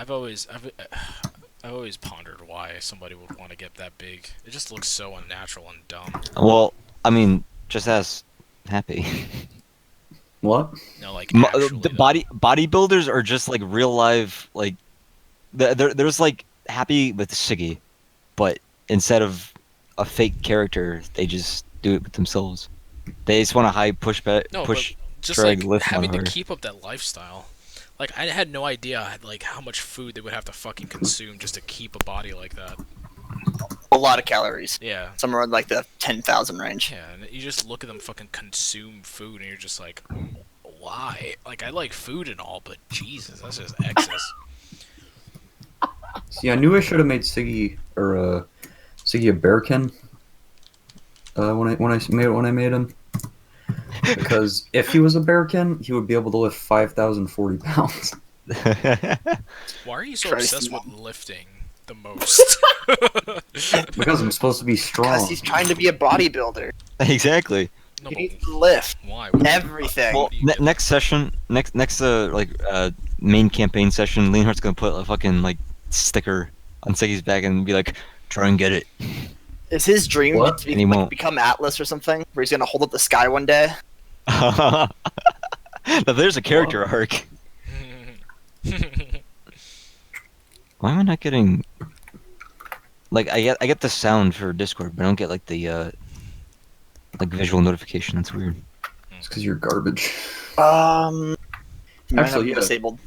I've always pondered why somebody would want to get that big. It just looks so unnatural and dumb. Well, I mean, just as happy. What? No, like The actually though. bodybuilders are just like real life like there's like happy with Siggy, but instead of a fake character, they just do it with themselves. They just want a high No, but push just drag like lift on having to her. keep up that lifestyle. Like I had no idea like how much food they would have to fucking consume just to keep a body like that. A lot of calories. Yeah. Somewhere in like the 10,000 range. Yeah, and you just look at them fucking consume food and you're just like, why? Like I like food and all, but Jesus, that's just excess. See, I knew I should have made Siggy a bearkin. When I made him, because if he was a bearkin, he would be able to lift 5,040 pounds. Why are you so Christ, obsessed with Mom. lifting the most? Because I'm supposed to be Because strong. he's trying to be a bodybuilder. Exactly. No, He but needs to lift why? everything. Well, What do you get? next session, next main campaign session, Leonhardt's gonna put a fucking like sticker on Siggy's back and be like, "Try and get it." Is his dream What? to be, And he like, won't. become Atlas or something? Where he's gonna hold up the sky one day? Now there's a character arc. Why am I not getting? Like I get the sound for Discord, but I don't get like the like visual notification. That's weird. It's because you're garbage. You might have Actually, it yeah. disabled.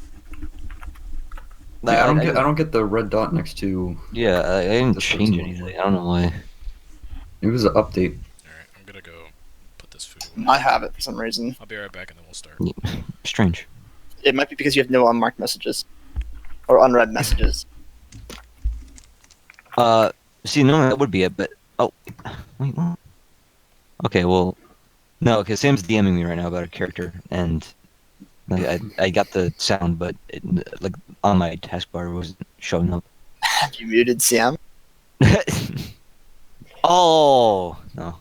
Yeah, I don't get the red dot next to. Yeah, I didn't This change looks anything. I don't know why. It was an update. Alright, I'm gonna go put this food away. I have it for some reason. I'll be right back and then we'll start. Strange. It might be because you have no unmarked messages. Or unread messages. See, no, that would be it. But wait, what? Okay, well, no, because Sam's DMing me right now about a character, and like I got the sound, but like on my taskbar wasn't showing up. Have you muted Sam? Oh no,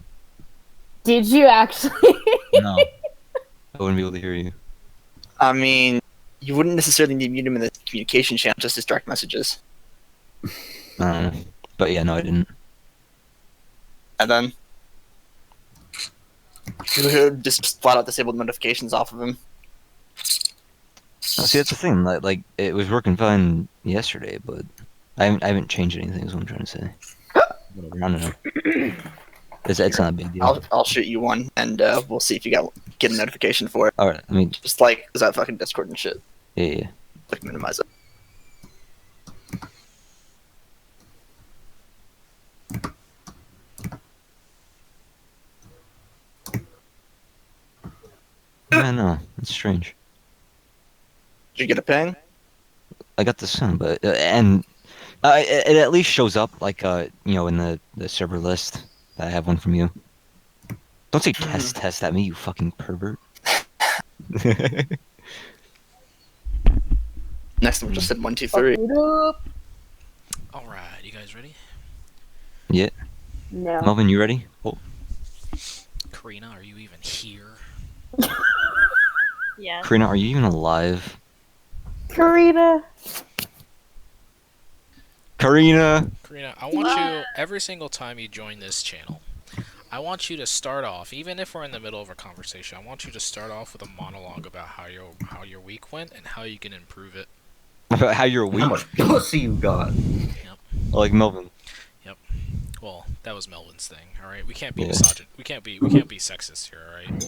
Did you actually? no, I wouldn't be able to hear you. I mean, you wouldn't necessarily need to mute him in the communication channel, just his direct messages. I don't know, but yeah, no, I didn't. And then you just flat out disabled notifications off of him. See, that's the thing. Like it was working fine yesterday, but I haven't changed anything. Is what I'm trying to say. Whatever, I don't know. It's not a big deal. I'll shoot you one, and we'll see if you get a notification for it. All right. I mean, Just like, is that fucking Discord and shit? yeah. Like, minimize it. Yeah, no, it's strange. Did you get a ping? I got the sound, but and it at least shows up like in the server list that I have one from you. Don't say test at me, you fucking pervert. Next one just said 1, 2, 3. Alright, you guys ready? Yeah, No. Melvin, you ready? Oh, Karina, are you even here? Yeah. Karina, are you even alive? Karina. Karina. Karina, I want you, every single time you join this channel, I want you to start off, even if we're in the middle of a conversation, I want you to start off with a monologue about how your week went and how you can improve it. About how you're How weak, much pussy you got? like Melvin. Well, that was Melvin's thing. All right, we can't be Yeah. misogyn. We can't be sexist here. All right.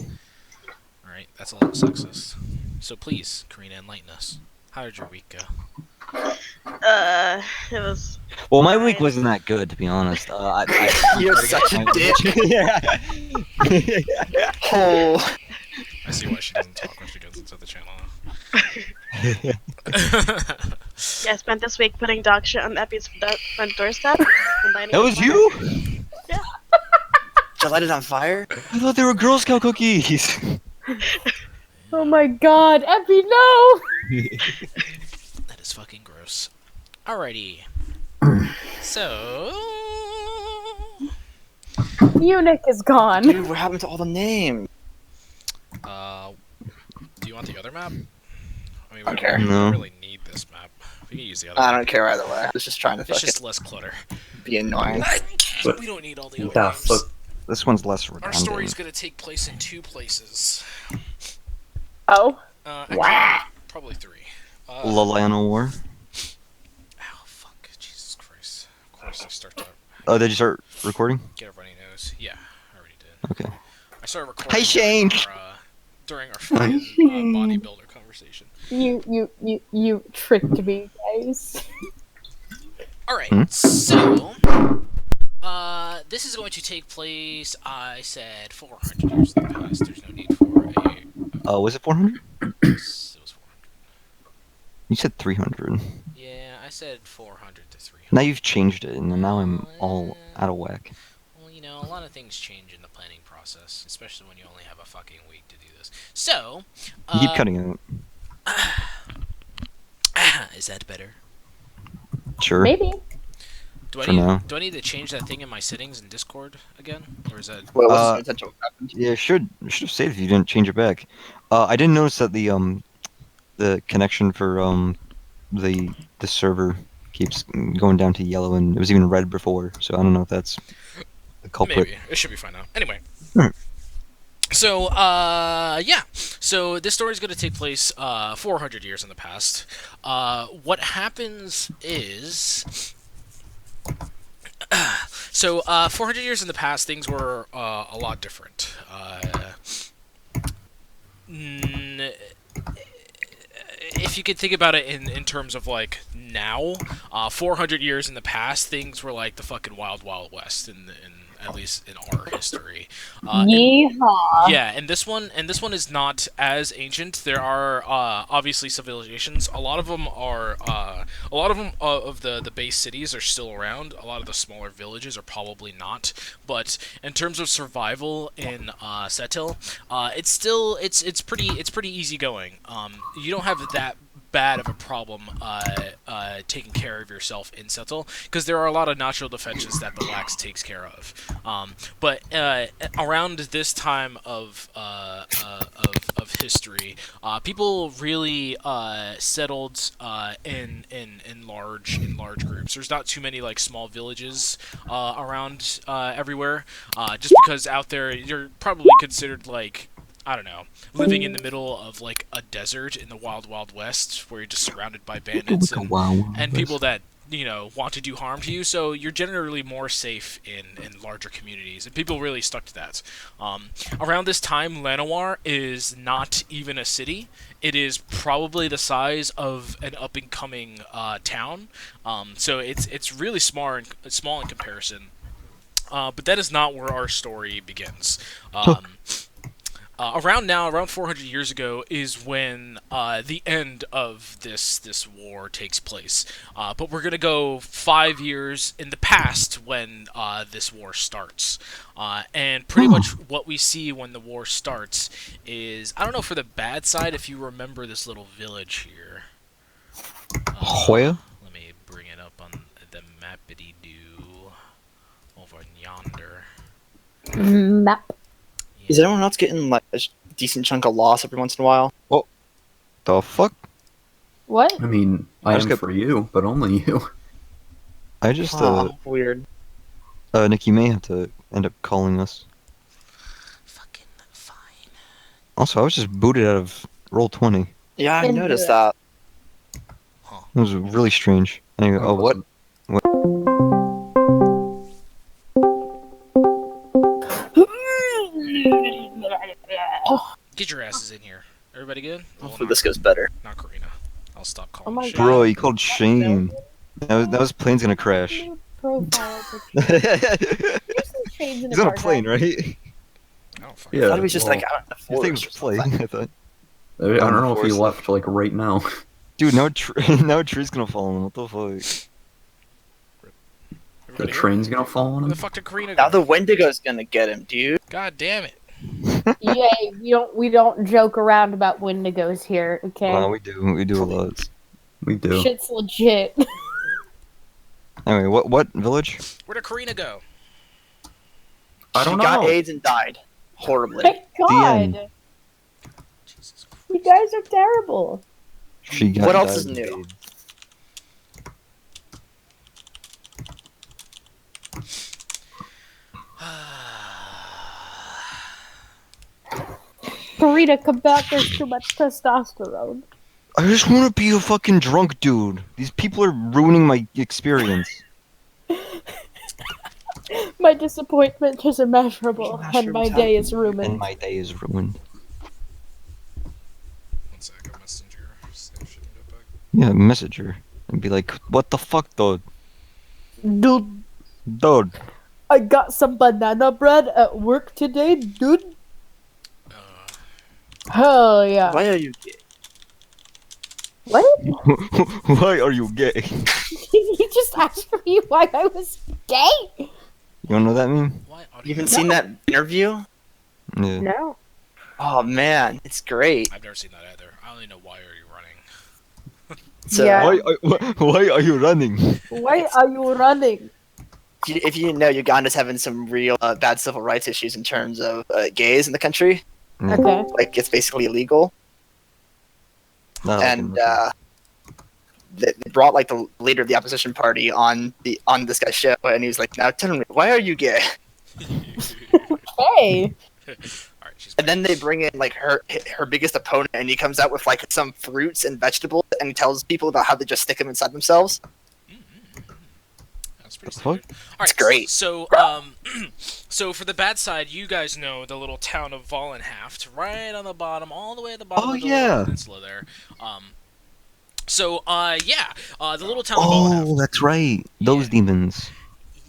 All right, that's a little sexist. So please, Karina, enlighten us. How did your week go? It was. Well, my week wasn't that good, to be honest. You're such a dick. Yeah. Oh. I see why she doesn't talk when she goes into the channel. Yeah, I spent this week putting dog shit on Epi's front doorstep. That was you? Did I light it on fire? I thought they were Girl Scout cookies. Oh my god, Epi, no! That is fucking gross. Alrighty. So, Munich is gone. Dude, what happened to all the names? do you want the other map? I mean, we Okay. don't No. really need this map. We can use the other I one. don't care either way. I was just trying to It's fucking just less clutter. be annoying. But- We don't need all the other The names. fuck? This one's less Our story's redundant. gonna take place in 2 places. Oh. Actually, Wow. probably 3. Liliana War. Ow, fuck. Jesus Christ. Of course I start to Oh, did you start recording? get everybody knows. Yeah, I already did. Okay. I started recording Hi, Shane. during our fucking bodybuilder conversation. You tricked me, guys. Alright, Hmm? so this is going to take place, I said 400 years in the past. There's no need for a Was it 400? it was 400. You said 300. Yeah, I said 400 to 300. Now you've changed it, and now I'm all out of whack. Well, you know, a lot of things change in the planning process, especially when you only have a fucking week to do this. So, You keep cutting it. is that better? Sure. Maybe. Do I For need now. do I need to change that thing in my settings in Discord again, or is that? What was Uh, the potential happened? Yeah, should have saved if you didn't change it back. I didn't notice that the connection for the server keeps going down to yellow, and it was even red before. So I don't know if that's the culprit. Maybe it should be fine now. Anyway. Alright. So, yeah. So this story is going to take place 400 years in the past. What happens is, so 400 years in the past, things were a lot different. If you could think about it in terms of like now, 400 years in the past, things were like the fucking wild wild west in at least in our history. Yeehaw. Yeah, and this one is not as ancient. There are obviously civilizations. A lot of them are of the base cities are still around. A lot of the smaller villages are probably not. But in terms of survival in Setil, it's pretty easy going. You don't have that bad of a problem taking care of yourself in Setil because there are a lot of natural defenses that the Lax takes care of. But around this time of history, people really settled in large groups. There's not too many like small villages around everywhere, just because out there you're probably considered like, I don't know, living in the middle of like a desert in the wild wild west where you're just surrounded by bandits and people that, you know, want to do harm to you. So you're generally more safe in larger communities, and people really stuck to that. Around this time, Llanowar is not even a city. It is probably the size of an up and coming town. So it's really small in comparison. But that is not where our story begins. Around 400 years ago, is when the end of this war takes place. But we're gonna go 5 years in the past when this war starts. And pretty much what we see when the war starts is, I don't know for the bad side if you remember this little village here. Hoya? Let me bring it up on the mappity-doo over yonder. Map. Is anyone else getting like a decent chunk of loss every once in a while? The fuck? What? I mean, I just am got- for you, but only you. I just Weird. Nick, you may have to end up calling us. Fucking fine. Also, I was just booted out of Roll20. Yeah, I Into noticed it. that. It was really strange. Anyway, oh, what? Get your asses in here. Everybody good? Well, Hopefully this goes better. not Karina. I'll stop calling Oh my shit. God. Bro, you called Shane. That was plane's gonna crash. New profile picture. Here's some shades in He's on a bar plane, guy. right? I don't fucking I Yeah. thought he was just well, like out in the I think it was forest a or something. plane. I thought. I don't know if he Force. left like right now. Dude, now now a tree's gonna fall on him. What the fuck? The Everybody good? train's gonna fall on Where him. the fuck did Karina Now go? the Wendigo's gonna get him, dude. God damn it. Yay, we don't joke around about Wendigos here, okay? Wow, we do a lot. We do. Shit's legit. Anyway, what village? Where did Karina go? I don't she got know. AIDS and died horribly. My end. God, Jesus you Christ. guys are terrible. She got What else is died. new? free to come back. There's too much testosterone. I just want to be a fucking drunk dude. These people are ruining my experience. My disappointment is immeasurable, and my day is And ruined. my day is ruined. 1 second, messenger. Should get back. Yeah, message her and be like, "What the fuck, dude? Dude, Dude, I got some banana bread at work today, dude. Hell yeah. Why are you gay? What? why are you gay?" You just asked me why I was gay? You don't know that meme? Why are You haven't seen that interview? Yeah. No. Oh man, it's great. I've never seen that either. I only know why are you running. So, Yeah. Why are you running? Why are you running? if you didn't know, Uganda's having some real bad civil rights issues in terms of gays in the country. Okay. Like, it's basically illegal. No, And they brought like the leader of the opposition party on this guy's show, and he was like, "Now tell me, why are you gay?" Hey. Alright, she's And then they bring in like her biggest opponent, and he comes out with like some fruits and vegetables, and he tells people about how they just stick them inside themselves. That's pretty The fuck? standard. Alright, great. So, so for the bad side, you guys know the little town of Vollenhaft, right on the bottom, all the way at the bottom Oh, of the yeah. little peninsula there. The little town of Vollenhaft. Oh, that's right. Those Yeah. demons.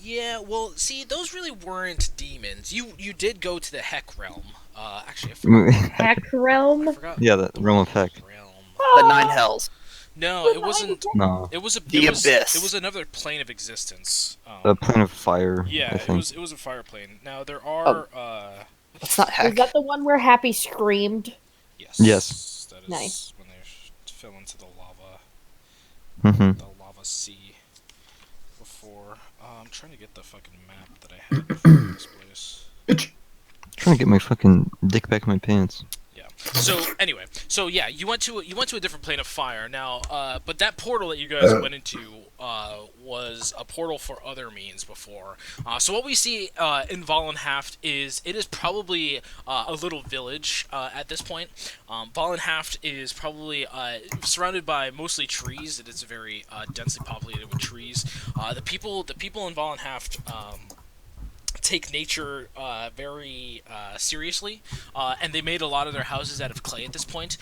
Yeah, well, see, those really weren't demons. You did go to the Heck realm. Actually, Heck realm? I forgot. Yeah, the realm of Heck. Realm. The Nine Hells. No, it wasn't. No, It was The Abyss. It was another plane of existence. the plane of fire. Yeah, I it think. was a fire plane. Now there are That's not Is heck. that the one where Happy screamed? yes. Yes. That is Nice. when they fell into the lava Mm-hmm. sea before. I'm trying to get the fucking map that I had for this place. Trying to get my fucking dick back in my pants. Yeah. So anyway, you went to a different plane of fire. Now, but that portal that you guys went into was a portal for other means before. So what we see in Vollenhaft is it is probably a little village at this point. Vollenhaft is probably surrounded by mostly trees. It is very densely populated with trees. The people in Vollenhaft take nature very seriously, and they made a lot of their houses out of clay at this point.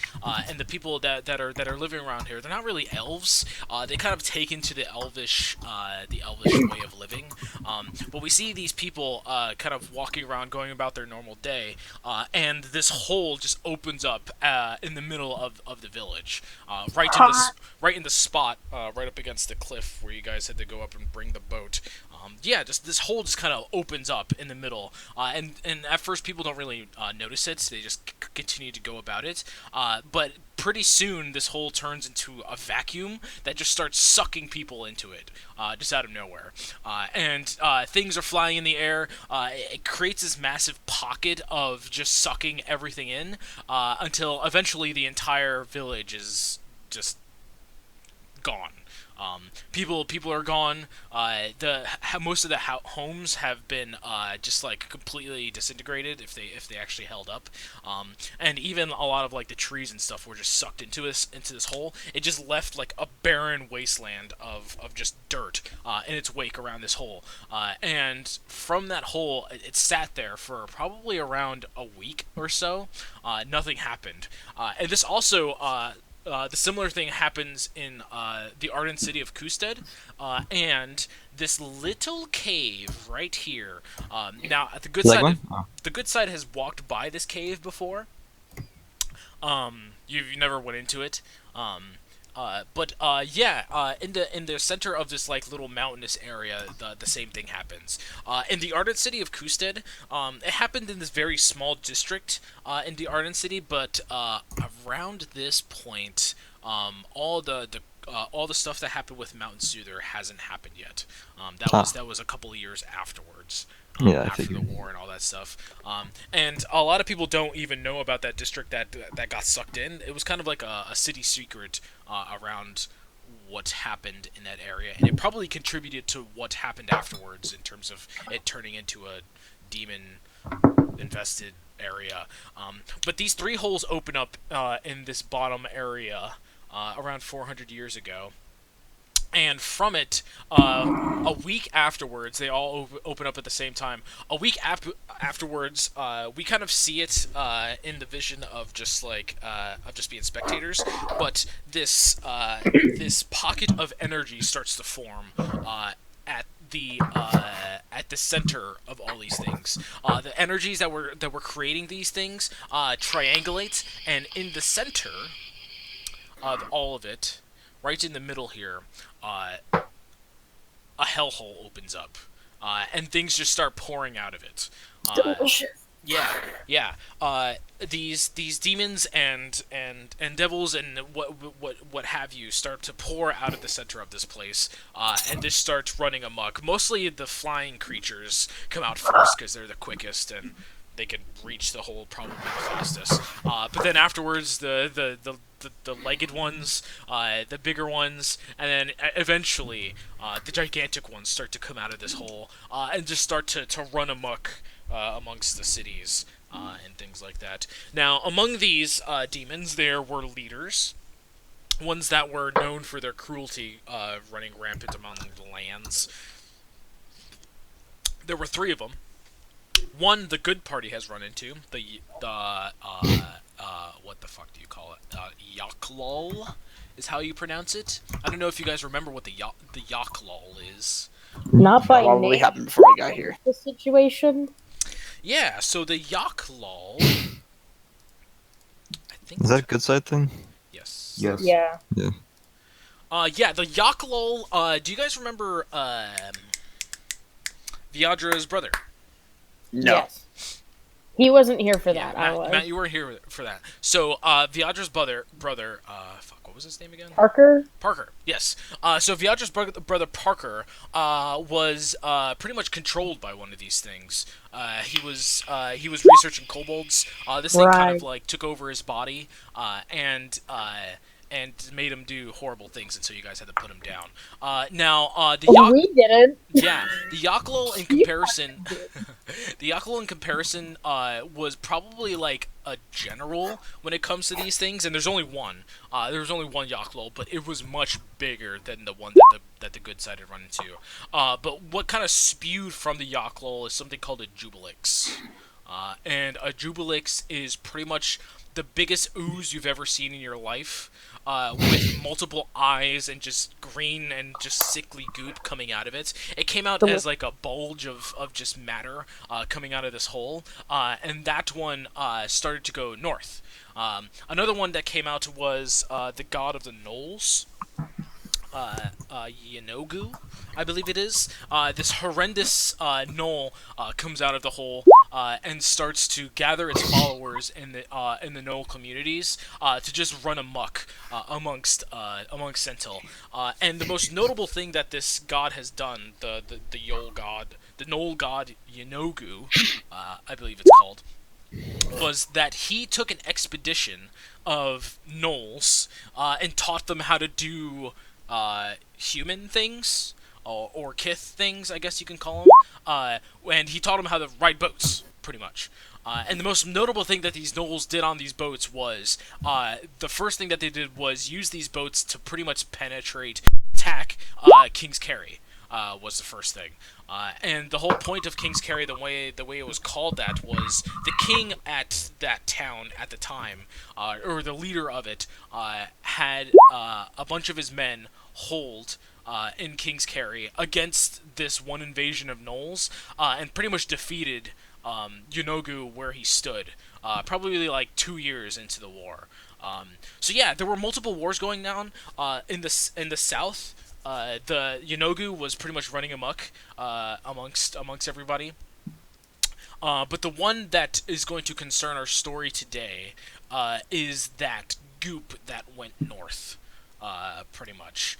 And the people that are living around here, they're not really elves. They kind of take into the elvish way of living. But we see these people kind of walking around, going about their normal day, and this hole just opens up in the middle of the village, right in the spot, right up against the cliff where you guys had to go up and bring the boat. Just this hole just kind of opens up in the middle, and at first people don't really notice it. They just continue to go about it, but pretty soon this hole turns into a vacuum that just starts sucking people into it, just out of nowhere, and things are flying in the air. It creates this massive pocket of just sucking everything in, until eventually the entire village is just gone. People are gone. Most of the homes have been just like completely disintegrated if they actually held up, and even a lot of like the trees and stuff were just sucked into this hole. It just left like a barren wasteland of just dirt in its wake around this hole, and from that hole it sat there for probably around a week or so. Nothing happened, and this also. The similar thing happens in the ardent city of Kusted, and this little cave right here. Now, the good Like side, one? Oh. the good side has walked by this cave before. You never went into it. In the center of this like little mountainous area, the same thing happens. In the Ardent City of Kusted, it happened in this very small district in the Ardent City, but around this point, all the stuff that happened with Mountain Soother hasn't happened yet. That was a couple of years afterwards. Yeah, I After the figured. war and all that stuff, and a lot of people don't even know about that district that got sucked in. It was kind of like a city secret around what happened in that area, and it probably contributed to what happened afterwards in terms of it turning into a demon-infested area. But these 3 holes open up in this bottom area around 400 years ago. And from it, a week afterwards, they all open up at the same time. A week afterwards, we kind of see it in the vision of just like of just being spectators. But this this pocket of energy starts to form at the center of all these things. The energies that were creating these things triangulate, and in the center of all of it, right in the middle here, a hellhole opens up, and things just start pouring out of it. Yeah. These demons and devils and what have you start to pour out of the center of this place, and just start running amok. Mostly the flying creatures come out first because they're the quickest and they can reach the hole probably the fastest. But then afterwards, the legged ones, the bigger ones, and then eventually the gigantic ones start to come out of this hole and just start to run amok amongst the cities and things like that. Now, among these demons, there were leaders, ones that were known for their cruelty running rampant among the lands. There were 3 of them. One, the good party has run into what the fuck do you call it? Yaklol is how you pronounce it. I don't know if you guys remember what the Yaklol is. Not by Probably name. happened before I got here. The situation. Yeah, so the Yaklol. I think Is that a good side thing? yes. Yes. Yeah. Yeah, the Yaklol. Do you guys remember Viadra's brother? No. Yes. He wasn't here for Yeah, that. I was. Matt, you weren't here for that. So, Viadra's brother, fuck, what was his name again? Parker. Parker, yes. So Viadra's brother Parker was pretty much controlled by one of these things. He was researching kobolds. This thing kind of Right. like took over his body and made him do horrible things, and so you guys had to put him down. Now, the Oh, we didn't. yeah, the Yaklol in comparison, the Yaklol in comparison was probably like a general when it comes to these things, and there's only one. There was only one Yaklol, but it was much bigger than the one that the good side had run into. But what kind of spewed from the Yaklol is something called a Jubilix, and a Jubilix is pretty much the biggest ooze you've ever seen in your life. With multiple eyes and just green and just sickly goop coming out of it. It came out as like a bulge of just matter coming out of this hole, and that one started to go north. Another one that came out was the god of the Knolls, Yenogu, I believe it is. This horrendous gnoll comes out of the hole and starts to gather its followers in the gnoll communities to just run amok amongst Sentinel. And the most notable thing that this god has done, the gnoll god Yenogu, I believe it's called, was that he took an expedition of gnolls and taught them how to do human things, or kith things, I guess you can call them, and he taught them how to ride boats, pretty much. And the most notable thing that these gnolls did on these boats was, the first thing that they did was use these boats to pretty much attack King's Carry. Was the first thing, and the whole point of King's Carry, the way it was called that, was the king at that town at the time, or the leader of it, had a bunch of his men hold in King's Carry against this one invasion of gnolls, and pretty much defeated Yenogu where he stood, probably like 2 years into the war. So yeah, there were multiple wars going on in the south. The Yenogu was pretty much running amok amongst everybody. But the one that is going to concern our story today is that goop that went north, pretty much.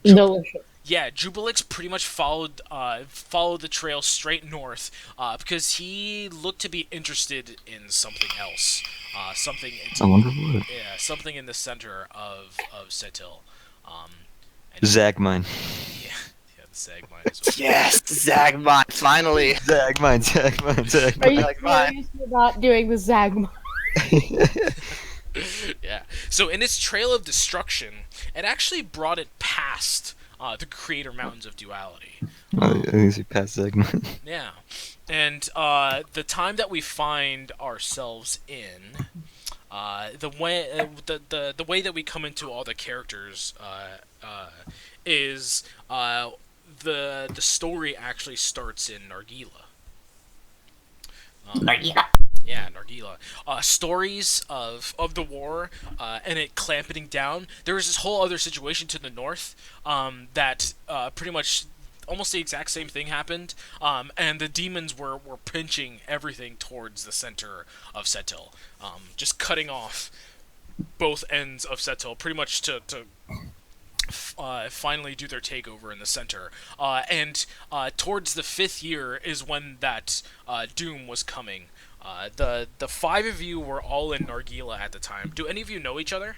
Delicious. Yeah, Jubilix pretty much followed the trail straight north because he looked to be interested in something else, something in the center of Sentinel. Zach mine. Yeah, the Zagmine as well. Yes, Zagmine, finally. Zagmine, Zagmine, Are you Zagmine. serious you're not doing the Zagmine? Yeah. So in its trail of destruction, it actually brought it past the Creator Mountains of Duality. I think you passed Zagmine. Yeah. And the time that we find ourselves in, the way the way that we come into all the characters is the story actually starts in Nargila. Yeah, Nargila. Stories of the war and it clamping down. There was this whole other situation to the north that pretty much almost the exact same thing happened, and the demons were pinching everything towards the center of Setil, just cutting off both ends of Setil, pretty much to finally do their takeover in the center. And towards the 5th year is when that doom was coming. The 5 of you were all in Nargila at the time. Do any of you know each other?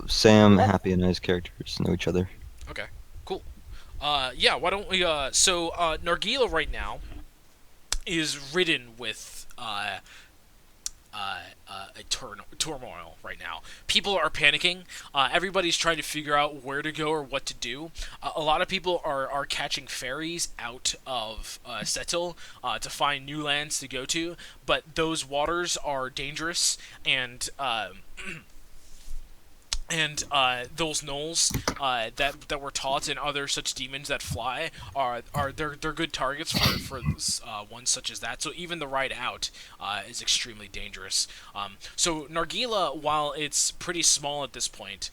Sam, Happy, and his characters know each other. Okay, cool. Yeah, why don't we, so, Nargila right now is ridden with, turmoil right now. People are panicking. Everybody's trying to figure out where to go or what to do. A lot of people are catching ferries out of Setil to find new lands to go to, but those waters are dangerous, and those gnolls that were taught and other such demons that fly they're good targets for ones such as that. So even the ride out is extremely dangerous. So Nargila, while it's pretty small at this point,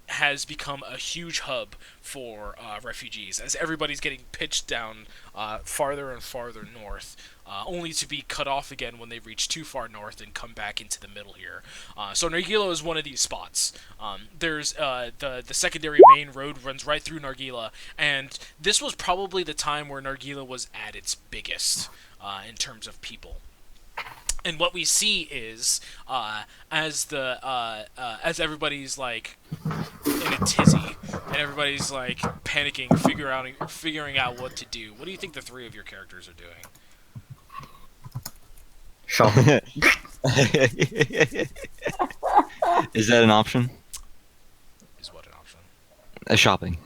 has become a huge hub for refugees as everybody's getting pitched down farther and farther north. Only to be cut off again when they reach too far north and come back into the middle here. So Nargila is one of these spots. There's the secondary main road runs right through Nargila, and this was probably the time where Nargila was at its biggest in terms of people. And what we see is as everybody's like in a tizzy and everybody's like panicking, figuring out what to do. What do you think the 3 of your characters are doing? Shopping. Is that an option? Is what an option? Shopping.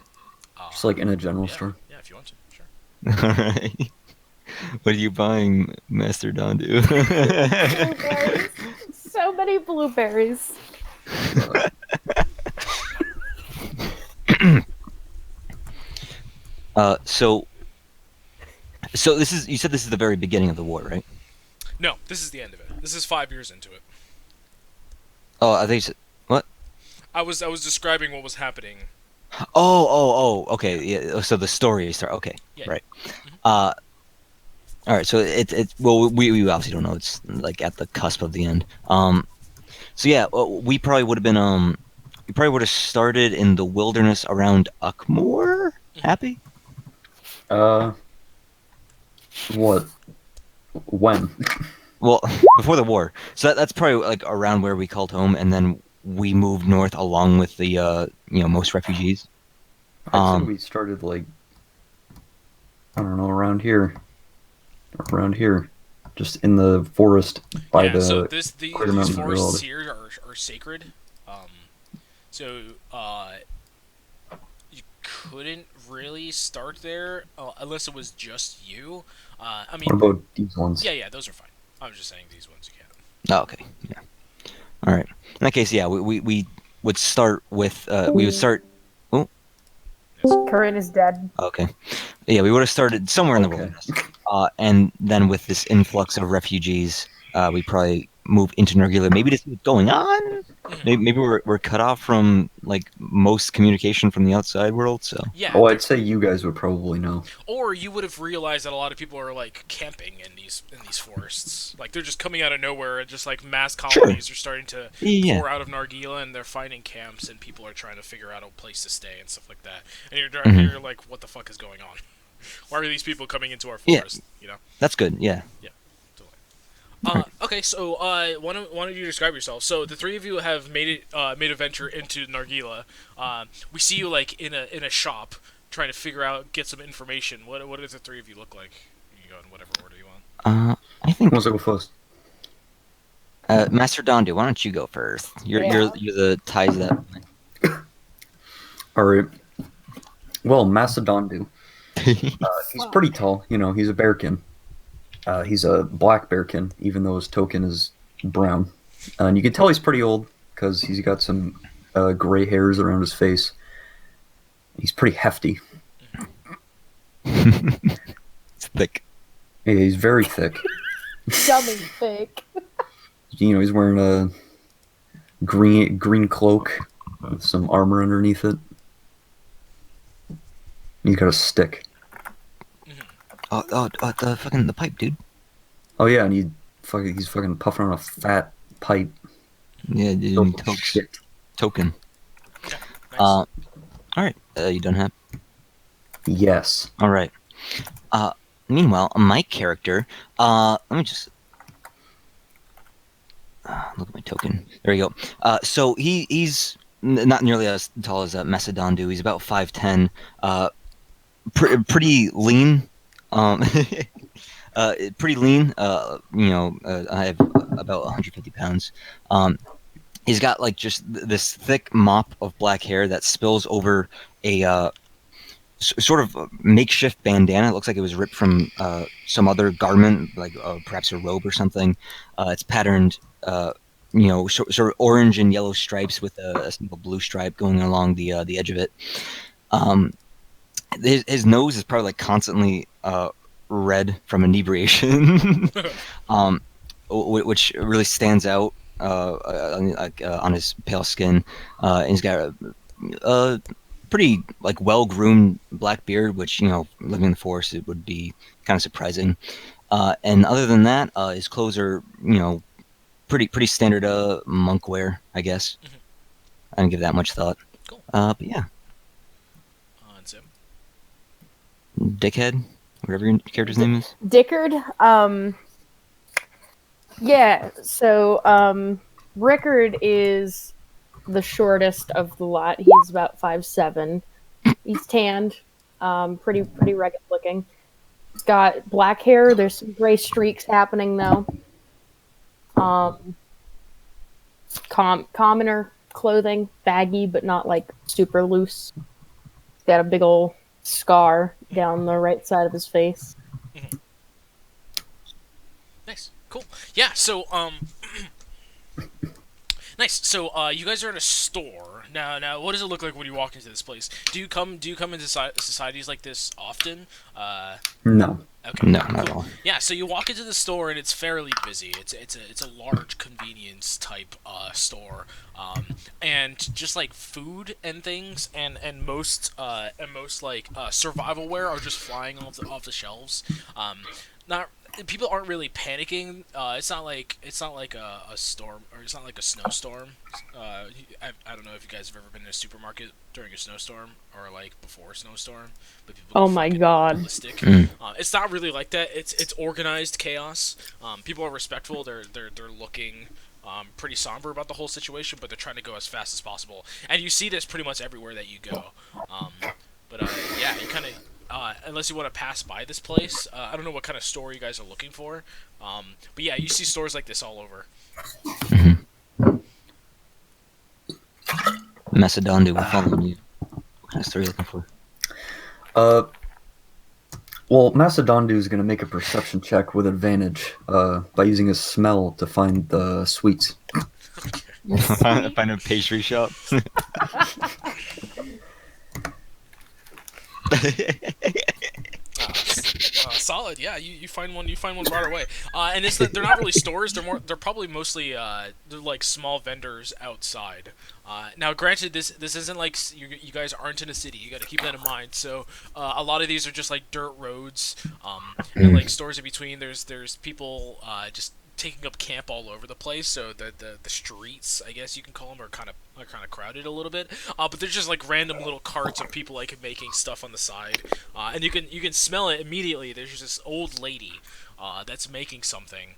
Just like in a general Yeah, store. yeah, if you want to, sure. Alright. What are you buying, Master Dondu? Blueberries. So many blueberries. So this is, you said this is the very beginning of the war, right? No, this is the end of it. This is 5 years into it. Oh, I think you said, what? I was describing what was happening. Okay, yeah. So the story start. Okay, Yeah. right. All right. So it's well, we obviously don't know. It's like at the cusp of the end. So yeah, we probably would have been we probably would have started in the wilderness around Uckmore. Happy? What? When? Well, before the war. So that's probably like around where we called home, and then we moved north along with the most refugees. I'd say we started like, I don't know, around here, just in the forest by Yeah, the. so these Clear Mountain forests Road. here are sacred. So you couldn't really start there unless it was just you. I mean, What about these ones? yeah, those are fine. I was just saying these ones you can't. Oh, okay. Yeah. All right. In that case, yeah, we would start with we would start. Current is dead. Okay. Yeah, we would have started somewhere in the Okay. wilderness. And then with this influx of refugees, we probably move into Nargila, maybe to see what's going on. Maybe we're cut off from like most communication from the outside world. So Yeah. Oh, I'd say you guys would probably know. Or you would have realized that a lot of people are like camping in these forests. Like they're just coming out of nowhere, and just like mass colonies are starting to yeah, pour out of Nargila, and they're finding camps, and people are trying to figure out a place to stay and stuff like that. And you're like, what the fuck is going on? Why are these people coming into our Yeah. forest? You know. that's good. Yeah. Okay, so why don't you describe yourself? So the three of you have made a venture into Nargila. We see you like in a shop trying to get some information. What does the three of you look like? You go in whatever order you want. I Who think wants to go first? Master Dondu, why don't you go first? You're Yeah. you're the ties that. All right. Well, Macedondu. He's pretty tall. You know, he's a bearkin. He's a black bearkin, even though his token is brown. And you can tell he's pretty old because he's got some gray hairs around his face. He's pretty hefty. It's thick. Yeah, he's very thick. Dummy thick. You know, he's wearing a green cloak with some armor underneath it. He's got a stick. Oh, the pipe, dude. Oh yeah, and he's fucking puffing on a fat pipe. Yeah, dude. Filled with shit. Token. Yeah, nice. All right. You done, Hap? Yes. All right. Meanwhile, my character. Let me just look at my token. There we go. So he's not nearly as tall as Macedondu. He's about 5'10". Pretty lean. Pretty lean. I have about 150 pounds. He's got like just this thick mop of black hair that spills over a sort of makeshift bandana. It looks like it was ripped from some other garment, like perhaps a robe or something. It's patterned, sort of orange and yellow stripes with a single blue stripe going along the edge of it. His nose is probably like constantly red from inebriation, which really stands out on his pale skin. And he's got a pretty like well-groomed black beard, which living in the forest it would be kind of surprising. And other than that, his clothes are pretty standard monk wear, I guess. Mhm. I didn't give that much thought. Cool. But yeah, And Sim. Dickhead, whatever your character's name is. Dickard. Yeah. So Rickard is the shortest of the lot. He's about 5'7". He's tanned. Pretty rugged looking. He's got black hair. There's some gray streaks happening though. Commoner clothing, baggy but not like super loose. He's got a big old scar down the right side of his face. Nice. Cool. Yeah. So nice. So you guys are in a store now. What does it look like when you walk into this place? Do you come into societies like this often? No. Okay. No, not at all. Yeah, so you walk into the store and it's fairly busy. It's a large convenience type store, and just like food and things, and most like survivalware are just flying off the shelves. Not People aren't really panicking. It's not like a storm, or it's not like a snowstorm. I don't know if you guys have ever been in a supermarket during a snowstorm or like before a snowstorm, but people Oh go my fucking God. ballistic. Mm. It's not really like that. It's organized chaos. People are respectful. They're looking pretty somber about the whole situation, but they're trying to go as fast as possible. And you see this pretty much everywhere that you go. Yeah, you kind of. Unless you want to pass by this place, I don't know what kind of store you guys are looking for, but yeah, you see stores like this all over. Macedondu, we're following you. What kind of story are you looking for? Well, Macedondu is going to make a perception check with advantage by using his smell to find the sweets. Find a pastry shop. Solid, yeah. You find one. You find one right away. And they're not really stores. They're probably mostly they're like small vendors outside. Now, granted, this isn't like you guys aren't in a city. You got to keep that in mind. So a lot of these are just like dirt roads, and like stores in between. There's people just taking up camp all over the place. So the streets, I guess you can call them, are kind of crowded a little bit. But there's just like random little carts of people like making stuff on the side, and you can smell it immediately. There's just this old lady that's making something.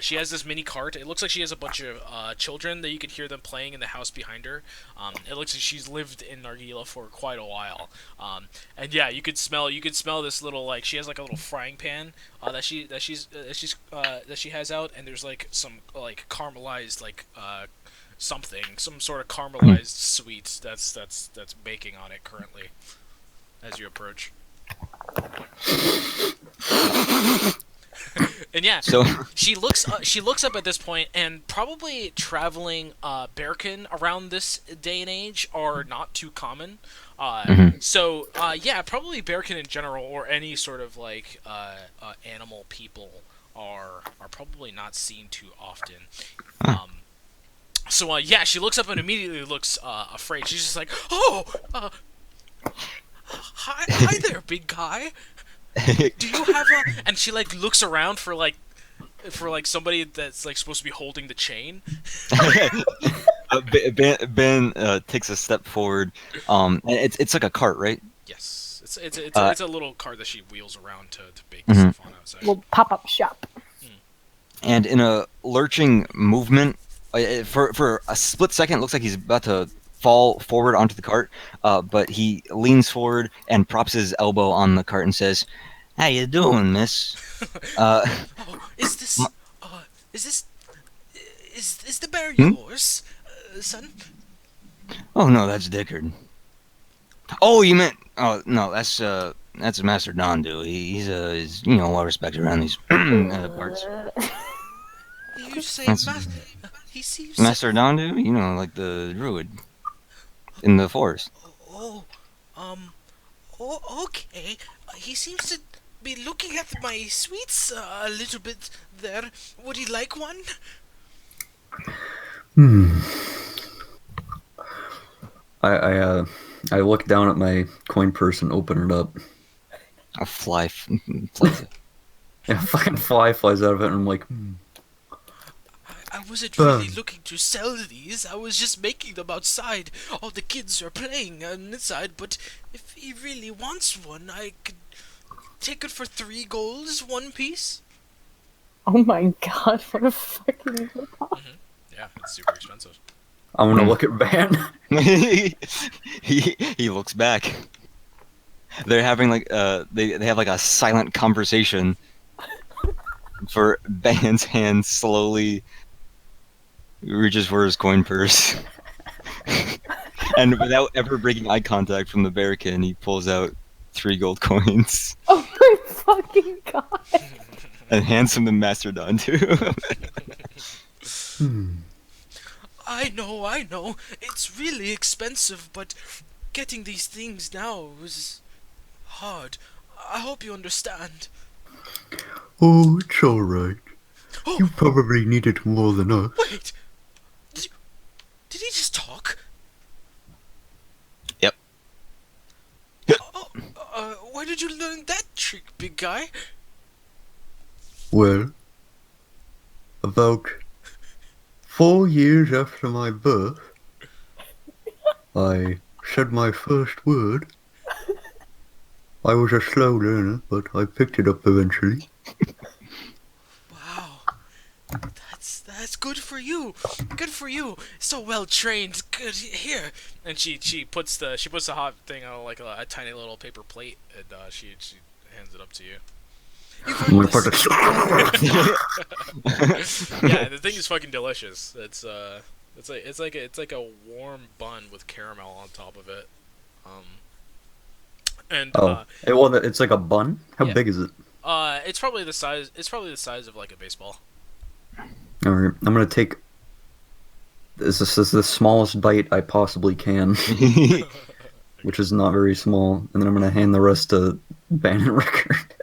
She has this mini cart. It looks like she has a bunch of children that you can hear them playing in the house behind her. It looks like she's lived in Nargila for quite a while. And yeah, you could smell this little, like, she has like a little frying pan that she has out, and there's like some like caramelized like some sort of caramelized sweet that's baking on it currently as you approach. And yeah, So she looks up at this point, and probably traveling bearkin around this day and age are not too common. So yeah, probably bearkin in general, or any sort of like animal people are probably not seen too often. So yeah, she looks up and immediately looks afraid. She's just like, "Oh, hi there, big guy. Do you have a?" And she like looks around for like somebody that's like supposed to be holding the chain. Ben takes a step forward. And it's like a cart, right? Yes, it's a little cart that she wheels around to bake stuff on outside. We'll pop up shop. And in a lurching movement, for a split second, it looks like he's about to fall forward onto the cart, but he leans forward and props his elbow on the cart and says, "How you doing, miss?" Oh, is the bear yours, son? Oh no, that's Dickard. Oh, you meant? Oh no, that's Master Dondu. He's well respected around these parts. You say he seems Master Dondu, like the druid in the forest. Oh, okay. He seems to be looking at my sweets a little bit there. Would he like one? I look down at my coin purse and open it up. A fly flies. Yeah, a fucking fly flies out of it, and I'm like, I wasn't really looking to sell these. I was just making them outside. All the kids are playing inside, but if he really wants one, I could take it for 3 golds, 1 piece. Oh my god, what a fucking ripoff. Yeah, it's super expensive. I'm gonna look at Van. he looks back. They're having like they have like a silent conversation. For Van's hand slowly reaches for his coin purse. And without ever breaking eye contact from the bearkin, he pulls out 3 gold coins Oh my fucking god. and hands them to Master Dondu. I know. It's really expensive, but getting these things now is hard. I hope you understand. Oh, it's alright. Oh, You probably need it more than us. wait! Did he just talk? Yep. Where did you learn that trick, big guy? Well, about 4 years after my birth, I said my first word. I was a slow learner, but I picked it up eventually. Wow. That's good for you. Good for you. So well trained. Good here. And she puts the hot thing on like a tiny little paper plate, and she hands it up to you. I'm gonna put this. Yeah, the thing is fucking delicious. It's like a warm bun with caramel on top of it. It's like a bun. How Yeah. big is it? It's probably the size of like a baseball. All right, I'm gonna take. This is the smallest bite I possibly can, which is not very small, and then I'm gonna hand the rest to Van and Rickard.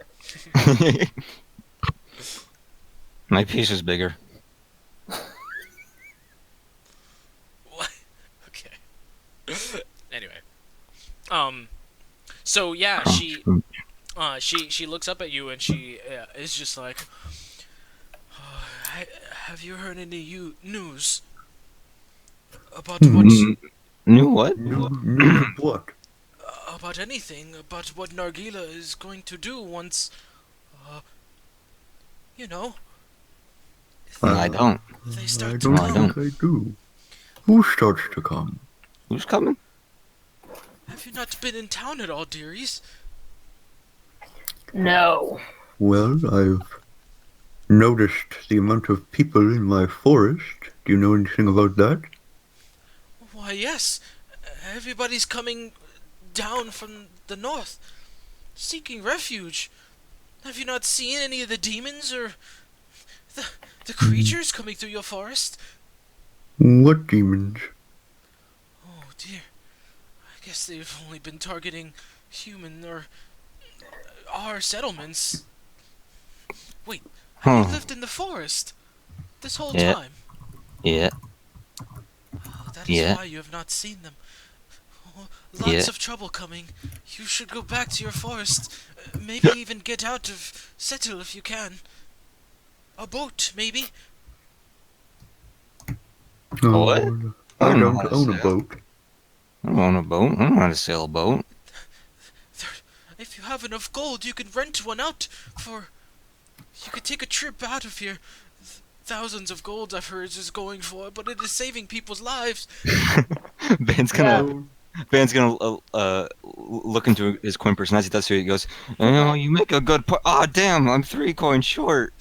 My piece is bigger. What? Okay. Anyway. So yeah, she looks up at you and she is just like, have you heard any news about what New what? What? about anything about what Nargila is going to do once You know, I don't. they I start to don't I come. think I do. Who starts to come? Who's coming? Have you not been in town at all, dearies? No. Well, I've noticed the amount of people in my forest. Do you know anything about that? Why, yes. Everybody's coming down from the north, seeking refuge. Have you not seen any of the demons or the creatures coming through your forest? What demons? Oh dear. I guess they've only been targeting human or our settlements. Wait, have you lived in the forest this whole Yeah. time? Yeah. Oh, that is Yeah. why you have not seen them. Oh, Yeah. lots of trouble coming. You should go back to your forest. Maybe even get out of Settle if you can. A boat, maybe? Oh, What? I don't know don't how to own a sail. boat. I don't own a boat. I don't know how to sail a boat. If you have enough gold, you can rent one out for... You could take a trip out of here. Thousands of gold I've heard is going for, but it is saving people's lives. Ben's gonna look into his coin purse, and as he does so, he goes, "Oh, you make a good point. Ah, damn, I'm 3 coins short."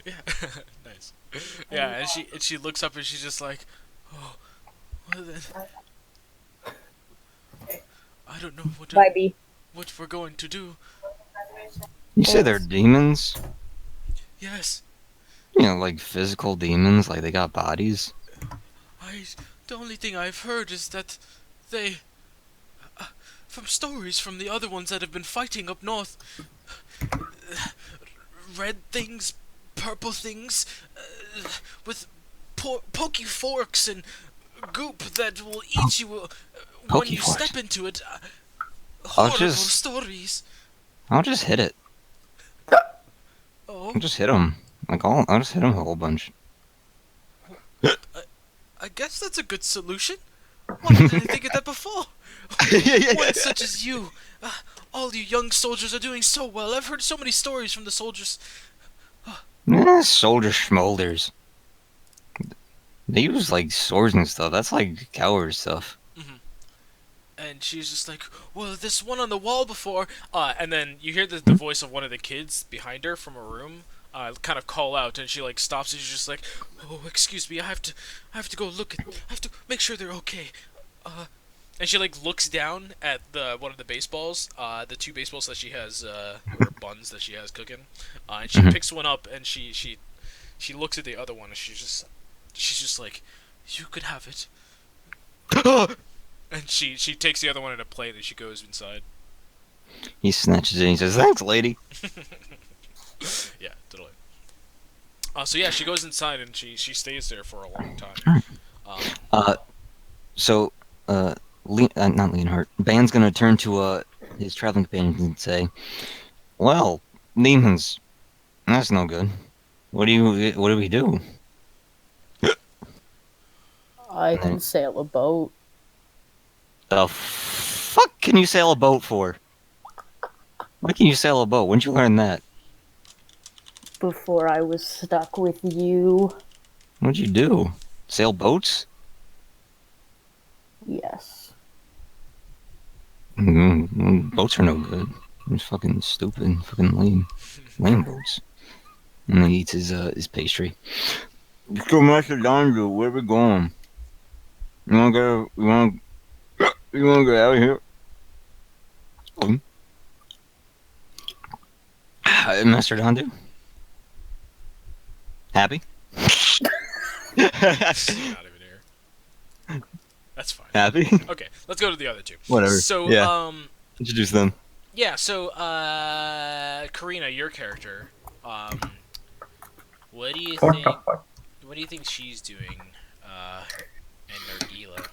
Yeah, nice. Yeah, and she looks up and she's just like, oh, well then, I don't know Bye, what we're going to do. You say they're demons? Yes, You know, like physical demons, like they got bodies. the only thing I've heard is that they, from stories from the other ones that have been fighting up north, red things, purple things, with pokey forks and goop that will eat you when Pokey you forks? step into it. I'll Horrible just- stories. I'll just hit it. Oh, I'll just hit him. Like I'll just hit him a whole bunch. I guess that's a good solution. Why didn't I think of that before? One such as you. All you young soldiers are doing so well. I've heard so many stories from the soldiers. Soldier schmolders. They use like swords and stuff. That's like coward stuff. And she's just like, well, this one on the wall before. And then you hear the voice of one of the kids behind her from a room. Kind of call out, and she like stops, and she's just like, "Oh, excuse me, I have to go look at, I have to make sure they're okay." And she like looks down at the one of the baseballs, the 2 baseballs that she has, or buns that she has cooking, and she picks one up, and she looks at the other one, and she's just like, "You could have it." And she takes the other one in a plate, and she goes inside. He snatches it and he says, "Thanks, lady." Yeah, totally. So yeah, she goes inside and she stays there for a long time. So, not Leonhardt. Ban's gonna turn to his traveling companions and say, "Well, demons, that's no good. What do we do?" I can sail a boat. The fuck can you sail a boat for? Why can you sail a boat? When'd you learn that? Before I was stuck with you. What'd you do? Sail boats? Yes. Boats are no good. They're fucking stupid, fucking lame boats. And he eats his pastry. Let's go, Master Donju. Where are we going? You wanna get out of here? Master Dondu? Happy? Not even here. That's fine. Happy? Okay, let's go to the other 2. Whatever. So Yeah. Introduce them. yeah, so Karina, your character, what do you think? What do you think she's doing in Nargila?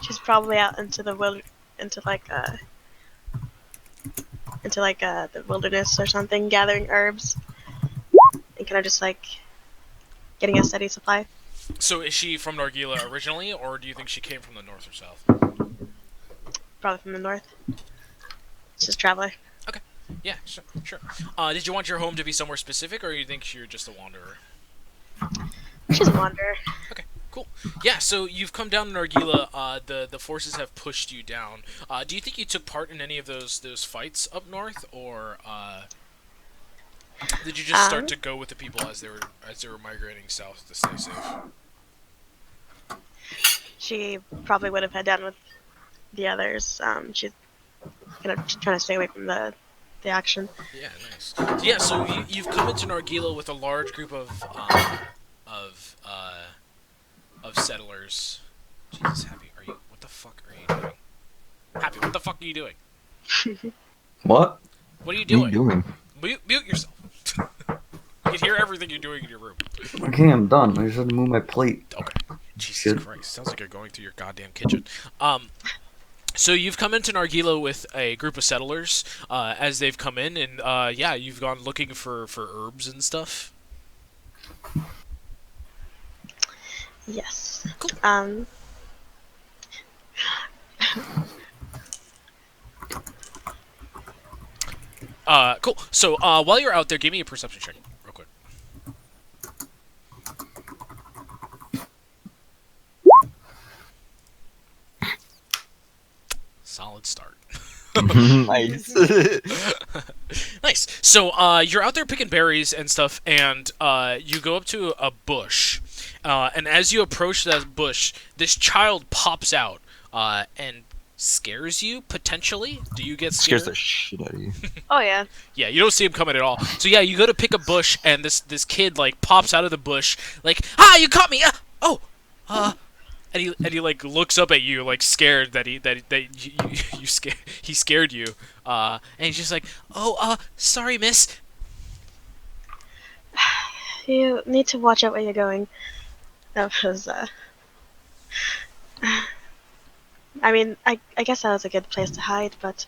She's probably out into the into the wilderness or something, gathering herbs, and kind of just like getting a steady supply. So is she from Nargila originally, or do you think she came from the north or south? probably from the north. It's just traveler. Yeah, sure. Did you want your home to be somewhere specific, or you think you're just a wanderer? She's a wanderer. Cool. Yeah, so you've come down to Nargila. The forces have pushed you down. Do you think you took part in any of those fights up north, or did you just start to go with the people as they were migrating south to stay safe? She probably would have head down with the others. She's kind of trying to stay away from the action. Yeah, nice. So, yeah, so you've come into Nargila with a large group of settlers. Jesus, Happy, what the fuck are you doing? Happy, what the fuck are you doing? What? What are you What are doing? you doing? Mute yourself. You can hear everything you're doing in your room. Okay, I'm done. I just had to move my plate. Okay. Jesus Good. Christ, sounds like you're going through your goddamn kitchen. So you've come into Nargila with a group of settlers, as they've come in, and yeah, you've gone looking for herbs and stuff. Yes. Cool. Cool. So while you're out there, give me a perception check, real quick. Solid start. Nice. Nice. So you're out there picking berries and stuff, and you go up to a bush, and as you approach that bush, this child pops out and scares you, potentially. Do you get scared? Scares the shit out of you. Oh yeah. Yeah, you don't see him coming at all. So yeah, you go to pick a bush, and this kid like pops out of the bush, like, "Ah, you caught me! And he like looks up at you, like scared that he scared you. And he's just like, "Oh, sorry, miss." You need to watch out where you're going. That was I mean, I guess that was a good place to hide, but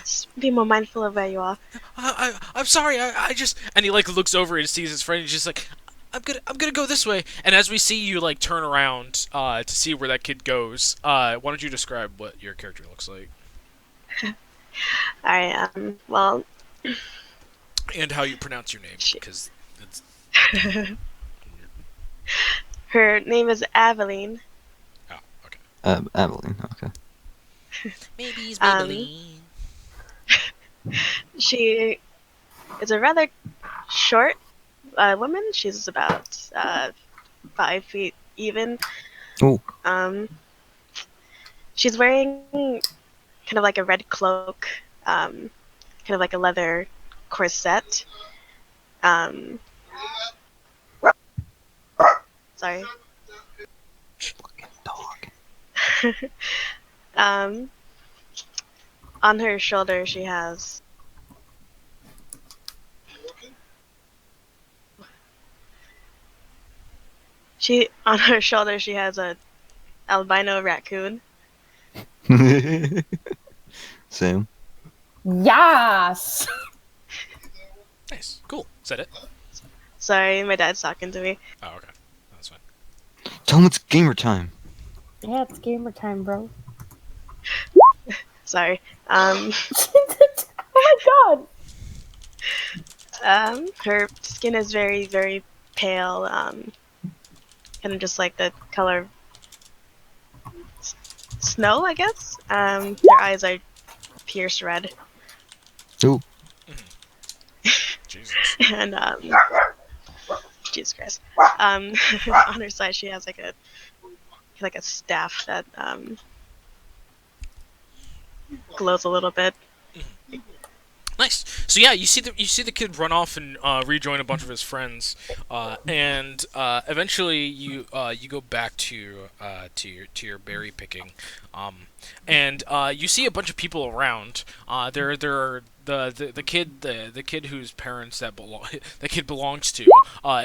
just be more mindful of where you are. I'm sorry. I just, and he like looks over and sees his friend. And he's just like, I'm gonna go this way. And as we see you like turn around to see where that kid goes, why don't you describe what your character looks like Well, and how you pronounce your name, because it's her name is Aveline. oh okay. Evelyn. Okay. Maybe he's Maybelline. She is a rather short woman. She's about 5 feet even. Ooh. She's wearing kind of like a red cloak, kind of like a leather corset. Sorry. Dog. On her shoulder she has a albino raccoon. Sam. Yes. Nice, cool. Is that it? Sorry, my dad's talking to me. Oh, okay, that's fine. Tell him it's gamer time. Yeah, it's gamer time, bro. Sorry. Oh my god. Her skin is very, very pale. Kind of just like the color of snow, I guess. Her eyes are pierced red. Ooh. Jesus. And Jesus Christ. On her side she has like a staff that glows a little bit. Nice. So yeah, you see the kid run off and rejoin a bunch of his friends, and eventually you go back to your berry picking, and you see a bunch of people around. There are the kid whose parents the kid belongs to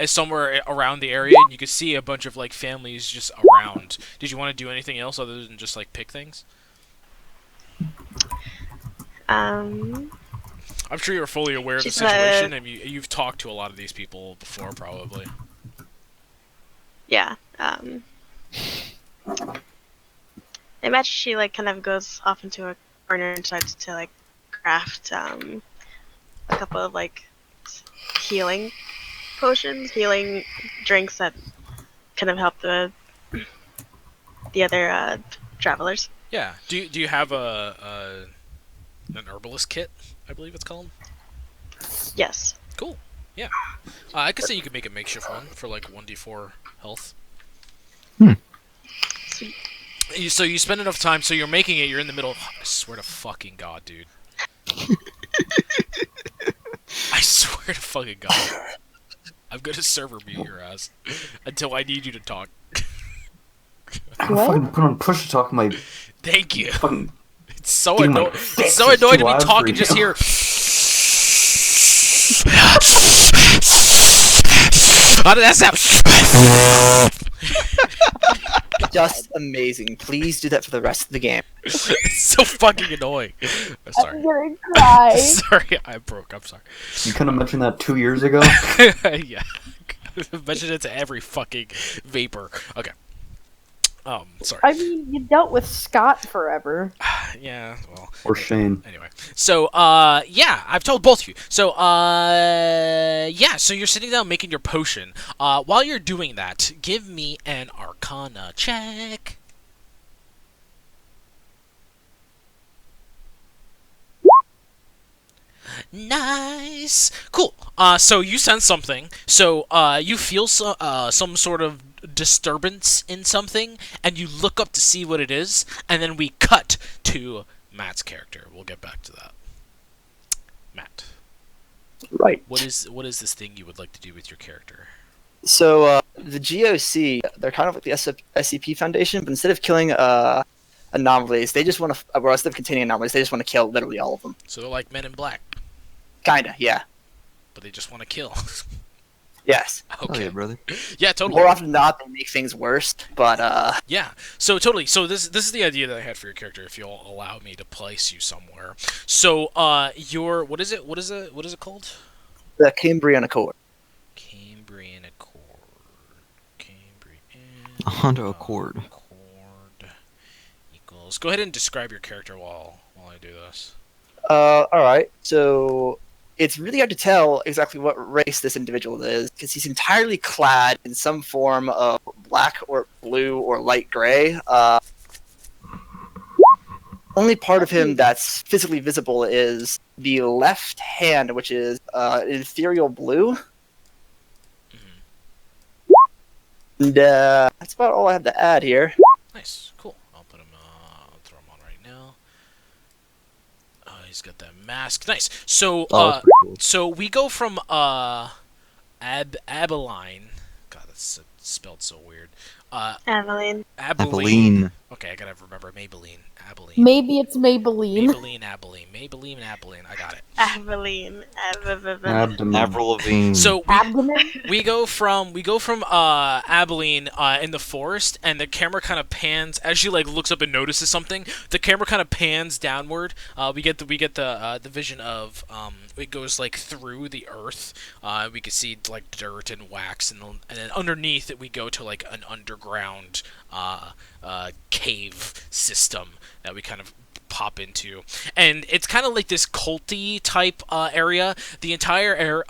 is somewhere around the area, and you can see a bunch of like families just around. Did you want to do anything else other than just like pick things? I'm sure you're fully aware of the situation, and you've talked to a lot of these people before, probably. Yeah. I imagine she like kind of goes off into a corner and starts to like craft a couple of like healing potions, healing drinks that kind of help the other travelers. Yeah. Do you have an herbalist kit? I believe it's called. Yes. Cool. Yeah. I could say you could make a makeshift one for like 1d4 health. Sweet. So you spend enough time. So you're making it. You're in the middle. I swear to fucking God, dude. I swear to fucking God. I'm gonna server mute your ass until I need you to talk. I fucking put on push to talk my Thank you. fucking. It's so Getting my annoying. fix It's so is annoying to too be loud talking for just you. hear. How did that sound? Just amazing. Please do that for the rest of the game. It's so fucking annoying. I'm sorry. I'm gonna cry. Sorry, I broke. I'm sorry. You could have mentioned that 2 years ago. Yeah. Mention it to every fucking vapor. Okay. Sorry. I mean, you dealt with Scott forever. Yeah, well. Or Shane. Anyway. So, yeah, I've told both of you. So, yeah, so you're sitting down making your potion. While you're doing that, give me an Arcana check. Nice. Cool. So you sense something. So, you feel some sort of disturbance in something, and you look up to see what it is, and then we cut to Matt's character. We'll get back to that. Matt, Right. what is this thing you would like to do with your character? So the GOC, they're kind of like the SCP Foundation, but instead of killing anomalies, they just want to. Well, instead of containing anomalies, they just want to kill literally all of them. So they're like Men in Black, Kinda, yeah. but they just want to kill. Yes. Oh Okay. yeah, brother. Yeah, totally. More often than not, they make things worse. But Yeah. So totally. So this is the idea that I had for your character. If you'll allow me to place you somewhere. So your what is it called? the Cambrian Accord. Cambrian Accord. Cambrian Honda Accord. Accord equals. Go ahead and describe your character while I do this. All right. So it's really hard to tell exactly what race this individual is because he's entirely clad in some form of black or blue or light gray. Only part of him that's physically visible is the left hand, which is ethereal blue. And that's about all I have to add here. Nice. Cool. I'll put him. I'll throw him on right now. He's got that mask. Nice. So Oh, that's pretty cool. So we go from Abilene. God, that's spelled so weird. Aveline. Abilene. Okay, I gotta remember Maybelline. Abilene. Maybe it's Maybelline. Maybelline, Abilene. I got it. Aveline. Abdomen. Avril Lavigne. So Abdomen. we go from Abilene in the forest, and the camera kind of pans as she like looks up and notices something. The camera kind of pans downward. We get the vision of it goes like through the earth. We can see like dirt and wax, and then underneath it we go to like an underground cave system that we kind of pop into, and it's kind of like this culty type area. The entire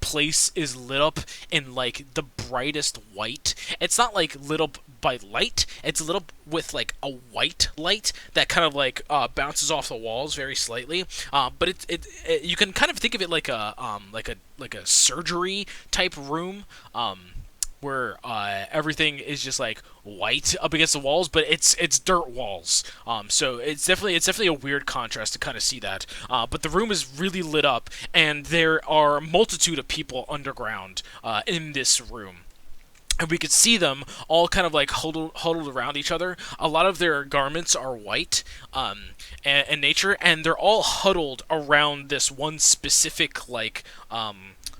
place is lit up in like the brightest white. It's not like lit up by light. It's lit up with like a white light that kind of like bounces off the walls very slightly. But it you can kind of think of it like a surgery type room. Where everything is just like white up against the walls, but it's dirt walls. So it's definitely a weird contrast to kind of see that. But the room is really lit up, and there are a multitude of people underground in this room. And we could see them all kind of like huddled around each other. A lot of their garments are white in nature, and they're all huddled around this one specific like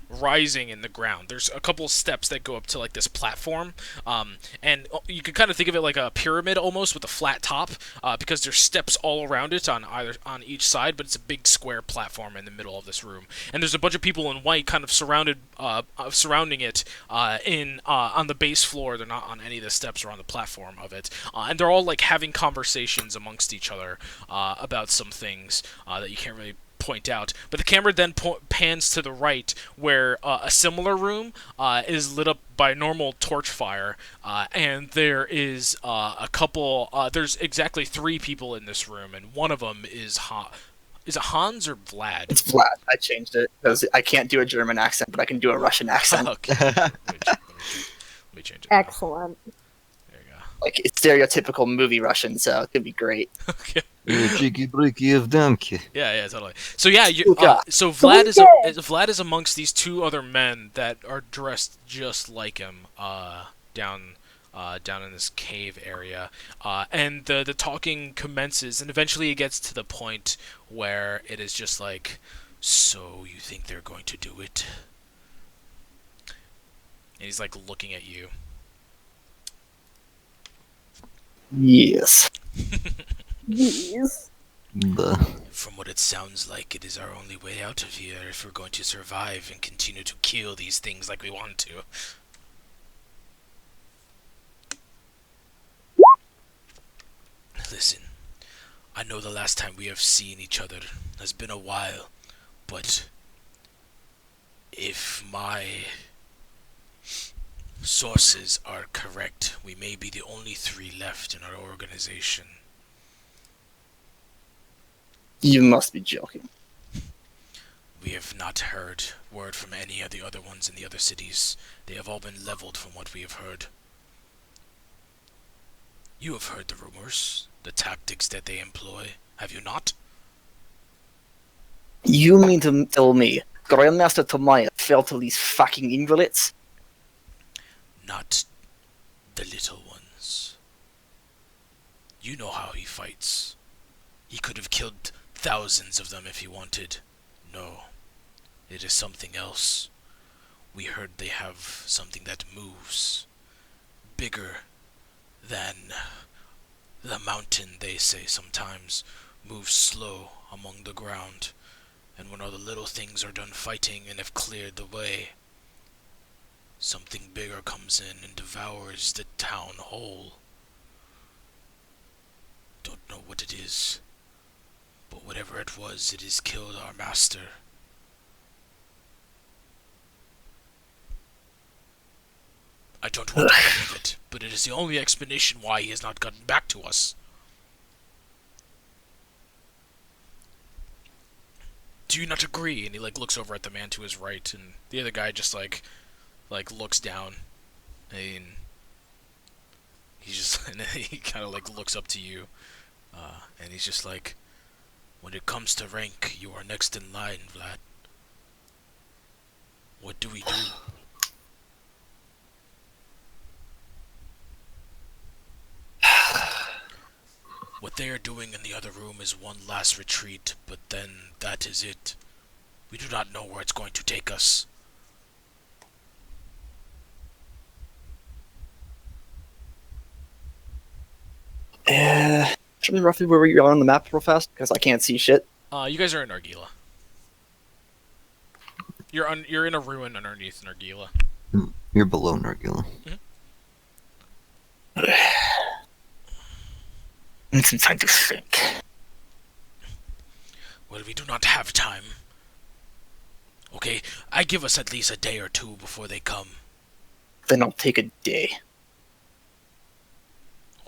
rising in the ground. There's a couple steps that go up to like this platform, and you can kind of think of it like a pyramid almost with a flat top, because there's steps all around it on each side, but it's a big square platform in the middle of this room. And there's a bunch of people in white kind of surrounding it on the base floor. They're not on any of the steps or on the platform of it, and they're all like having conversations amongst each other about some things that you can't really point out. But the camera then pans to the right, where a similar room is lit up by normal torch fire, and there is there's exactly 3 people in this room, and one of them is Is it Hans or Vlad? It's Vlad. I changed it because I can't do a German accent, but I can do a Russian accent. Okay. Let me change it. Excellent. There you go. Like, it's stereotypical movie Russian, so it could be great. Okay. Cheeky breaky of donkey. Yeah, totally. So yeah, so Vlad is amongst these 2 other men that are dressed just like him, down in this cave area, and the talking commences, and eventually it gets to the point where it is just like, so you think they're going to do it? And he's like looking at you. Yes. Yes. From what it sounds like, it is our only way out of here if we're going to survive and continue to kill these things like we want to. Listen, I know the last time we have seen each other has been a while, but if my sources are correct, we may be the only 3 left in our organization. You must be joking. We have not heard word from any of the other ones in the other cities. They have all been leveled from what we have heard. You have heard the rumors, the tactics that they employ, have you not? You mean to tell me Grandmaster Tomaya fell to these fucking invalids? Not the little ones. You know how he fights. He could have killed thousands of them if he wanted. No, it is something else. We heard they have something that moves. Bigger than the mountain, they say sometimes. Moves slow among the ground. And when all the little things are done fighting and have cleared the way, something bigger comes in and devours the town whole. Don't know what it is, but whatever it was, it has killed our master. I don't want to believe it, but it is the only explanation why he has not gotten back to us. Do you not agree? And he looks over at the man to his right, and the other guy just looks down, and and he kind of looks up to you, and he's just like, when it comes to rank, you are next in line, Vlad. What do we do? What they are doing in the other room is one last retreat, but then that is it. We do not know where it's going to take us. Show me roughly where you are on the map real fast, because I can't see shit. You guys are in Nargila. You're in a ruin underneath Nargila. You're below Nargila. Need some time to think. Well, we do not have time. Okay, I give us at least a day or 2 before they come. Then I'll take a day.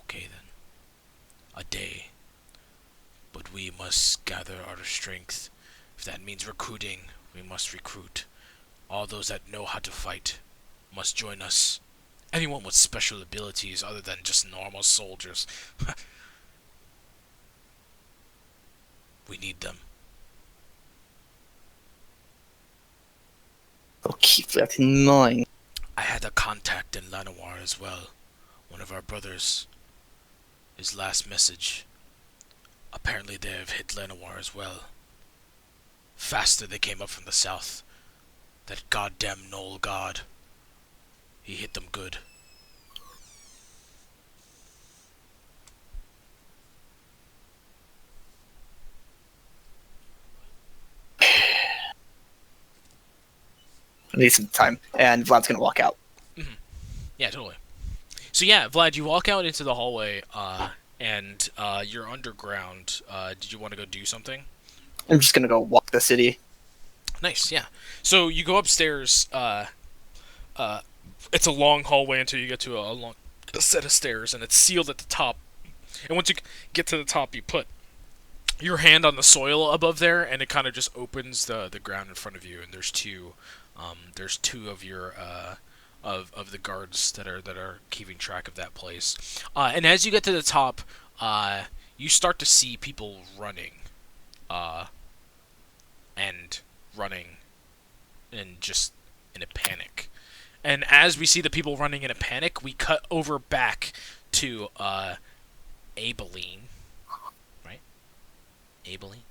Okay then. A day. But we must gather our strength. If that means recruiting, we must recruit. All those that know how to fight must join us. Anyone with special abilities other than just normal soldiers. We need them. I'll keep that in mind. I had a contact in Llanowar as well. One of our brothers. His last message. Apparently they have hit Llanowar as well. Faster they came up from the south. That goddamn Knoll god. He hit them good. I need some time, and Vlad's gonna walk out. Yeah, totally. So yeah, Vlad, you walk out into the hallway, and you're underground. Did you want to go do something? I'm just gonna go walk the city. Nice, yeah. So you go upstairs. It's a long hallway until you get to a set of stairs, and it's sealed at the top. And once you get to the top, you put your hand on the soil above there, and it kind of just opens the ground in front of you. And there's two of your of the guards that are keeping track of that place. And as you get to the top, you start to see people running, and just in a panic. And as we see the people running in a panic, we cut over back to Abilene, right? Abilene.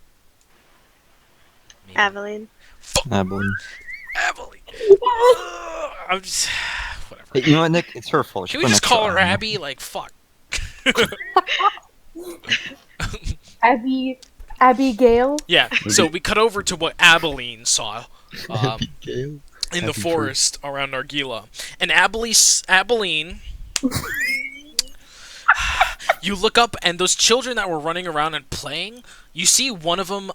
Maybe. Aveline. Abilene. Abilene. I'm just whatever. Hey, you know what, Nick? It's her fault. She Can we put an just extra call her R in there. Abby? Like fuck. Abigail. Yeah. So we cut over to what Abilene saw. Abigail. In the Happy forest around Nargila. And Abilene, you look up, and those children that were running around and playing, you see one of them,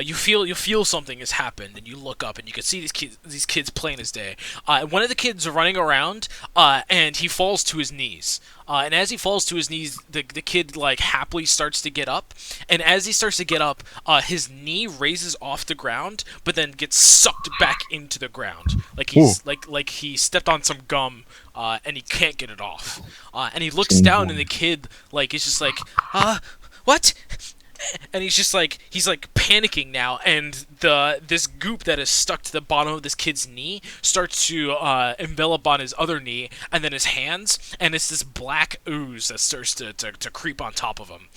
you feel something has happened, and you look up, and you can see these kids plain as day. One of the kids are running around, and he falls to his knees. And as he falls to his knees, the kid like happily starts to get up. And as he starts to get up, his knee raises off the ground, but then gets sucked back into the ground, like he's like he stepped on some gum, and he can't get it off. And he looks down, and the kid like is just like, what? And he's panicking now, and this goop that is stuck to the bottom of this kid's knee starts to envelop on his other knee, and then his hands, and it's this black ooze that starts to creep on top of him.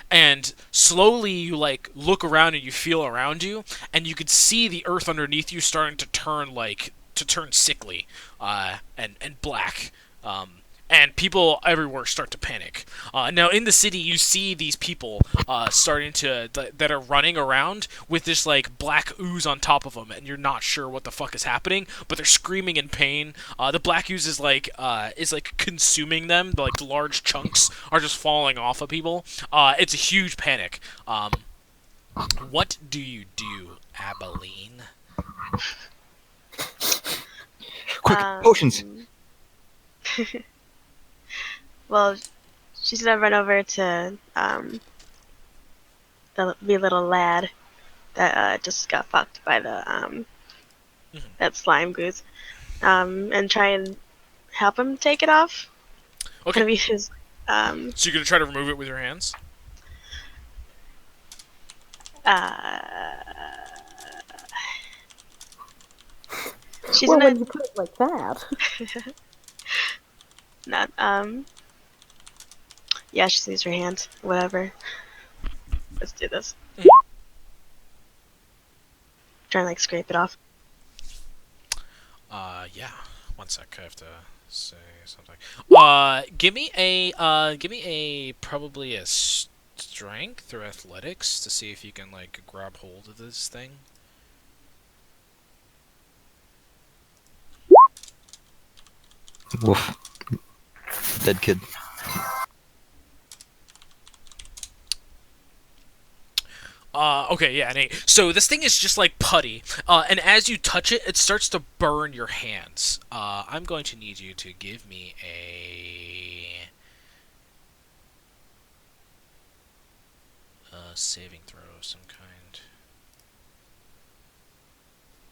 And slowly you like look around and you feel around you, and you could see the earth underneath you starting to turn sickly, and black. And people everywhere start to panic. Now in the city, you see these people starting to that are running around with this like black ooze on top of them, and you're not sure what the fuck is happening, but they're screaming in pain. The black ooze is like consuming them. Like large chunks are just falling off of people. It's a huge panic. What do you do, Abilene? Quick, potions. Well, she's gonna run over to the wee little lad that just got fucked by the that slime goose, and try and help him take it off. Okay. Gonna be his So you're gonna try to remove it with your hands? She's Well, gonna when you put it like that. not yeah, she sees her hand. Whatever. Let's do this. Try and like scrape it off. Yeah. One sec, I have to say something. Give me a probably a strength or athletics to see if you can like grab hold of this thing. Woof. Dead kid. Okay, yeah, an 8. So this thing is just like putty, and as you touch it, it starts to burn your hands. I'm going to need you to give me a saving throw of some kind.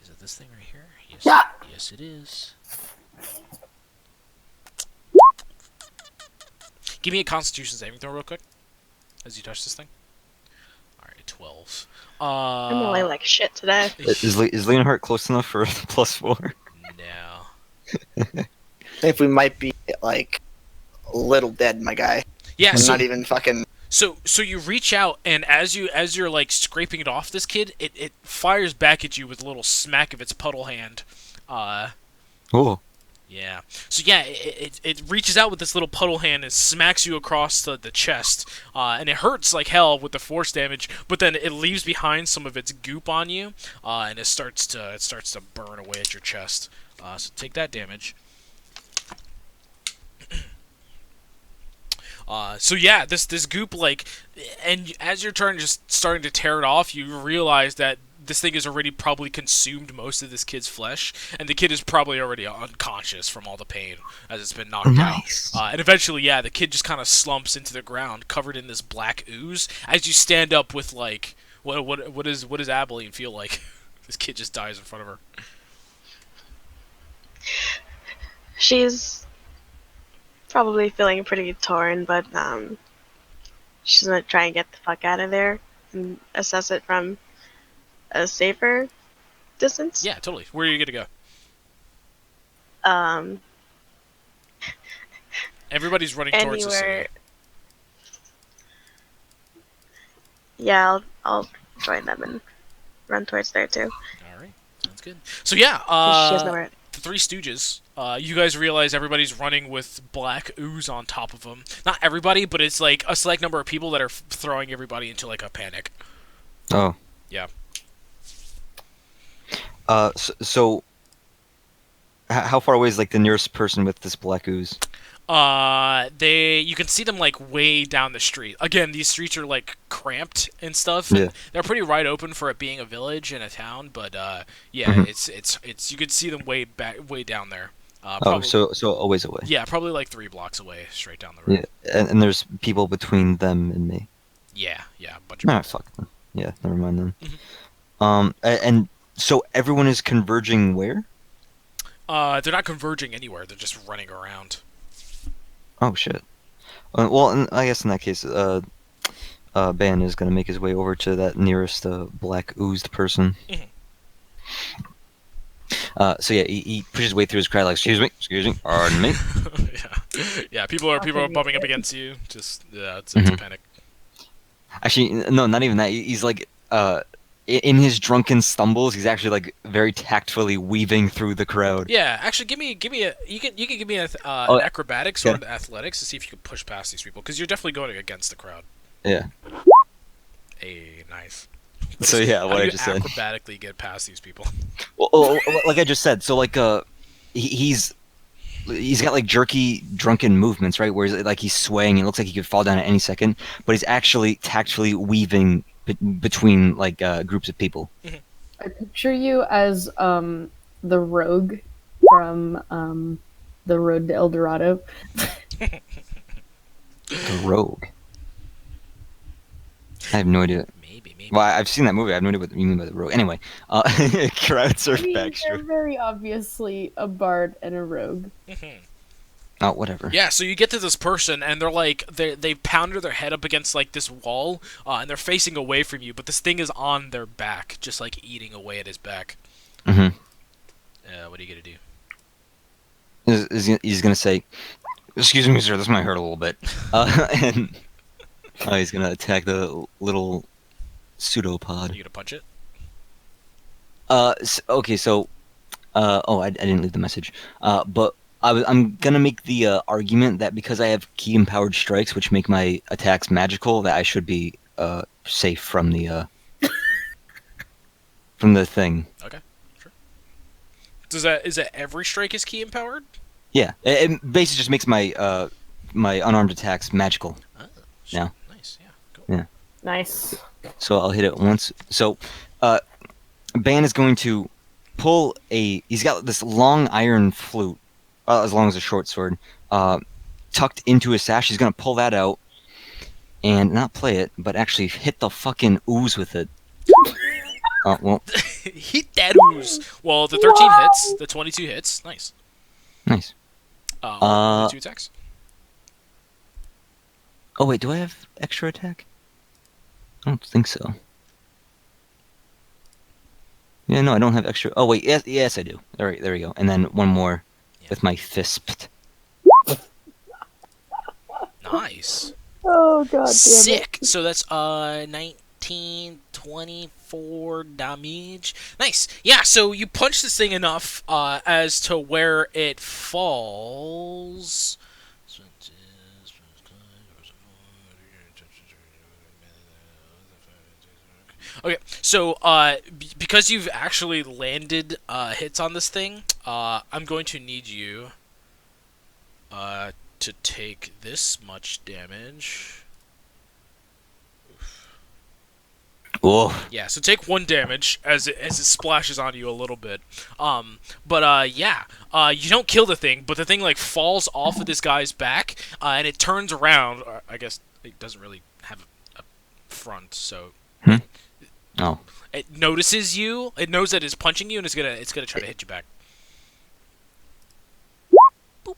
Is it this thing right here? Yes, Yeah. yes it is. Give me a Constitution saving throw real quick, as you touch this thing. Alright, 12. I'm rolling like shit today. Is Leonhardt close enough for +4? No. I think we might be like a little dead, my guy. Yeah, I'm so, not even fucking. So you reach out, and as you're like scraping it off this kid, it fires back at you with a little smack of its puddle hand. Oh. Yeah. So yeah, it reaches out with this little puddle hand and smacks you across the chest, and it hurts like hell with the force damage. But then it leaves behind some of its goop on you, and it starts to burn away at your chest. So take that damage. So yeah, this goop, like, and as you're starting to tear it off, you realize that this thing has already probably consumed most of this kid's flesh, and the kid is probably already unconscious from all the pain as it's been knocked Nice. out. And eventually, yeah, the kid just kind of slumps into the ground, covered in this black ooze. As you stand up with like, what does Abilene feel like? This kid just dies in front of her. She's probably feeling pretty torn, but she's gonna try and get the fuck out of there and assess it from a safer distance. Yeah, totally. Where are you gonna Um, go? Everybody's running towards the city. anywhere. Yeah, I'll join them and run towards there too. All right, sounds good. So yeah, She has nowhere. the Three Stooges. You guys realize everybody's running with black ooze on top of them. Not everybody, but it's like a select number of people that are throwing everybody into like a panic. Oh. Yeah. So how far away is like the nearest person with this black ooze? You can see them like way down the street. Again, these streets are like cramped and stuff. And Yeah. they're pretty wide open for it being a village and a town, but yeah, Mhm. it's you can see them way down there. Oh, Probably, so a ways away. yeah, probably like 3 blocks away, straight down the road. Yeah, and there's people between them and me. Yeah, a bunch of Ah, fuck them. Yeah, never mind then. Mhm. And so everyone is converging where? They're not converging anywhere. They're just running around. Oh shit. Well, I guess in that case, Ban is gonna make his way over to that nearest black oozed person. Mhm. So yeah, he pushes his way through his crowd like, excuse me, pardon me. yeah. People are Okay, bumping up good. against you. Just yeah, it's a panic. Actually, no, not even that. He's like, in his drunken stumbles, he's actually like very tactfully weaving through the crowd. Yeah, actually, give me a you can give me an acrobatics or an athletics to see if you can push past these people because you're definitely going against the crowd. Yeah. Hey, nice. So yeah, How what do I you just said. acrobatically get past these people? Well, like I just said, so like he's got like jerky drunken movements, right? Where like he's swaying, it looks like he could fall down at any second, but he's actually tactfully weaving between like groups of people. I picture you as the rogue from the Road to El Dorado. The rogue. I have no idea. Maybe. Well, I've seen that movie. I have no idea what you mean by the rogue. Anyway, crowd surf I mean, they're backstroke. very obviously a bard and a rogue. Oh, whatever. Yeah, so you get to this person, and they're like, they've pounded their head up against like this wall, and they're facing away from you, but this thing is on their back, just like eating away at his back. Mm-hmm. What are you gonna do? He's gonna say, "Excuse me, sir. This might hurt a little bit," and he's gonna attack the little Are pseudopod. you gonna punch it? Okay, so, I didn't leave the message. But I'm gonna make the argument that because I have key empowered strikes, which make my attacks magical, that I should be safe from the thing. Okay, sure. Is that every strike is key empowered? Yeah, it basically just makes my my unarmed attacks magical. Yeah. Nice. Yeah. Cool. Nice. So I'll hit it once. So, Ban is going to pull he's got this long iron flute, as long as a short sword, tucked into his sash. He's going to pull that out and not play it, but actually hit the fucking ooze with it. Well, Hit that ooze. Well, the 13 hits, the 22 hits. Nice. nice. Only 2 attacks. Oh, wait, do I have extra attack? I don't think so. Yeah, no, I don't have extra. Oh, wait, yes, I do. All right, there we go. And then one more Yeah. with my fist. Nice. Oh god damn it. Sick. So that's 19, 24 damage. Nice. Yeah. So you punch this thing enough as to where it falls. Okay, so because you've actually landed hits on this thing, I'm going to need you to take this much damage. Whoa. Yeah, so take 1 damage as it splashes on you a little bit. You don't kill the thing, but the thing like falls off of this guy's back, and it turns around. I guess it doesn't really have a front, so. Oh. It notices you. It knows that it's punching you, and it's gonna try to hit you back. Boop.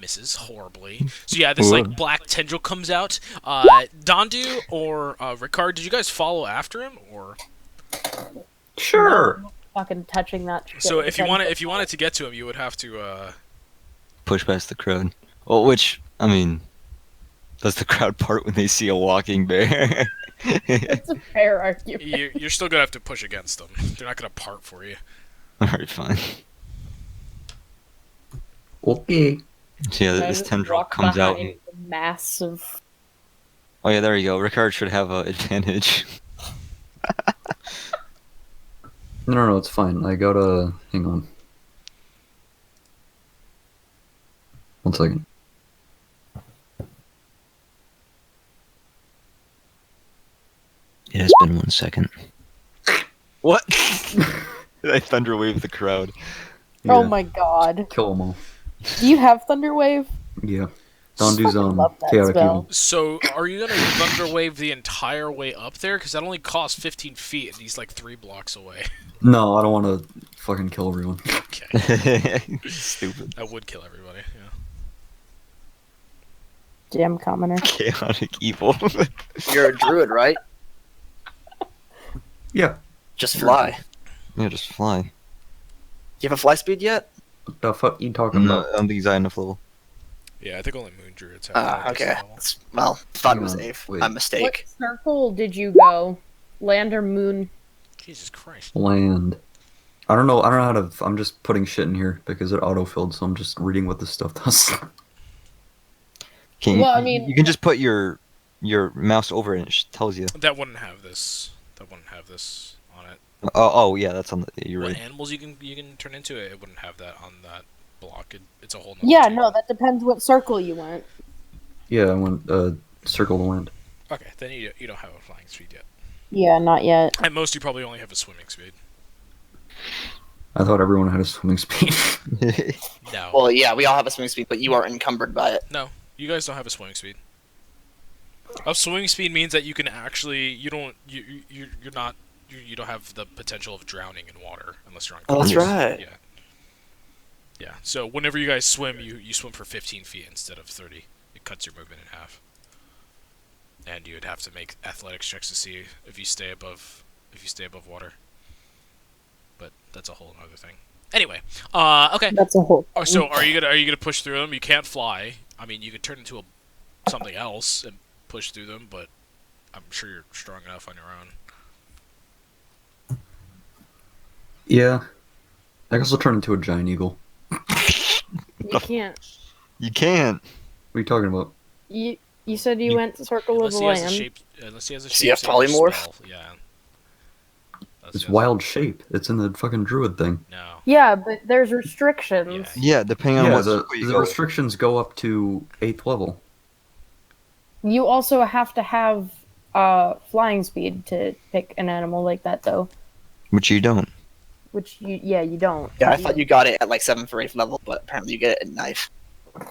Misses horribly. So yeah, this like black tendril comes out. Dondu or Ricard, did you guys follow after him, or? Sure. Fucking touching that shit. So if you wanted to get to him, you would have to. Push past the crowd. Well, which, I mean, does the crowd part when they see a walking bear? It's a fair argument. You're still gonna have to push against them. They're not gonna part for you. Alright, fine. Okay. So yeah, this tendril comes out. And... Massive. Oh yeah, there you go. Ricard should have an advantage. No, it's fine. I gotta... Hang on. 1 second. It has been 1 second. What? I thunder wave the crowd. Oh Yeah, my god. Kill them all. Do you have Thunderwave? Yeah. Dondu's love that chaotic spell. evil. So are you gonna thunder wave the entire way up there? Because that only costs 15 feet, and he's like 3 blocks away. No, I don't want to fucking kill everyone. Okay, Stupid. that would kill everybody. Yeah. Damn commoner. Chaotic evil. You're a druid, right? Yeah. Just fly. Yeah, just fly. Do you have a fly speed yet? What the fuck you talking No, about? I don't think he's high enough level. Yeah, I think only moon druids have that Okay. level. Well, thought it was Hang on, Ave. wait. My What mistake. circle did you go? Land or moon? Jesus Christ. Land. I don't know how to... I'm just putting shit in here because it auto-filled, so I'm just reading what this stuff does. Can Well, I mean- you can just put your mouse over it and it tells you. That wouldn't have this. That wouldn't have this on it. Oh, yeah, that's on the. You're What right. animals you can turn into it? It wouldn't have that on that block. It's a whole. nother Yeah, table. no, that depends what circle you went. Yeah, I went circle the land. Okay, then you don't have a flying speed yet. Yeah, not yet. At most, you probably only have a swimming speed. I thought everyone had a swimming speed. No. Well, yeah, we all have a swing speed, but you are encumbered by it. No, you guys don't have a swimming speed. A swimming speed means that you can actually you don't have the potential of drowning in water unless you're on. Oh, that's course. right. Yeah. Yeah. So whenever you guys swim, you swim for 15 feet instead of 30. It cuts your movement in half. And you would have to make athletics checks to see if you stay above water. But that's a whole other thing. Anyway, okay. That's a whole. So are you gonna push through them? You can't fly. I mean, you could turn into something else and push through them, but I'm sure you're strong enough on your own. Yeah. I guess I'll turn into a giant eagle. You can't. You can't. What are you talking about? You said you went circle of Unless the he has a land. shape. Unless he has a Does he have shape polymorph? spell, yeah. Unless It's he has- wild shape. It's in the fucking druid thing. No. Yeah, but there's restrictions. Yeah. Yeah, depending on Yeah, what the circle you go. restrictions go up to 8th level. You also have to have flying speed to pick an animal like that, though. Which you don't. Which you don't. Yeah, I thought you got it at like 7th or 8th level, but apparently you get it at 9th.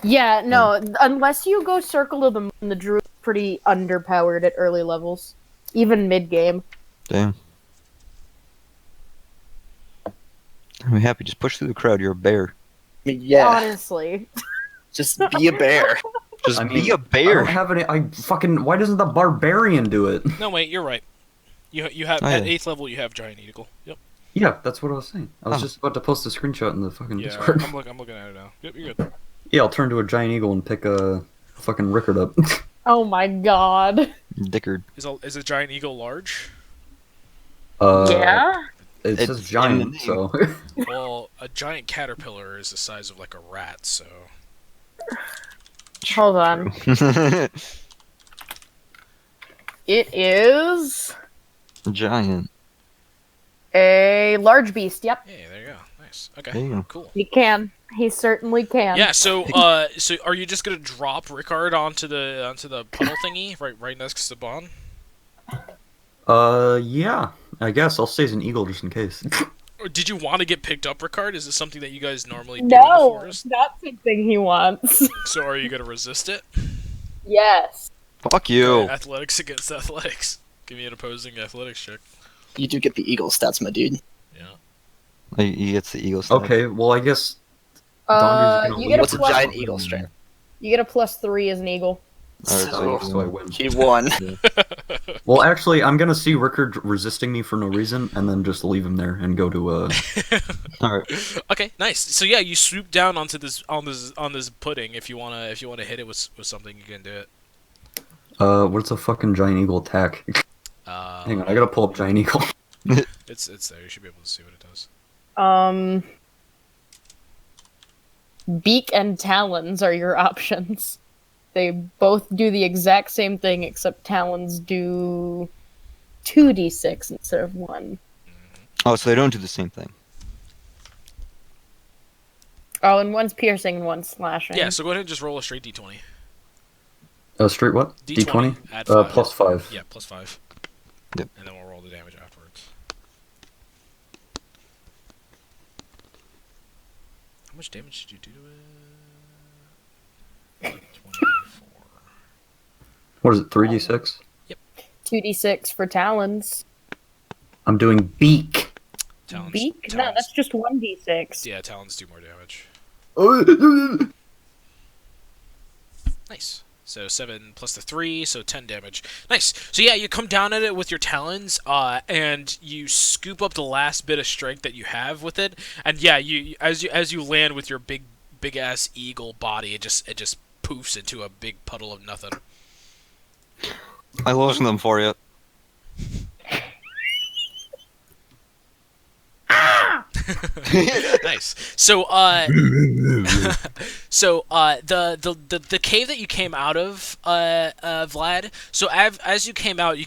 Yeah, no. Unless you go circle of the moon, the druid's pretty underpowered at early levels, even mid game. Damn. I'm happy. Just push through the crowd. You're a bear. I mean, yeah, Honestly, just be a bear. Just I be mean, a I bear. don't have any. Why doesn't the barbarian do it? No, wait. You're right. You have Oh, at yeah. 8th level. You have giant eagle. Yep. Yeah, that's what I was saying. I was Huh. just about to post a screenshot in the fucking Yeah. Discord. I'm looking at it now. Yep. You're good. Yeah, I'll turn to a giant eagle and pick a fucking Rickard up. Oh my god. Dickard. Is a giant eagle large? Yeah? It It's says in the giant, name. so Well, a giant caterpillar is the size of like a rat, so Hold on. It is Giant. a large beast. Yep, yeah, there you go. Nice. There Okay, you go. cool. he can. He certainly can. Yeah. So, so are you just gonna drop Rickard onto the puddle thingy right next to Bon? yeah. I guess I'll stay as an eagle just in case. Or did you want to get picked up, Rickard? Is this something that you guys normally do in the No, forest? that's something he wants. So are you gonna resist it? Yes. Fuck you. Athletics against athletics. Give me an opposing athletics check. You do get the eagle stats, my dude. Yeah. He gets the eagle stat. Okay, well I guess Dondu's gonna You get a What's a plus. giant eagle strength? You get a +3 as an eagle. Alright, So- so I win. He won. Well, actually, I'm gonna see Rickard resisting me for no reason, and then just leave him there and go to Alright. Okay, nice. So yeah, you swoop down onto this pudding. If you wanna hit it with something, you can do it. what's a fucking giant eagle attack? Hang on, I gotta pull up giant eagle. It's there. You should be able to see what it does. Beak and talons are your options. They both do the exact same thing, except talons do 2d6 instead of 1. Oh, so they don't do the same thing. Oh, and one's piercing and one's slashing. Yeah. So go ahead and just roll a straight d20. Straight what? D20. Add 5. +5. Yeah, +5. Yep. And then we'll roll the damage afterwards. How much damage did you do to it? 24. What is it? 3d6. 2d6 for talons. I'm doing beak. Talons. Beak? No, Talons. that's just 1d6. Yeah, talons do more damage. Nice. So 7 plus the 3, so 10 damage. Nice. So yeah, you come down at it with your talons, and you scoop up the last bit of strength that you have with it. And yeah, as you land with your big ass eagle body, it just poofs into a big puddle of nothing. I lotion them for you. Nice. So, the cave that you came out of, Vlad. So as you came out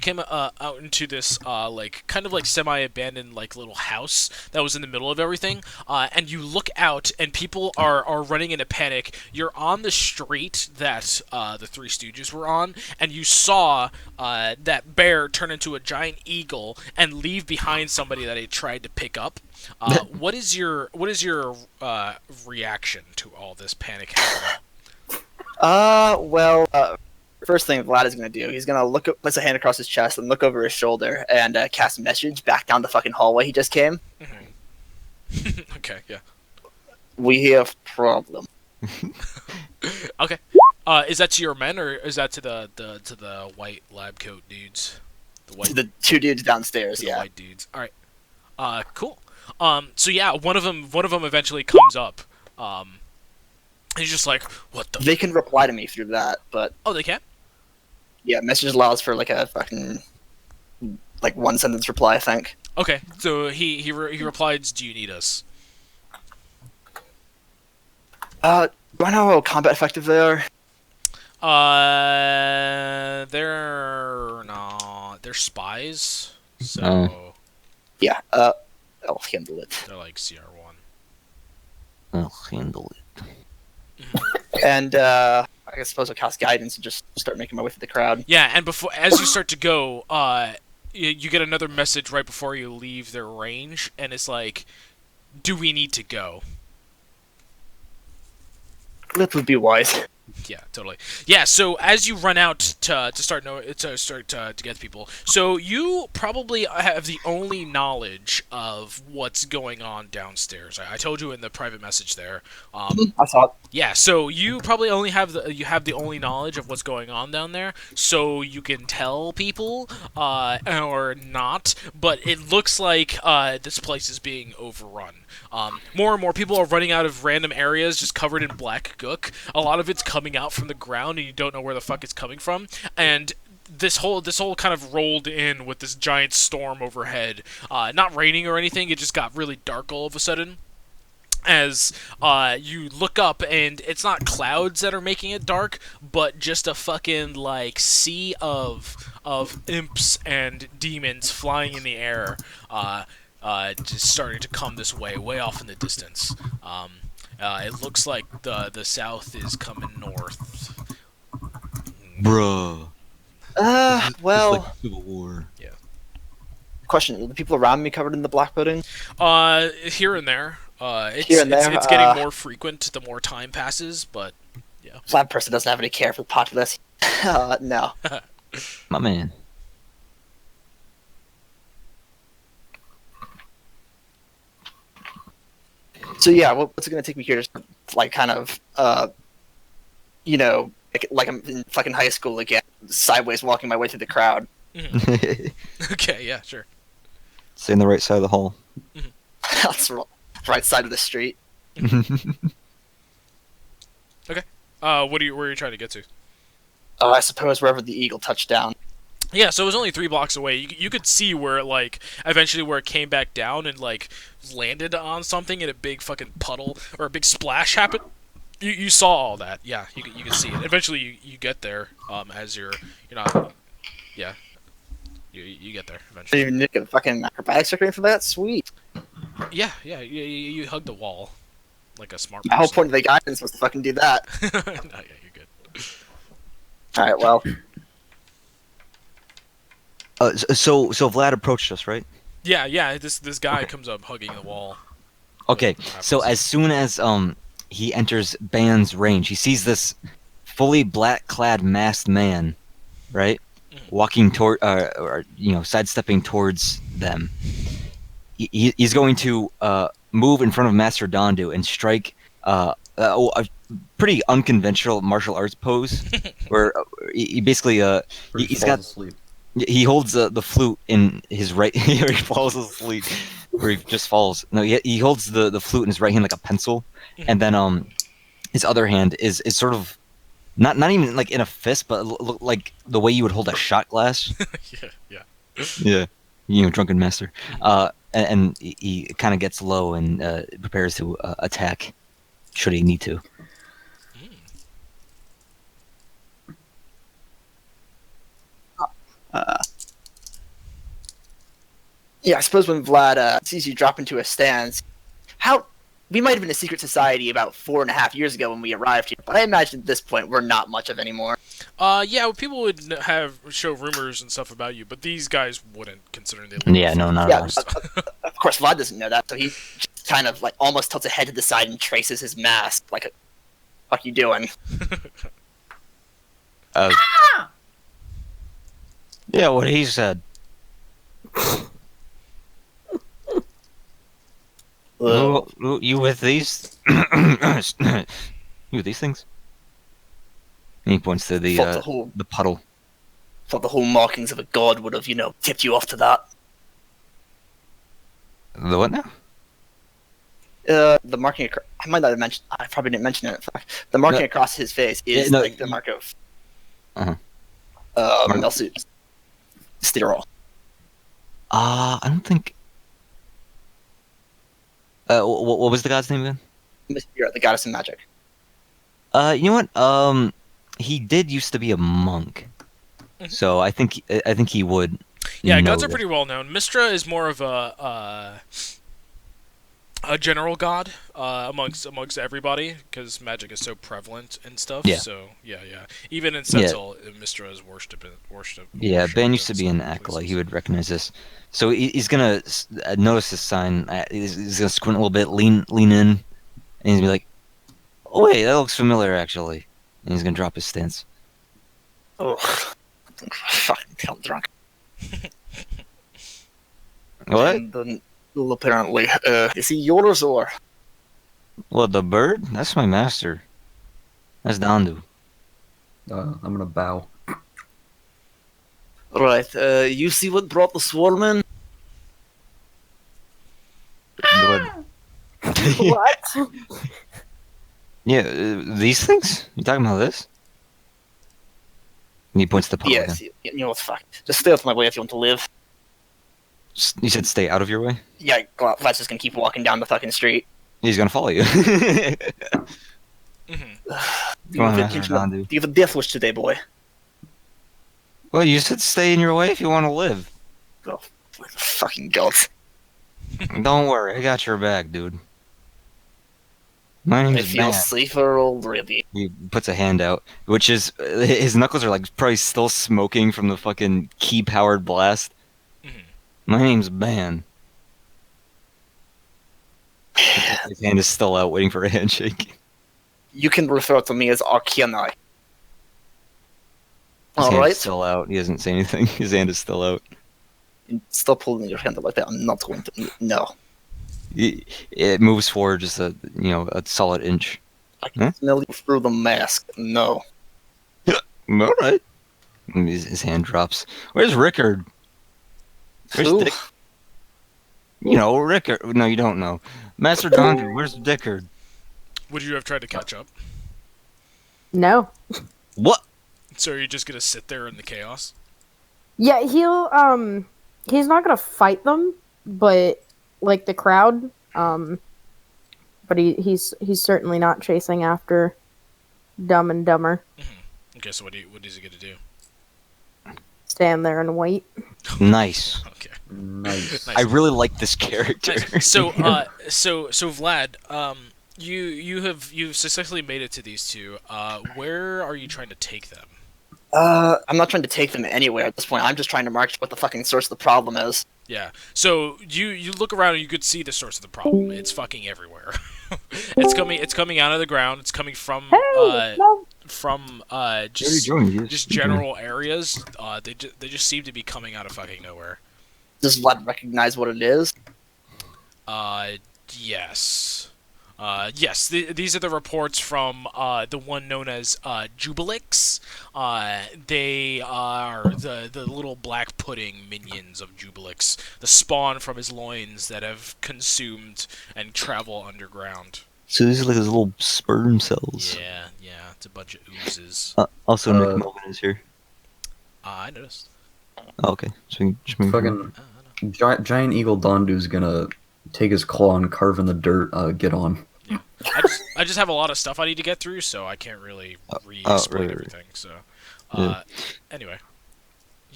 out into this like kind of like semi-abandoned like little house that was in the middle of everything. And you look out, and people are running in a panic. You're on the street that the Three Stooges were on, and you saw that bear turn into a giant eagle and leave behind somebody that it tried to pick up. What is your reaction to all this panic happening? First thing Vlad is gonna do, he's gonna place a hand across his chest and look over his shoulder and cast a message back down the fucking hallway he just came. Okay, yeah. We have problem. Okay. Is that to your men, or is that to the white lab coat dudes? To the two dudes downstairs, The yeah. white dudes. All right. Cool. So yeah, one of them eventually comes up. He's just like, what the? They can reply to me through that, but Oh, they can? yeah, message allows for like a fucking like one sentence reply, I think. Okay. So he replies, "Do you need us?" Do I know how combat effective they are? They're spies. So Oh. Yeah, I'll handle it. they're like CR1. I'll handle it. And I suppose I'll cast guidance and just start making my way through the crowd. Yeah, and as you start to go, you get another message right before you leave their range, and it's like, "Do we need to go?" That would be wise. Yeah, totally. Yeah, so as you run out to get people, so you probably have the only knowledge of what's going on downstairs. I told you in the private message there. I saw it. Yeah, so you probably only have the only knowledge of what's going on down there, so you can tell people or not. But it looks like this place is being overrun. More and more people are running out of random areas just covered in black gook. A lot of it's coming out from the ground, and you don't know where the fuck it's coming from. And this whole kind of rolled in with this giant storm overhead. Not raining or anything. It just got really dark all of a sudden. As you look up, and it's not clouds that are making it dark, but just a fucking like sea of imps and demons flying in the air, just starting to come this way off in the distance. It looks like the south is coming north. Bruh. Well, It's like Civil War. question: are the people around me covered in the black pudding? Here and there. It's, Here and there, it's getting more frequent the more time passes, but Flat person doesn't have any care for the populace. No. My man. So yeah, what's it gonna take me here to like kind of like I'm in fucking high school again, sideways walking my way through the crowd. Okay, yeah, sure. Stay on the right side of the hall. That's right side of the street. Where are you trying to get to? I suppose wherever the eagle touched down. Yeah, so it was only 3 blocks away. You could see where it, like, eventually where it came back down and, like, landed on something and a big fucking puddle or a big splash happened. You saw all that. Yeah, you can see it. Eventually you get there, as you're not... Yeah. You get there, eventually. Didn't even get a fucking acrobatics or anything for that? Sweet. Yeah, you hug the wall. Like a smart The whole person. point of the guidance was to fucking do that. No, yeah, you're good. Alright, well. So Vlad approached us, right? Yeah, this guy Okay. comes up hugging the wall. Okay, so as soon as he enters Ban's range, he sees this fully black-clad masked man, right, walking toward, sidestepping towards them. He's going to move in front of Master Dondu and strike a pretty unconventional martial arts pose, where he basically he's got. Asleep. He holds the flute in his right. He falls asleep, or he just falls. No, he holds the flute in his right hand like a pencil, and then his other hand is sort of not even like in a fist, but like the way you would hold a shot glass. Yeah. Yeah, drunken master. And he kind of gets low and prepares to attack, should he need to. Yeah, I suppose when Vlad sees you drop into a stance, we might have been a secret society about 4.5 years ago when we arrived here, but I imagine at this point we're not much of anymore. Yeah, people would show rumors and stuff about you, but these guys wouldn't, considering they live. Yeah, no, not Yeah, at all. of course Vlad doesn't know that, so he just kind of like almost tilts his head to the side and traces his mask like, "Fuck you doing?" Yeah, what he said. You with these? You with these things? And he points to the puddle. Thought the whole markings of a god would have, tipped you off to that. The what now? The marking I might not have mentioned. I probably didn't mention it. In fact, the marking No. across his face is Yeah, no, like the mark of Uh-huh. Melsu's Sterol. I don't think. What was the god's name again? You're the goddess of magic. You know what? He did used to be a monk, so I think he would. Yeah, know gods are that. pretty well known. Mistra is more of a general god amongst everybody because magic is so prevalent and stuff. Yeah. So yeah. Even in Sentinel, Mistra is worshipped. Yeah, worshipped Ben used to in be an some acolyte. He places. would recognize this. So he's gonna notice this sign. He's gonna squint a little bit, lean in, and he's gonna be like, "Oh wait, that looks familiar, actually." And he's gonna drop his stance. Oh, fucking hell, drunk. What? And then, well, apparently, is he yours or? What, the bird? That's my master. That's Dandu. I'm gonna bow. Right, you see what brought the swarm in? What? What? Yeah, these things? You talking about this? And he points to the puddle Yes, again. you know what? Fuck. Just stay out of my way if you want to live. You said stay out of your way? Yeah, Vlad's just gonna keep walking down the fucking street. He's gonna follow you. Hmm. Do Come on, have Master intention of- Dondu. do you have a death wish today, boy? Well, you said stay in your way if you want to live. Fucking god. Don't worry, I got your back, dude. My I name's feel Ben. safer already. He puts a hand out, which is his knuckles are like probably still smoking from the fucking key-powered blast. Mhm. My name's Ban. His hand is still out, waiting for a handshake. You can refer to me as Arcanai. His hand's Alright? still out. He doesn't say anything. His hand is still out. Stop holding your hand like that. I'm not going to. No. It moves forward just a solid inch. I can Huh? smell you through the mask. No. All right. And his hand drops. Where's Rickard? Where's Who? Dick? You know, Rickard. No, you don't know. Master Dondu, where's Dickard? Would you have tried to catch up? No. What? So are you just gonna sit there in the chaos? Yeah, he's not gonna fight them, but like the crowd, but he's certainly not chasing after Dumb and Dumber. Okay, so what is he gonna do? Stand there and wait. Nice. Okay. Nice. I really like this character. Nice. So Vlad, you've successfully made it to these two. Where are you trying to take them? I'm not trying to take them anywhere at this point. I'm just trying to mark what the fucking source of the problem is. Yeah. So you look around and you could see the source of the problem. It's fucking everywhere. It's coming out of the ground. It's coming from No. just general areas. They just seem to be coming out of fucking nowhere. Does Vlad recognize what it is? Yes. Yes, these are the reports from the one known as Jubilix. They are the little black pudding minions of Jubilix, the spawn from his loins that have consumed and travel underground. So these are like those little sperm cells. Yeah, it's a bunch of oozes. Also, Nick Melvin is here. I noticed. Oh, okay. So just move forward. Fucking giant eagle Dondu's gonna take his claw and carve in the dirt. Get on. I just have a lot of stuff I need to get through, so I can't really re-explain right. everything. So, Yeah. anyway,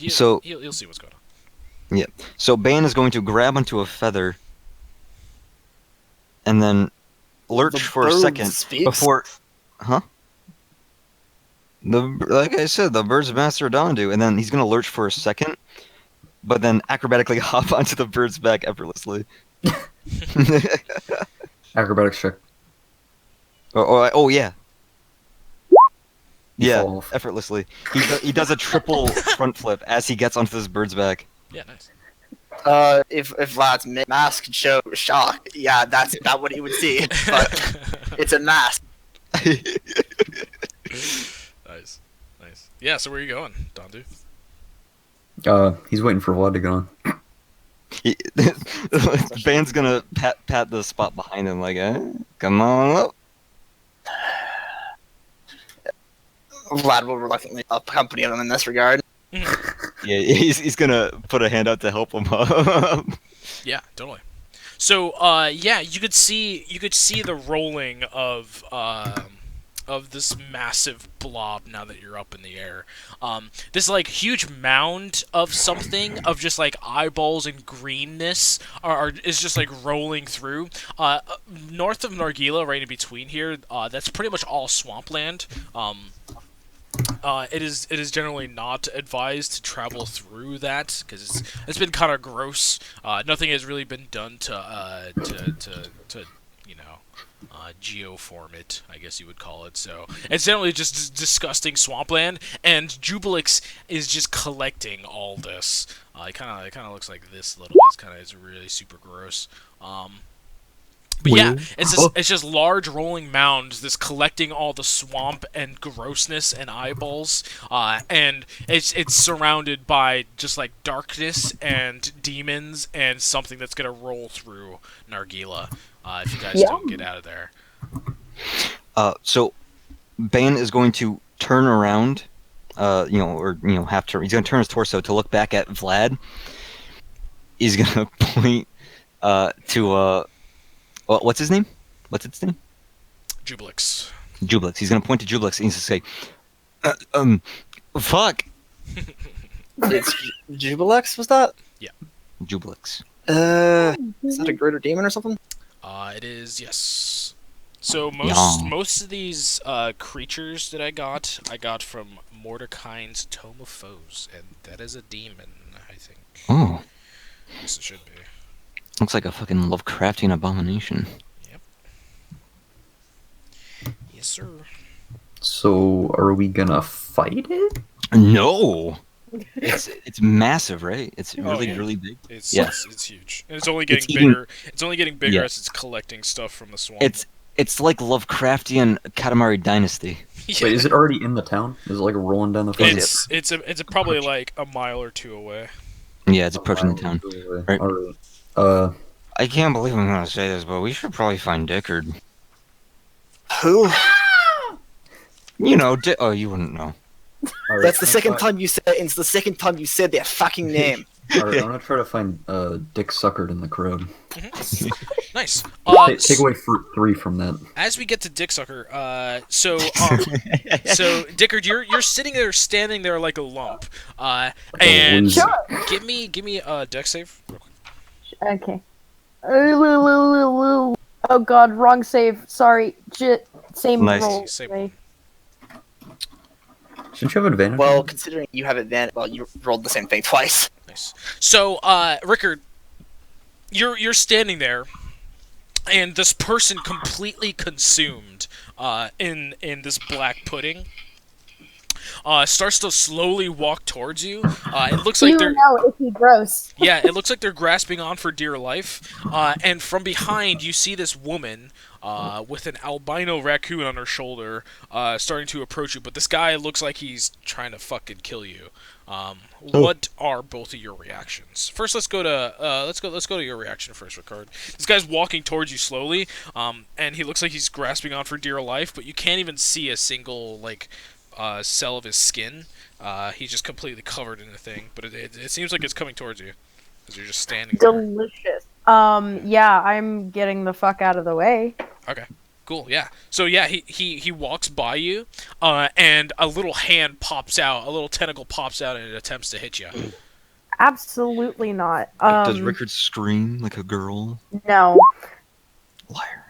So- he'll see what's going on. So Ban is going to grab onto a feather and then lurch The for a bird second speaks? before, huh? Like I said, the bird's Master Dondu, and then he's gonna lurch for a second, but then acrobatically hop onto the bird's back effortlessly. Acrobatics check. Oh yeah. You Yeah, fall off. effortlessly. He does a triple front flip as he gets onto this bird's back. Yeah, nice. If Vlad's mask could show shock, yeah, that's not what he would see. But it's a mask. Nice. Yeah, so where are you going, Dondu? He's waiting for Vlad to get on. The band's gonna pat the spot behind him like, come on up. Vlad will reluctantly accompany him in this regard. Yeah, he's gonna put a hand out to help him up. Yeah, totally. So, yeah, you could see the rolling of this massive blob now that you're up in the air. This like huge mound of something of just like eyeballs and greenness is just like rolling through. North of Nargila, right in between here, that's pretty much all swampland. It is generally not advised to travel through that because it's been kind of gross. Nothing has really been done to geoform it, I guess you would call it. So it's generally just disgusting swampland, and Jubilix is just collecting all this. It kind of looks like this little. It's really super gross. But yeah, it's just large rolling mounds, this collecting all the swamp and grossness and eyeballs, and it's surrounded by just like darkness and demons and something that's gonna roll through Nargila if you guys don't get out of there. So Bane is going to turn around, have to. He's going to turn his torso to look back at Vlad. He's going to point what's his name? What's its name? Jublix. Jublix. He's going to point to Jublix and he's going to say, fuck. It's Jubilex, was that? Jublix. Is that a greater demon or something? It is, yes. So Yum. most of these creatures that I got from Mordekai's Tome of Foes, and that is a demon, I think. Oh, Yes, it should be. looks like a fucking Lovecraftian abomination. Yes, sir. So, are we gonna fight it? No. It's massive, right? It's really yeah. really big. It's Yeah. it's huge, and it's only getting It's eating- bigger. It's only getting bigger Yeah. as it's collecting stuff from the swamp. It's like Lovecraftian Katamari Dynasty. Yeah. Wait, is it already in the town? Is it like rolling down the front? It's probably like a mile or two away. Yeah, it's approaching the town. Right. Alright. I can't believe I'm gonna say this, but we should probably find Dickard. Who? You know, oh, you wouldn't know. Alright, That's the I'm second gonna time you said it, and it's the second time you said their fucking name. Alright, I'm gonna try to find Dick Suckered in the crowd. Nice. Take away fruit 3 from that. As we get to Dicksucker, so Dickard, you're standing there like a lump, and loser. give me a deck save. Real quick. Okay. Oh god, wrong save. Sorry. Same Nice. roll. Same. Okay. Shouldn't you have advantage? Well, considering you have advantage, well, you rolled the same thing twice. Nice. So, Rickard, you're standing there, and this person completely consumed in this black pudding starts to slowly walk towards you. It looks like they're icky gross. yeah, it looks like they're grasping on for dear life. And from behind, you see this woman with an albino raccoon on her shoulder starting to approach you. But this guy looks like he's trying to fucking kill you. What are both of your reactions? First, let's go to your reaction first, Ricard. This guy's walking towards you slowly, and he looks like he's grasping on for dear life, but you can't even see a single cell of his skin. He's just completely covered in the thing, but it seems like it's coming towards you as you're just standing there. Delicious. Yeah, I'm getting the fuck out of the way. Okay, cool. Yeah. So yeah, he walks by you, and a little hand pops out, a little tentacle pops out, and it attempts to hit you. Absolutely not. Does Rickard scream like a girl? No. Liar.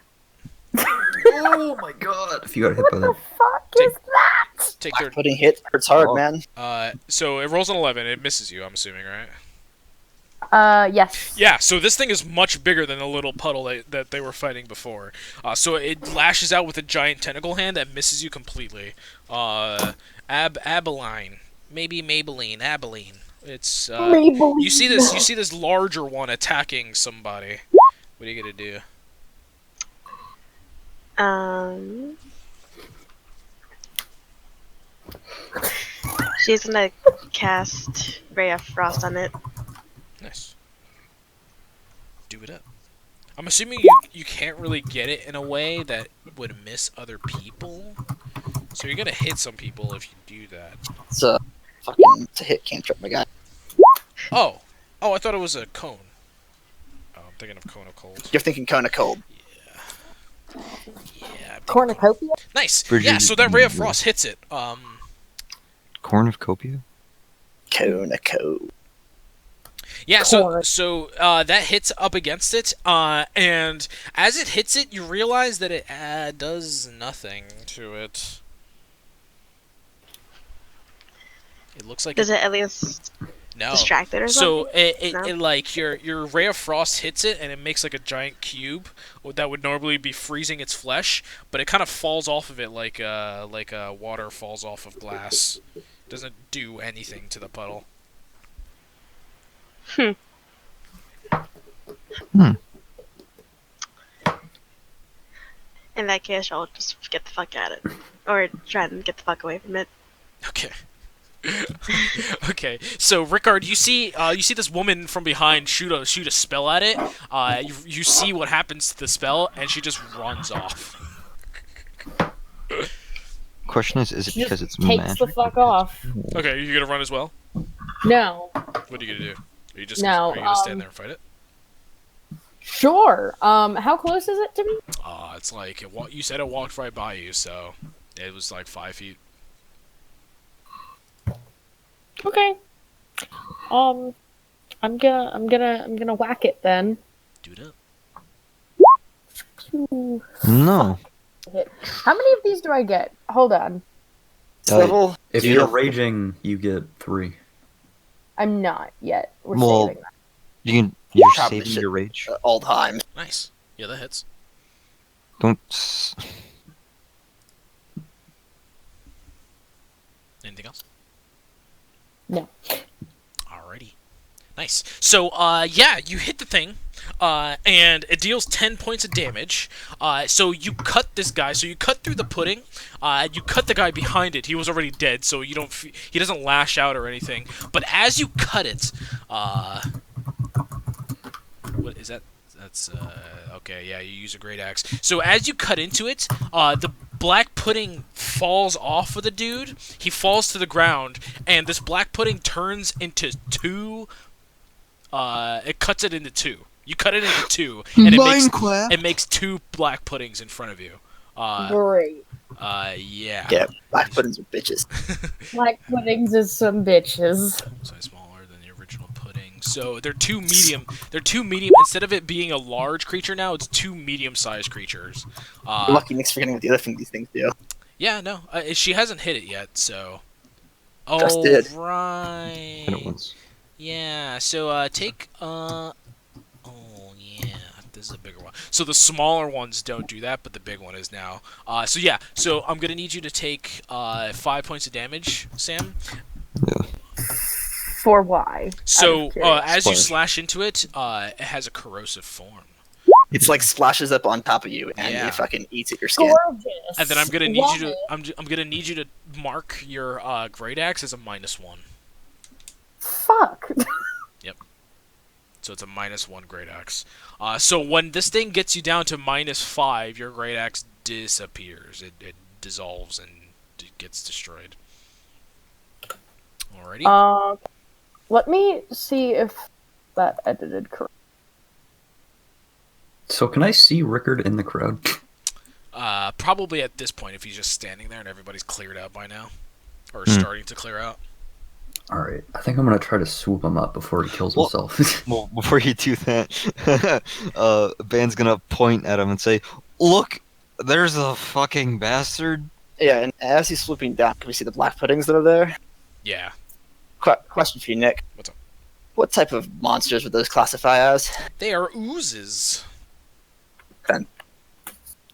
Oh my god! If you got hit by that. Fuck Take- is that? Take their. Putting hit hurts hard, man. So it rolls an 11. It misses you. I'm assuming, right? Yes. Yeah. So this thing is much bigger than the little puddle that they were fighting before. So it lashes out with a giant tentacle hand that misses you completely. Abilene, maybe Maybelline, Abilene. It's Maybelline. You see this larger one attacking somebody. What are you gonna do? She's gonna cast Ray of Frost on it. Nice. Do it up. I'm assuming you can't really get it in a way that would miss other people. So you're gonna hit some people if you do that. It's a fucking to hit cantrip, my guy. Oh, I thought it was a cone. Oh, I'm thinking of Cone of Cold. You're thinking Kona Cold. Yeah. I'm thinking Cornucopia? Nice. Frigid- Yeah. So that Ray of Frost hits it. Cornucopia? Kona Cold. Yeah, so Corn. that hits up against it, and as it hits it, you realize that it does nothing to it. It looks like Does it at least no. distract it or So something? it No? like your Ray of Frost hits it, and it makes like a giant cube that would normally be freezing its flesh, but it kind of falls off of it like water falls off of glass. Doesn't do anything to the puddle. In that case, I'll just get the fuck at it. Or try and get the fuck away from it. Okay. Okay. So Rickard, you see this woman from behind shoot a spell at it. You see what happens to the spell, and she just runs off. question is it Just because it's takes magic? the fuck off. Okay, you gonna run as well? No. What are you gonna do? Are you just No, are you gonna stand there and fight it? Sure. How close is it to me? It's like you said it walked right by you, so it was like 5 feet. Okay. I'm gonna whack it then. Do it up. Ooh. No. How many of these do I get? Hold on. Level. If Do you you're know- raging, you get 3. I'm not yet. We're Well, saving that. You're Probably saving should- your rage. All the time. Nice. Yeah, that hits. Don't. Anything else? No. Alrighty. Nice. So, yeah, you hit the thing, and it deals 10 points of damage. So you cut this guy. So you cut through the pudding. You cut the guy behind it. He was already dead, so you don't. He doesn't lash out or anything. But as you cut it, what is that? That's okay. Yeah, you use a great axe. So as you cut into it, the black pudding falls off of the dude. He falls to the ground, and this black pudding turns into 2. It cuts it into 2. You cut it into 2, and it makes 2 black puddings in front of you. Great. Yeah. Yeah, black puddings are bitches. Black puddings is some bitches. Size smaller than the original pudding. So they're 2 medium. They're 2 medium. Instead of it being a large creature now, it's 2 medium-sized creatures. You're lucky Nick's forgetting what the other thing these things do. Yeah, no, she hasn't hit it yet. So. Just did. Right. Hit it once. Yeah. So take Oh yeah, this is a bigger one. So the smaller ones don't do that, but the big one is now. So yeah. So I'm gonna need you to take 5 points of damage, Sam. Yeah. For why? So as you Splash. slash into it, it has a corrosive form. It's like splashes up on top of you and Yeah. it fucking eats at your skin. Gorgeous. And then I'm gonna need you to Why? I'm gonna need you to mark your great axe as a -1. Fuck. So it's a -1 great axe. So when this thing gets you down to -5, your great axe disappears. It dissolves and it gets destroyed. Alrighty. Let me see if that edited correct. So can I see Rickard in the crowd? Probably at this point, if he's just standing there and everybody's cleared out by now, or Hmm. starting to clear out. All right, I think I'm gonna try to swoop him up before he kills Well- himself. Well, before you do that, Ban's gonna point at him and say, "Look, there's a fucking bastard." Yeah, and as he's swooping down, can we see the black puddings that are there? Yeah. Question for you, Nick. What's up? What type of monsters would those classify as? They are oozes.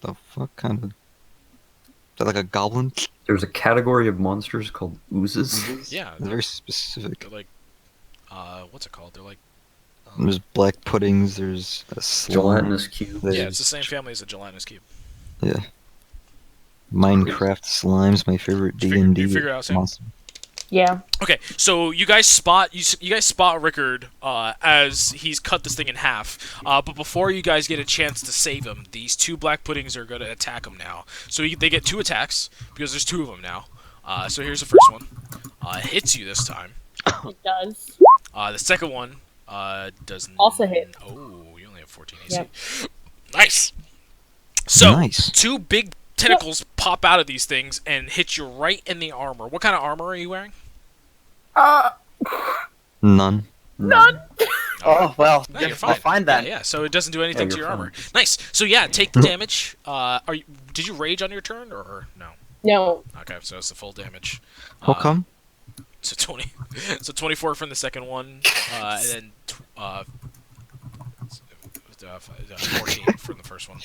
The fuck kind of? Is that like a goblin? There's a category of monsters called oozes. Yeah. It's very specific. They're like, what's it called? They're like, There's black puddings. There's a slime. Gelatinous cube. There's, yeah, it's the same family as a gelatinous cube. yeah. Minecraft slimes, my favorite You D&D figure it out, Sam? monster. Yeah. Okay, so you guys spot Rickard as he's cut this thing in half. But before you guys get a chance to save him, these 2 black puddings are going to attack him now. So they get 2 attacks because there's 2 of them now. So here's the first one. Hits you this time. It does. The second one does Also hit. Oh, you only have 14 AC. Yep. Nice. So Nice. 2 big tentacles pop out of these things and hit you right in the armor. What kind of armor are you wearing? None. None. Oh, well, No, yeah, you're fine. I'll find that. Yeah, so it doesn't do anything to you're your fine. armor. Nice. So yeah, take the damage. Did you rage on your turn or no? No. Okay, so it's the full damage. How come? So 20. So 24 from the second one, and then 14 from the first one.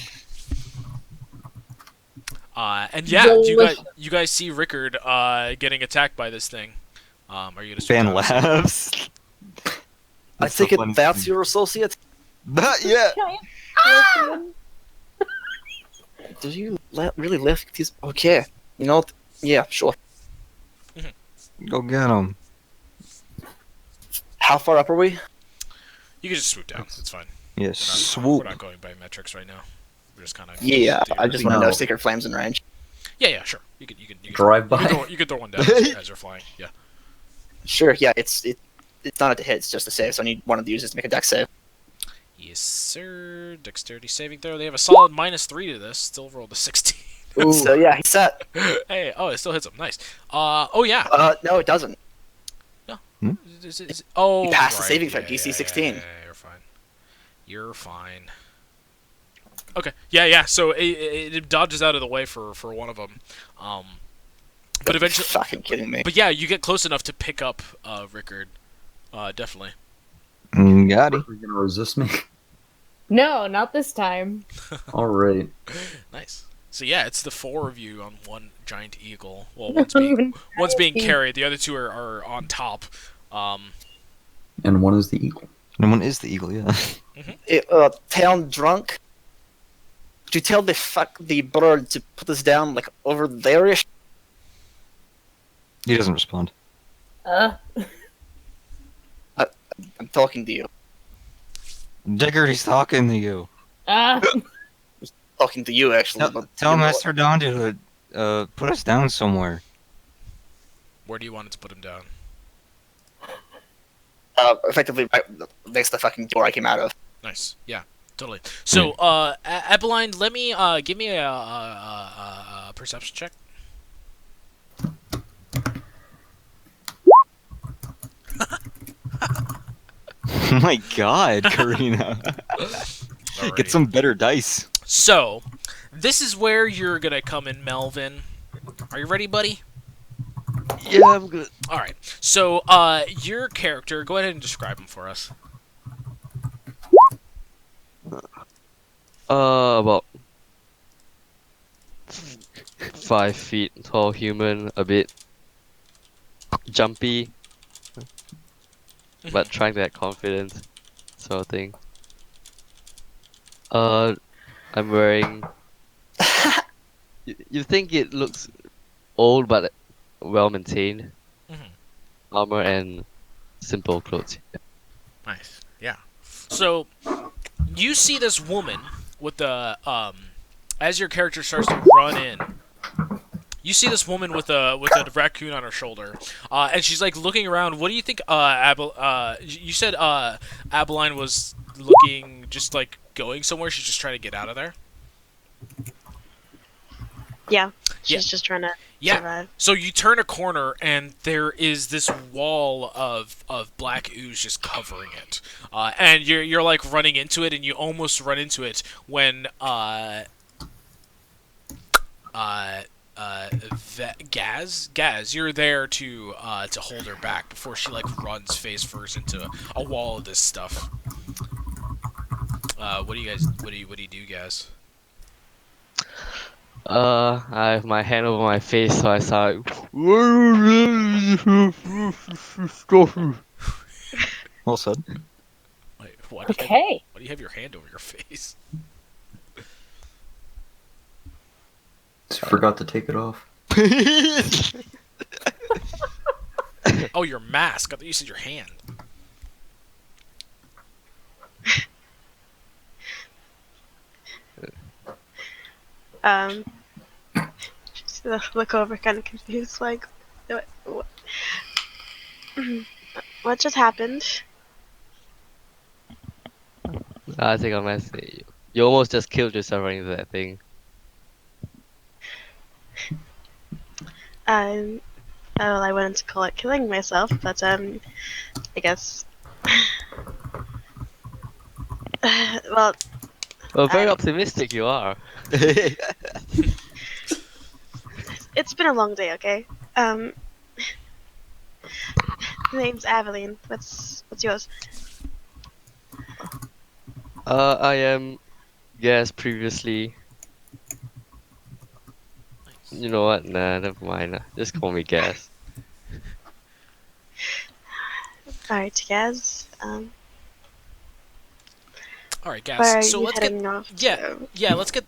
And yeah, Delicious. you guys see Rickard getting attacked by this thing. Are you gonna? Ban switch out? laughs. I That's the take it funny that's thing. your associate. Not yet. Do you really lift these? Okay. You know, yeah, sure. Go get him. How far up are we? You can just swoop down. It's fine. Yes. We're Swoop. not going by metrics right now. We're just kind of. Yeah, I just want to No. know Sacred Flames in range. Yeah, sure. You can Drive by. You can throw one down as you're flying. Yeah. Sure, yeah, it's not a hit, it's just a save, so I need one of the users to make a dex save. Yes, sir. Dexterity saving throw. They have a solid -3 to this. Still rolled a 16. Ooh. So yeah, he's set. Hey, oh, it still hits him. Nice. Oh yeah. No, it doesn't. Oh, You passed the right. saving throw, Yeah, DC 16. Yeah, you're fine. You're fine. Okay. Yeah. So it dodges out of the way for one of them. But eventually. Fucking kidding me. But yeah, you get close enough to pick up Rickard. Definitely. Got it. Are you gonna resist me? No, not this time. All right. Nice. So yeah, it's the 4 of you on one giant eagle. Well, one's being carried. The other 2 are on top. And one is the eagle. And one is the eagle, yeah. Town drunk. Could you tell the bird to put this down, like, over there-ish? He doesn't respond. I'm talking to you. Digger, he's talking to you. Talking to you, actually. but Tell you know Master Don to put us down somewhere. Where do you want it to put him down? effectively right next to the fucking door I came out of. Nice. Yeah. Totally. So, Abeline, let me give me a perception check. Oh my god, Karina. Get some better dice. So, this is where you're gonna come in, Melvin. Are you ready, buddy? Yeah, I'm good. Alright. So, your character, go ahead and describe him for us. About 5 feet tall human, a bit jumpy, but trying to have confidence, sort of thing. I'm wearing. You think it looks old but well maintained? Armor and simple clothes. Nice. Yeah. So, you see this woman with the as your character starts to run in. You see this woman with a raccoon on her shoulder, and she's like looking around. What do you think? You said Abeline was looking just like going somewhere. She's just trying to get out of there. Yeah, she's just trying to survive. So you turn a corner, and there is this wall of black ooze just covering it, and you're like running into it, and you almost run into it when Gaz, you're there to hold her back before she like runs face first into a wall of this stuff. What do you do, Gaz? I have my hand over my face, so I start. Well said. Wait, why do you have your hand over your face? Forgot to take it off. Oh, your mask. I thought you said your hand. Just look over, kind of confused, like, what just happened? I think I'm messing you. You almost just killed yourself running into that thing. Well, I wouldn't call it killing myself, but I guess. Well, very optimistic you are. it's been a long day, okay? The name's Aveline. What's yours? I am Gas previously. You know what? Nah, never mind. Just call me Gas. Alright, Gaz. All right, Gaz. Where are So you let's heading get off to?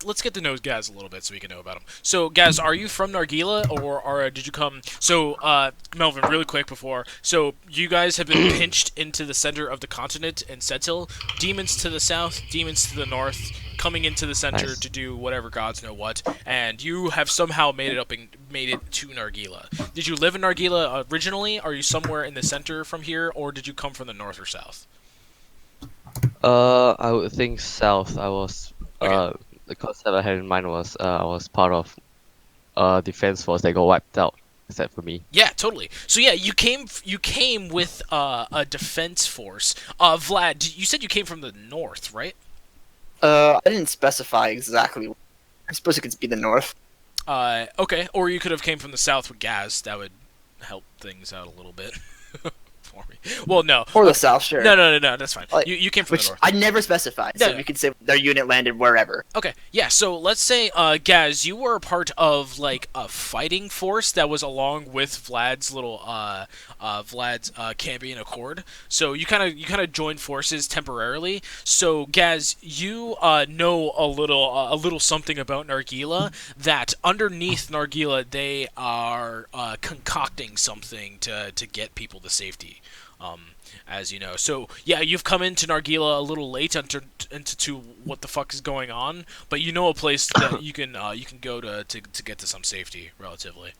let's get to know Gaz a little bit so we can know about him. So Gaz, are you from Nargila or did you come? So Melvin, really quick before. So you guys have been pinched into the center of the continent in Setil. Demons to the south, demons to the north, coming into the center Nice. to do whatever gods know what. And you have somehow made it up and made it to Nargila. Did you live in Nargila originally? Are you somewhere in the center from here, or did you come from the north or south? I would think south. I was Okay. the concept I had in mind was I was part of defense force that got wiped out, except for me. Yeah, totally. So yeah, you came with a defense force. Vlad, you said you came from the north, right? I didn't specify exactly. I suppose it could be the north. Okay. Or you could have came from the south with Gaz. That would help things out a little bit for me. Well, no. Or the south, sure. No. That's fine. Like, You came from the Which north. I never specified, so No. you could say their unit landed wherever. Okay, yeah, so let's say, Gaz, you were a part of, like, a fighting force that was along with Vlad's little, Vlad's, Cambion Accord. So you kind of joined forces temporarily. So, Gaz, you, know a little something about Nargila, that underneath Nargila, they are, concocting something to get people to safety. As you know. So, yeah, you've come into Nargila a little late into what the fuck is going on, but you know a place that you can go to get to some safety, relatively.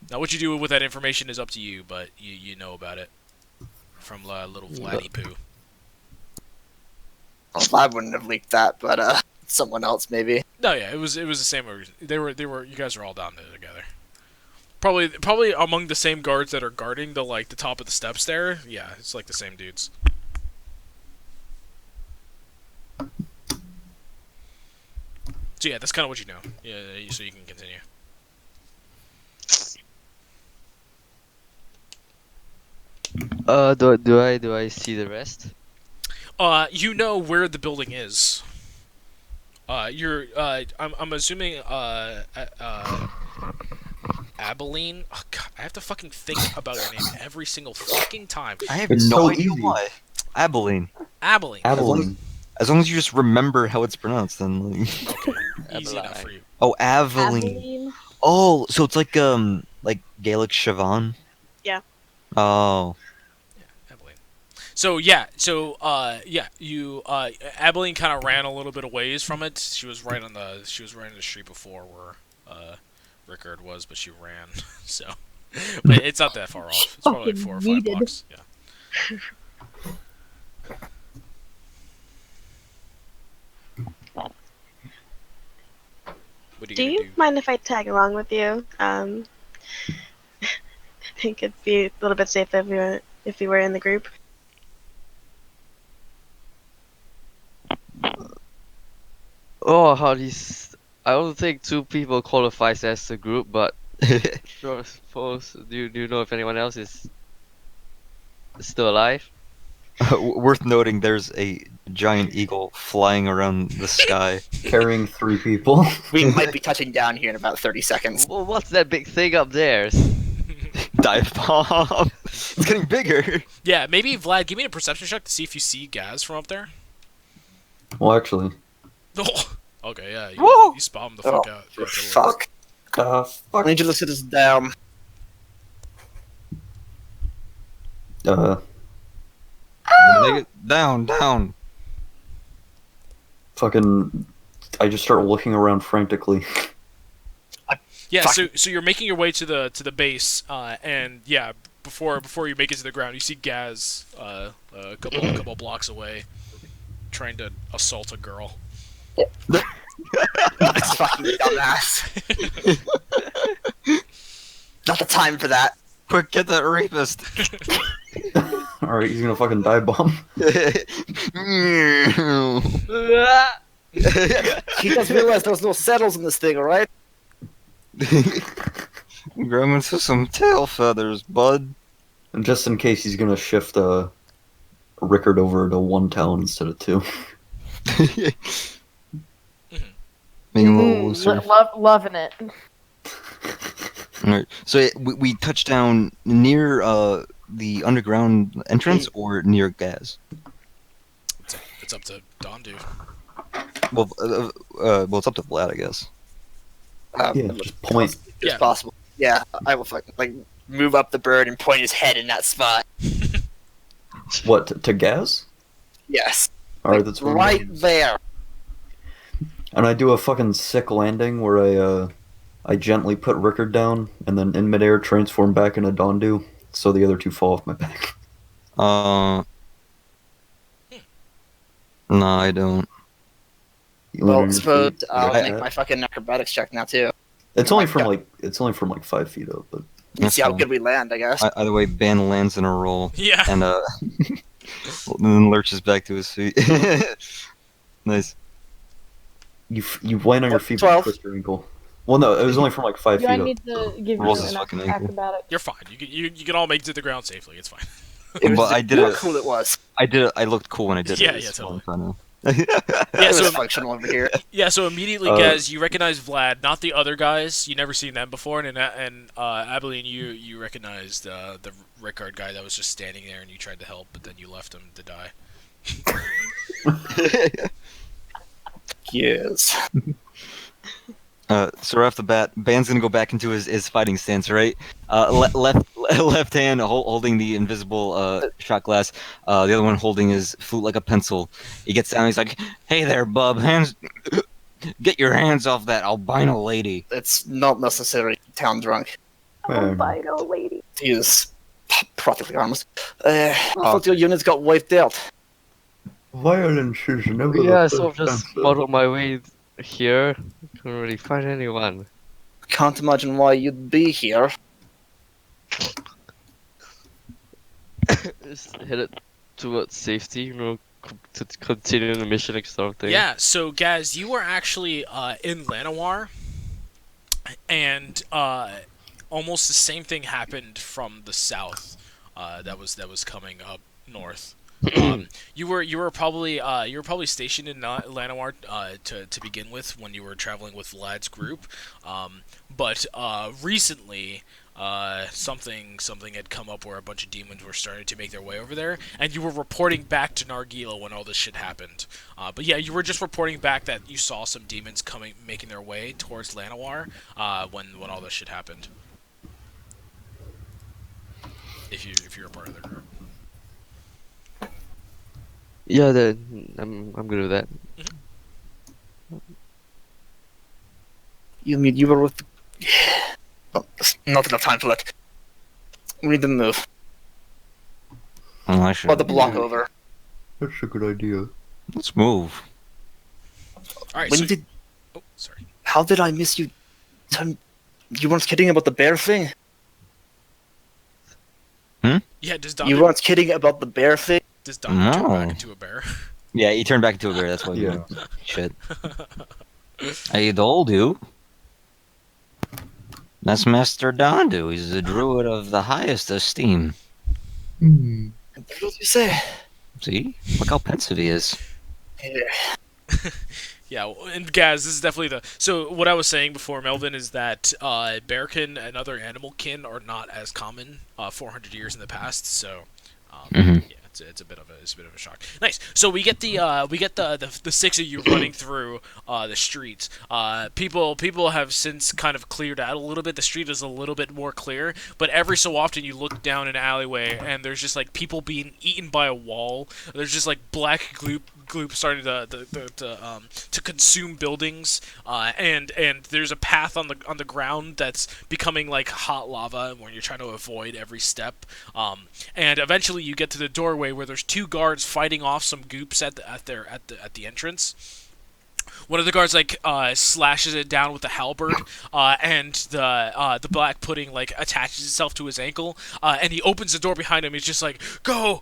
Now, what you do with that information is up to you, but you know about it from little Vladdy Poo. Well, I wouldn't have leaked that, but someone else maybe. No, yeah, it was the same. They were you guys are all down there together. Probably among the same guards that are guarding the top of the steps there. Yeah, it's like the same dudes. So yeah, that's kind of what you know. Yeah, so you can continue. Do I see the rest? You know where the building is. I'm assuming Abilene. Oh, God, I have to fucking think about your name every single fucking time. I have It's no so idea easy. why. Abilene. Abilene. Abilene. As long as you just remember how it's pronounced, then. Like... Okay, easy enough for you. Oh, Aveline. Abilene. Oh, so it's like Gaelic Siobhan? Yeah. Oh. Abilene. So yeah, you Abilene kind of ran a little bit of ways from it. She was right in the street before where Rickard was, but she ran. So, but it's not that far off. It's probably like 4 or 5 Fucking blocks. Yeah. What are Do you you gonna do? mind if I tag along with you? I think it'd be a little bit safer if we were in the group. Oh, how these? I don't think 2 people qualifies as a group, but sure, suppose. Do you know if anyone else is still alive? Worth noting, there's a giant eagle flying around the sky. Carrying 3 people. We might be touching down here in about 30 seconds. Well, what's that big thing up there? Dive bomb. It's getting bigger. Yeah, maybe Vlad, give me a perception check to see if you see Gaz from up there. Well, actually, Oh, okay, yeah, Whoa! you spot him the fuck Oh, out. Yeah, totally. Fuck. fuck. I need you to sit us down. Make it down. Fucking, I just start looking around frantically. Yeah, Fuck. so you're making your way to the base, and yeah, before you make it to the ground, you see Gaz a couple blocks away, trying to assault a girl. This fucking dumbass. Not the time for that. Quick, get that rapist. Alright, he's gonna fucking dive bomb. He does realize there's no saddles in this thing, alright? Grab into some tail feathers, bud. And just in case, he's gonna shift Rickard over to 1 talon instead of 2. Make him a little looser. Loving it. Alright, so we touched down near the underground entrance or near Gaz? It's up to Dondu. Well, it's up to Vlad, I guess. Yeah, just point. It's Yeah. possible. Yeah, I will fucking move up the bird and point his head in that spot. What, to Gaz? Yes. Alright, that's what I'm Right doing. there. And I do a fucking sick landing where I gently put Rickard down, and then in midair transform back into Dondu, so the other two fall off my back. No, I don't. You land on Well, your suppose feet, I'll like make that. my fucking acrobatics check now too. It's only from like 5 feet up, but You That's see how cool. good we land, I guess. Either way, Ben lands in a roll Yeah. and then lurches back to his feet. Nice. you land on your feet, but 12. twist your ankle. Well, no, it was only from like 5 Do feet I up. need to give you Rolls his an fucking ankle. acrobatic? You're fine. You can all make it to the ground safely. It's fine. It was But I did how it. cool it was. I looked cool when I did Yeah, it. yeah, It's what totally. I'm trying to- Yeah, It so was functional over here. Yeah, so immediately, guys, you recognize Vlad, not the other guys. You never seen them before, and Abilene, you recognized the Rickard guy that was just standing there, and you tried to help, but then you left him to die. Yes. So right off the bat, Ban's gonna go back into his fighting stance, right? Left hand holding the invisible shot glass, the other one holding his flute like a pencil. He gets down, he's like, "Hey there, bub, get your hands off that albino lady." It's not necessary. Town drunk. Albino lady. He is practically harmless. I thought your units got wiped out. Violence is never Yeah, the so I've first just answer. modeled my way here. Couldn't really find anyone. Can't imagine why you'd be here. Just headed towards safety, to continue the mission and sort of thing. Yeah, so Gaz, you were actually in Llanowar, and almost the same thing happened from the south. That was coming up north. You were probably stationed in Llanowar to begin with when you were traveling with Vlad's group, but recently something had come up where a bunch of demons were starting to make their way over there, and you were reporting back to Nargila when all this shit happened. But yeah, you were just reporting back that you saw some demons making their way towards Llanowar when all this shit happened. If you're a part of the group. Yeah, then I'm good with that. You mean you were with? Oh, there's not enough time for that. We need to move. Oh, I should. Or the block over. That's a good idea. Let's move. All right. When So, did? oh, sorry. How did I miss you? You weren't kidding about the bear thing. Yeah. Does You Don weren't kidding about the bear thing. turn No. back into a bear? Yeah, he turned back into a bear. That's why. Yeah. Shit. I told you. That's Master Dondu. He's a druid of the highest esteem. Hmm. What did you say? See? Look how pensive he is. Yeah. Yeah, and Gaz, this is definitely the. So what I was saying before, Melvin, is that bearkin and other animal kin are not as common 400 years in the past. So, Mhm. yeah, it's a bit of a shock. Nice. So we get the six of you running through the streets. People have since kind of cleared out a little bit. The street is a little bit more clear, but every so often you look down an alleyway and there's just like people being eaten by a wall. There's just like black gloop starting to consume buildings, and there's a path on the ground that's becoming like hot lava when you're trying to avoid every step. And eventually you get to the doorway where there's two guards fighting off some goops at the entrance. One of the guards slashes it down with the halberd, and the black pudding attaches itself to his ankle, and he opens the door behind him. He's just like, go,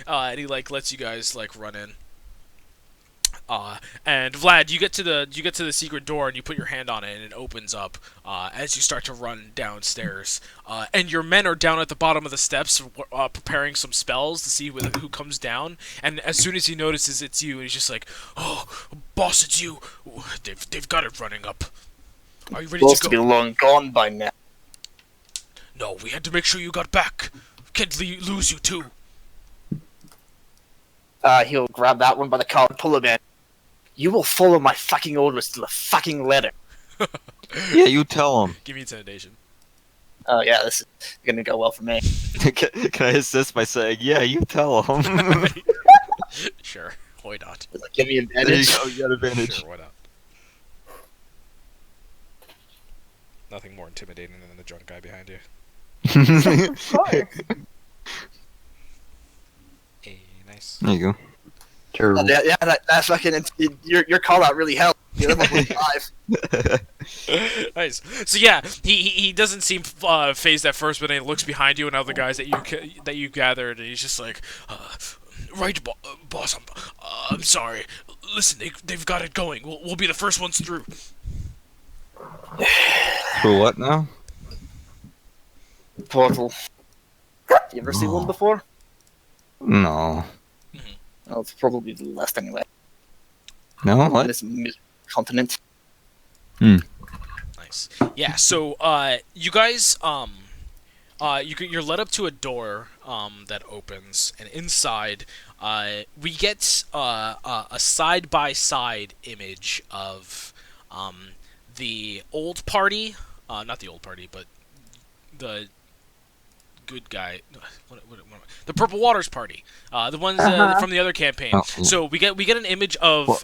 and he lets you guys run in. And Vlad, you get to the secret door and you put your hand on it and it opens up as you start to run downstairs. And your men are down at the bottom of the steps preparing some spells to see who comes down. And as soon as he notices it's you, he's just like, "Oh, boss, it's you! They've got it running up. Are you ready Supposed to to go?" be long gone by now. No, we had to make sure you got back. Can't lose you too. He'll grab that one by the collar, pull him in. You will follow my fucking orders to the fucking letter. Yeah, you tell him. Give me intimidation. Oh yeah, this is gonna go well for me. Can I assist by saying, yeah, you tell him? Sure, why not? Give me There you advantage. go, you got advantage. Sure, why not? nothing more intimidating than the drunk guy behind you. Of course. Hey, nice. There you go. Terrible. Yeah, that's fucking. Your call out really helped. You live on 5. Nice. So yeah, he doesn't seem phased at first, but then he looks behind you and other guys that you gathered, and he's just like, right, boss. I'm sorry. Listen, they've got it going. We'll be the first ones through. For what now? Portal. You ever seen one before? No. Well, it's probably the last anyway. No? On What? this continent. Nice. Yeah. So you guys you're led up to a door that opens, and inside we get a side-by-side image of the old party, not the old party, but the good guy, the Purple Waters party, the ones from the other campaign. Oh. So we get an image of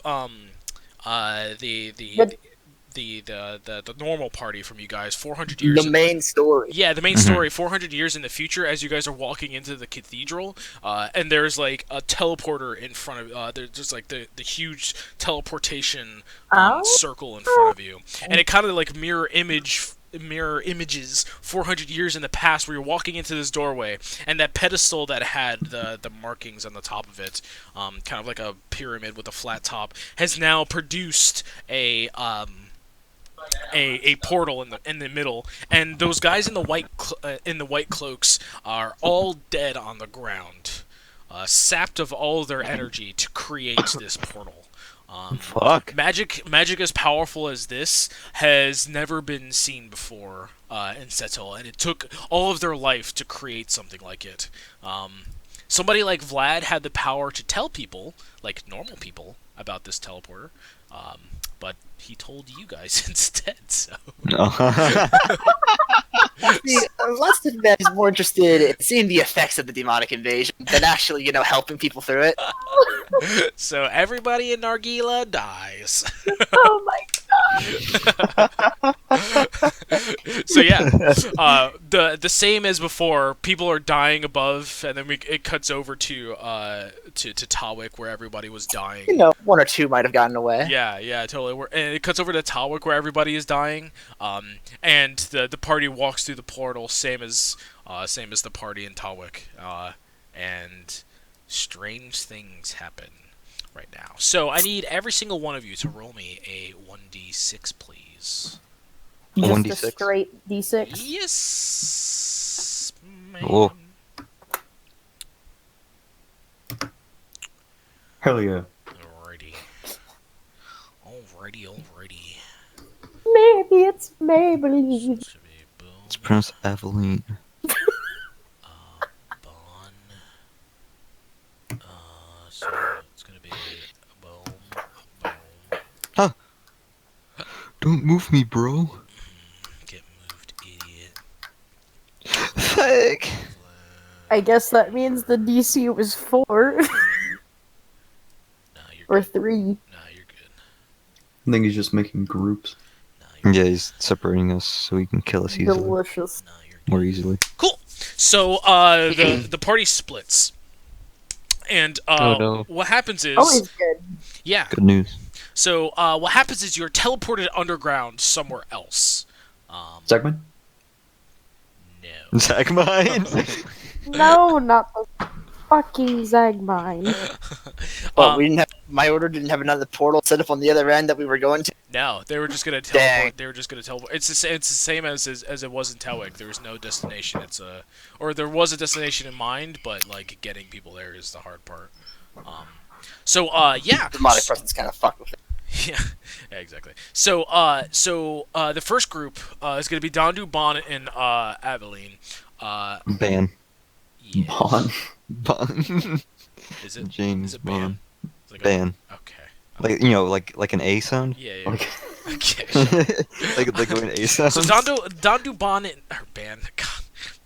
the normal party from you guys 400 years. The main story. Yeah, the main story, 400 years in the future, as you guys are walking into the cathedral, and there's like a teleporter in front of, there's just like the huge teleportation circle in front of you, and it kind of like mirror images 400 years in the past, where you're walking into this doorway, and that pedestal that had the markings on the top of it, kind of like a pyramid with a flat top, has now produced a portal in the middle, and those guys in the white cloaks are all dead on the ground, sapped of all their energy to create this portal. Fuck. Magic as powerful as this has never been seen before in Setel, and it took all of their life to create something like it. Somebody like Vlad had the power to tell people, like normal people, about this teleporter, but he told you guys instead, so... No. See, Last of Man is more interested in seeing the effects of the demonic invasion than actually, helping people through it. So everybody in Nargila dies. Oh my So yeah, the same as before. People are dying above, and then it cuts over to Tawik, where everybody was dying. One or two might have gotten away. Yeah, totally. And it cuts over to Tawik, where everybody is dying. And the party walks through the portal, same as the party in Tawik. And strange things happen right now. So I need every single one of you to roll me a 1d6, please. Just 1d6? a straight D6. Yes, ma'am. Whoa. Hell yeah. Alrighty. Maybe it's Maybelline. It's pronounced Aveline. Bon. So it's gonna be boom. Huh. Don't move me, bro. Get moved, idiot. Fuck. I guess that means the DC was 4 Nah, you're or good. 3. Nah, you're good. I think he's just making groups. Nah, you're Yeah, he's separating us so he can kill us easily. Delicious. Nah, you're More easily. cool. So the party splits, and Oh, no. what happens is Always good. yeah. Good news. So what happens is you're teleported underground somewhere else. Segment? No. Zach mine. No, not the fucking Zagmine. Well, my order didn't have another portal set up on the other end that we were going to. No, they were just gonna Dang. teleport. They were just gonna teleport. It's the same as it was in Telwick. There was no destination. Or there was a destination in mind, but like getting people there is the hard part. Yeah. Demonic presence kind of fucked with it. Yeah, exactly. So the first group is gonna be Dondu, Bon, and Aveline. Ban. Yeah. Bon. Ban. Is it? James Is it Ban? Ban. It's like Ban. Okay. Like an A sound. Yeah. Like, Okay. like an A sound. So Dondu, Bon, and Ban,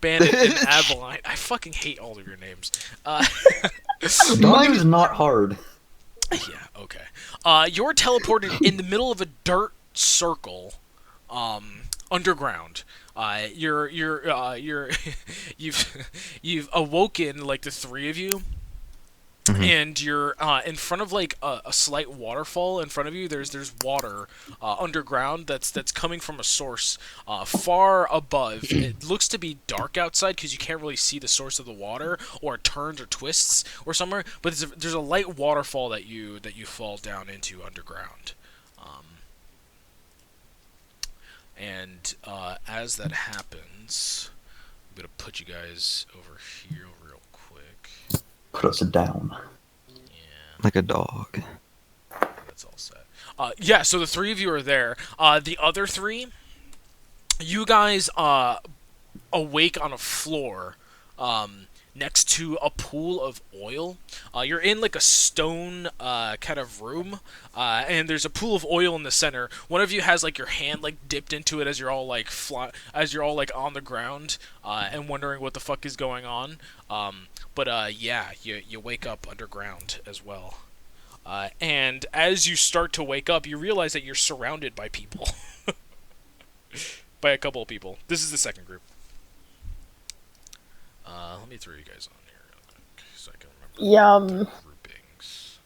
and Aveline. I fucking hate all of your names. Mine is not hard. Yeah. Okay. You're teleported in the middle of a dirt circle, underground. You're you've awoken, like the three of you, Mhm. and you're in front of like a slight waterfall in front of you. There's water underground that's coming from a source far above. It looks to be dark outside because you can't really see the source of the water, or it turns or twists or somewhere. But there's a light waterfall that you fall down into underground. And as that happens, I'm gonna put you guys over here real quick. Put us down. Yeah. Like a dog. That's all set. Yeah, so the three of you are there. The other three, you guys awake on a floor next to a pool of oil. You're in like a stone kind of room, and there's a pool of oil in the center. One of you has like your hand like dipped into it as you're all like on the ground and wondering what the fuck is going on. But yeah, you wake up underground as well. And as you start to wake up, you realize that you're surrounded by people. By a couple of people. This is the second group. Let me throw you guys on here real quick so I can remember Yum. groupings.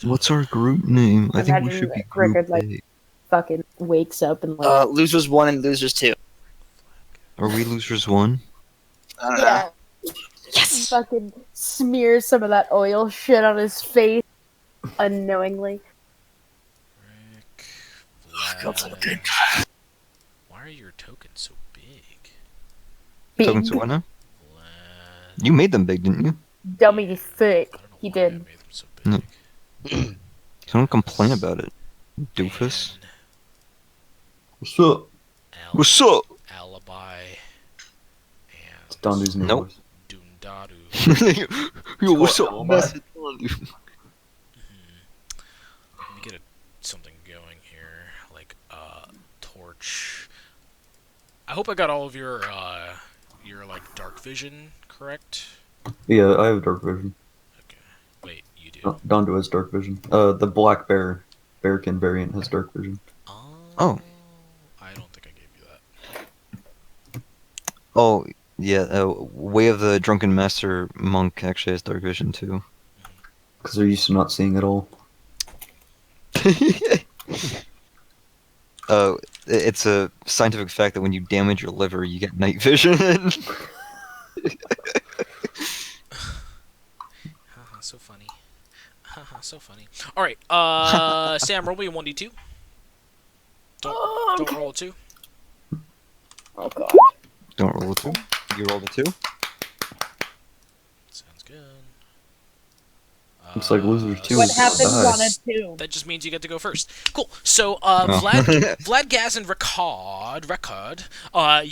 What's our group name? I think we Imagine should be like Rickard, group like- A. Fucking wakes up and like. Losers 1 and Losers 2. Are we losers 1? I don't know. Yeah. Fucking smears some of that oil shit on his face unknowingly. Rick, God, so Vlad. good. Why are your tokens so big? Tokens Big what now? Vlad. You made them big, didn't you? dummy thick. I don't know He why did. I made them so No. big. Don't complain about it, doofus. And What's up? What's up? Alibi. It's And Dondu's new Nope. voice. Doondadu. Yo, what's up? Alibi. Master Dondu? Let me get something going here, like torch. I hope I got all of your like dark vision correct. Yeah, I have dark vision. Okay, wait, you do. Dondu has dark vision. The black bearkin variant has dark vision. Oh. I don't think I gave you that. Oh, yeah, Way of the Drunken Master Monk actually has dark vision too. Because they're used to not seeing at all. It's a scientific fact that when you damage your liver, you get night vision. Haha, so funny. Haha, so funny. All right, Sam, roll me a 1d2. Don't roll a 2. Oh god. Don't roll a 2. You rolled a 2? Sounds good. Looks like losers too. What is happens die. on it too? That just means you get to go first. Cool. So, Oh. Vlad, Gaz, and Rickard,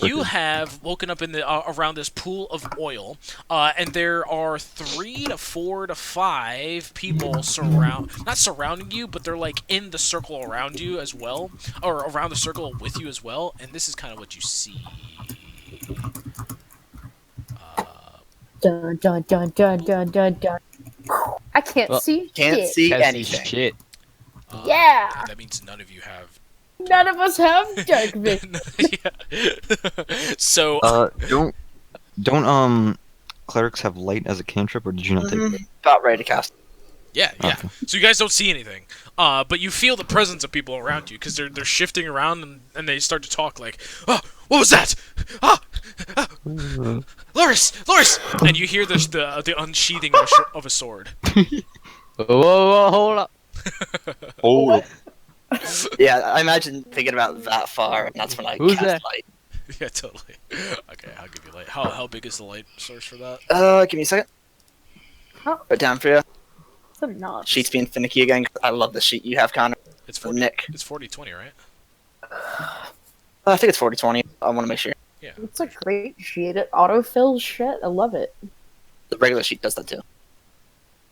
you have woken up in the around this pool of oil, and there are 3 to 4 to 5 people not surrounding you, but they're like in the circle around you as well, or around the circle with you as well. And this is kind of what you see. Dun dun dun dun dun dun dun. I can't Well, see Can't shit. see That's anything. Shit. Yeah. That means none of you have. None of us have dark vision. Yeah. So. Don't clerics have light as a cantrip, or did you not take it? About ready to cast. Yeah. Okay. So you guys don't see anything, but you feel the presence of people around you because they're shifting around and they start to talk like, "Oh, what was that? Ah, Loris, and you hear the unsheathing of a sword. Whoa, hold up. Oh, Yeah, I imagine thinking about that far, and that's when I Who's cast that? light. Yeah, totally. Okay, I'll give you light. How big is the light source for that? Give me a second. Huh? Put it down for you. It's enough. Sheet's being finicky again. I love the sheet you have, Connor. It's For 40. Nick. It's 40/20, right? I think it's 40/20. I want to make sure. Yeah. It's a great sheet. It autofills shit. I love it. The regular sheet does that too.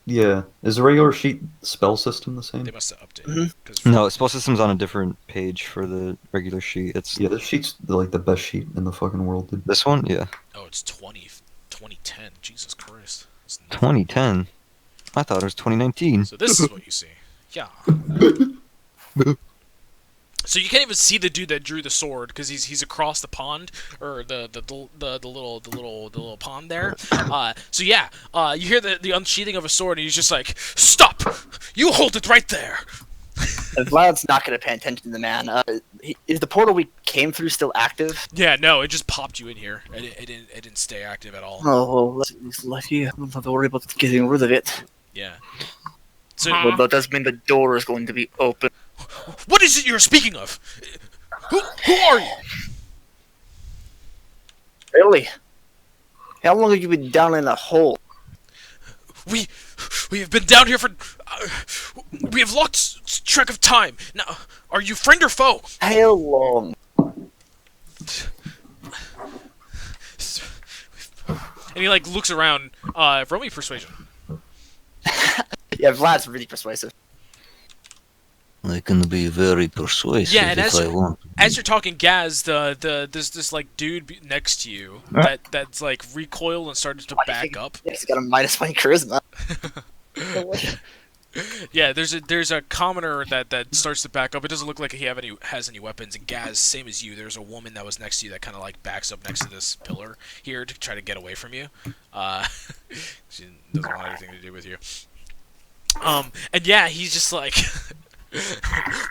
Yeah. Is the regular sheet spell system the same? They must have updated. Mhm. 'Cause no, spell system's on a different page for the regular sheet. It's Yeah, this sheet's like the best sheet in the fucking world, dude. this one. Yeah, Oh, it's 2010. Jesus Christ. It's nothing. 2010. I thought it was 2019. So this is what you see. Yeah. So you can't even see the dude that drew the sword because he's across the pond or the little pond there. So yeah, you hear the unsheathing of a sword and he's just like, "Stop! You hold it right there." And Vlad's not going to pay attention to the man. Is the portal we came through still active? Yeah, no, it just popped you in here. It didn't stay active at all. Oh, well, that's lucky. I don't have to worry about getting rid of it. Yeah. So Well, that does mean the door is going to be open. what is it you're speaking of? Who are you? Really? How long have you been down in the hole? We have been down here for. We have lost track of time. Now, are you friend or foe? How long? And he like looks around. Roll me persuasion. Yeah, Vlad's really persuasive. I can be very persuasive Yeah, and if as I want. As you're talking, Gaz, there's this like dude next to you that's like recoiled and started to back up. Yeah, he's got a -1 charisma. Delicious. Yeah, there's a commoner that starts to back up. It doesn't look like he has any weapons. And Gaz, same as you, there's a woman that was next to you that kind of like backs up next to this pillar here to try to get away from you. She doesn't want anything to do with you. And yeah, he's just like,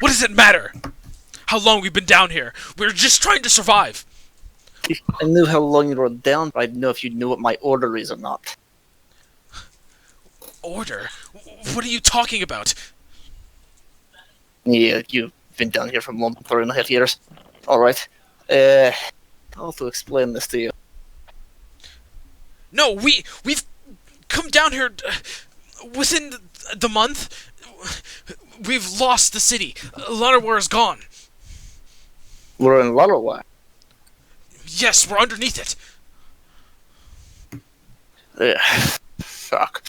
what does it matter? How long we've been down here? We're just trying to survive. If I knew how long you were down, I'd know if you knew what my order is or not. Order? What are you talking about? Yeah, you've been down here for more than 3.5 years. Alright. How to explain this to you? No, we've come down here within the month. We've lost the city. Llanowar is gone. We're in Llanowar. Yes, we're underneath it. Fuck.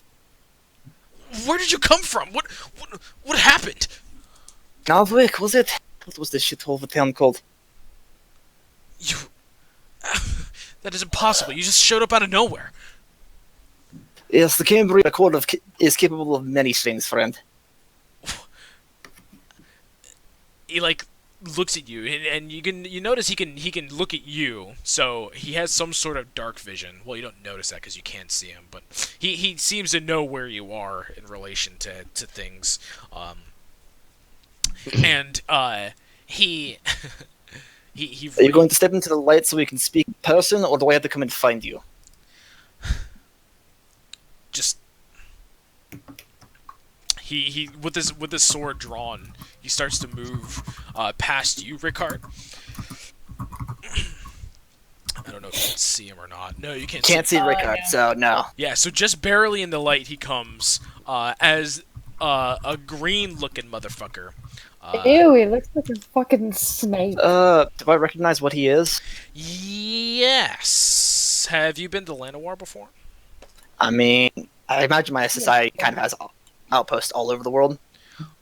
Where did you come from? What happened? Nalvik, was it? What was this shithole of a town called? You... That is impossible. You just showed up out of nowhere. Yes, the Cambrian Accord is capable of many things, friend. He like looks at you, and you notice he can look at you. So he has some sort of dark vision. Well, you don't notice that because you can't see him, but he seems to know where you are in relation to things. And he he. Are you going to step into the light so we can speak in person, or do I have to come and find you? Just he with his sword drawn, he starts to move past you, Rickard. I don't know if you can see him or not. No, you can't. Can't see Rickard, yeah. so no. Yeah, so just barely in the light he comes as a green-looking motherfucker. Ew, he looks like a fucking snake. Do I recognize what he is? Yes. Have you been to Llanowar before? I mean, I imagine my SSI kind of has outposts all over the world.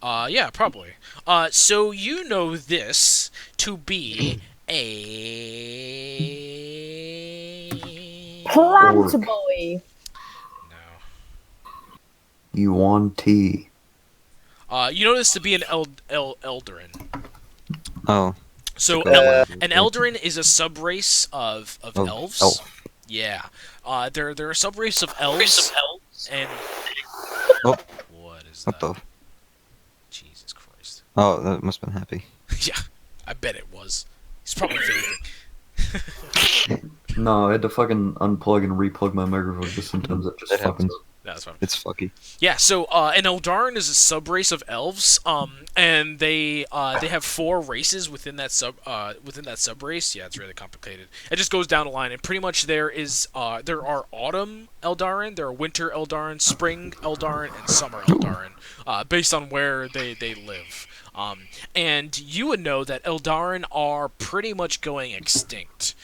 Yeah, probably. So you know this to be a... Plant boy. No. Yuan T. You know this to be an Eldarin. Oh. So an Eldarin is a subrace of Oh, elves. elf. Yeah. They're a subrace of elves. And Oh. what is What that? the? Jesus Christ. Oh, that must have been happy. Yeah, I bet it was. He's probably vaping. No, I had to fucking unplug and replug my microphone because sometimes it just That fucks happens. up. That's fine. It's fucky. Yeah, so an Eldarin is a subrace of elves, and they have 4 races within that subrace. Yeah, it's really complicated. It just goes down the line, and pretty much there are autumn Eldarin, there are winter Eldarin, spring Eldarin, and summer Eldarin, based on where they live. And you would know that Eldarin are pretty much going extinct.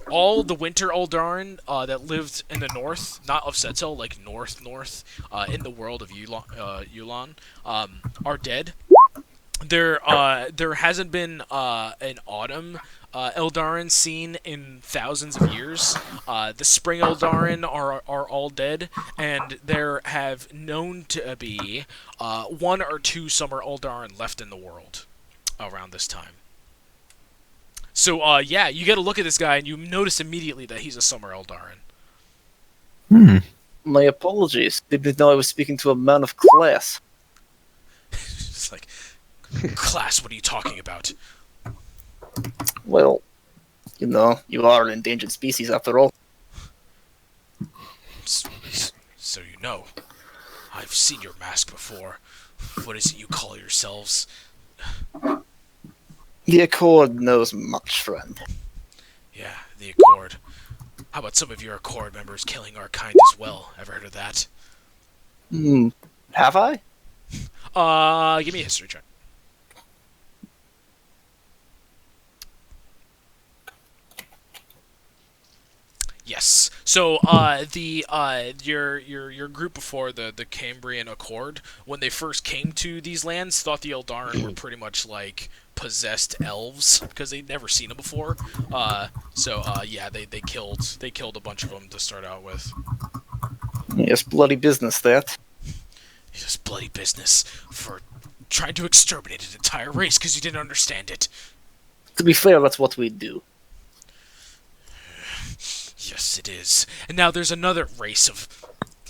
All the winter Eldarin that lived in the north, not of Setzel, like north, in the world of Yulan, are dead. There hasn't been an autumn Eldarin seen in thousands of years. The Spring Eldarin are all dead, and there have known to be 1 or 2 Summer Eldarin left in the world around this time. So, yeah, you get a look at this guy, and you notice immediately that he's a Summer Eldarin. My apologies. Didn't know I was speaking to a man of class. It's like, class, what are you talking about? Well, you know, you are an endangered species after all. So you know. I've seen your mask before. What is it you call yourselves? The Accord knows much, friend. Yeah, the Accord. How about some of your Accord members killing our kind as well? Ever heard of that? Have I? Give me a history check. Yes. So, your group before the Cambrian Accord, when they first came to these lands, thought the Eldarin were pretty much like possessed elves because they'd never seen them before. Yeah, they killed a bunch of them to start out with. Yes, bloody business, that. It's just bloody business for trying to exterminate an entire race because you didn't understand it. To be fair, that's what we do. Yes, it is. And now there's another race of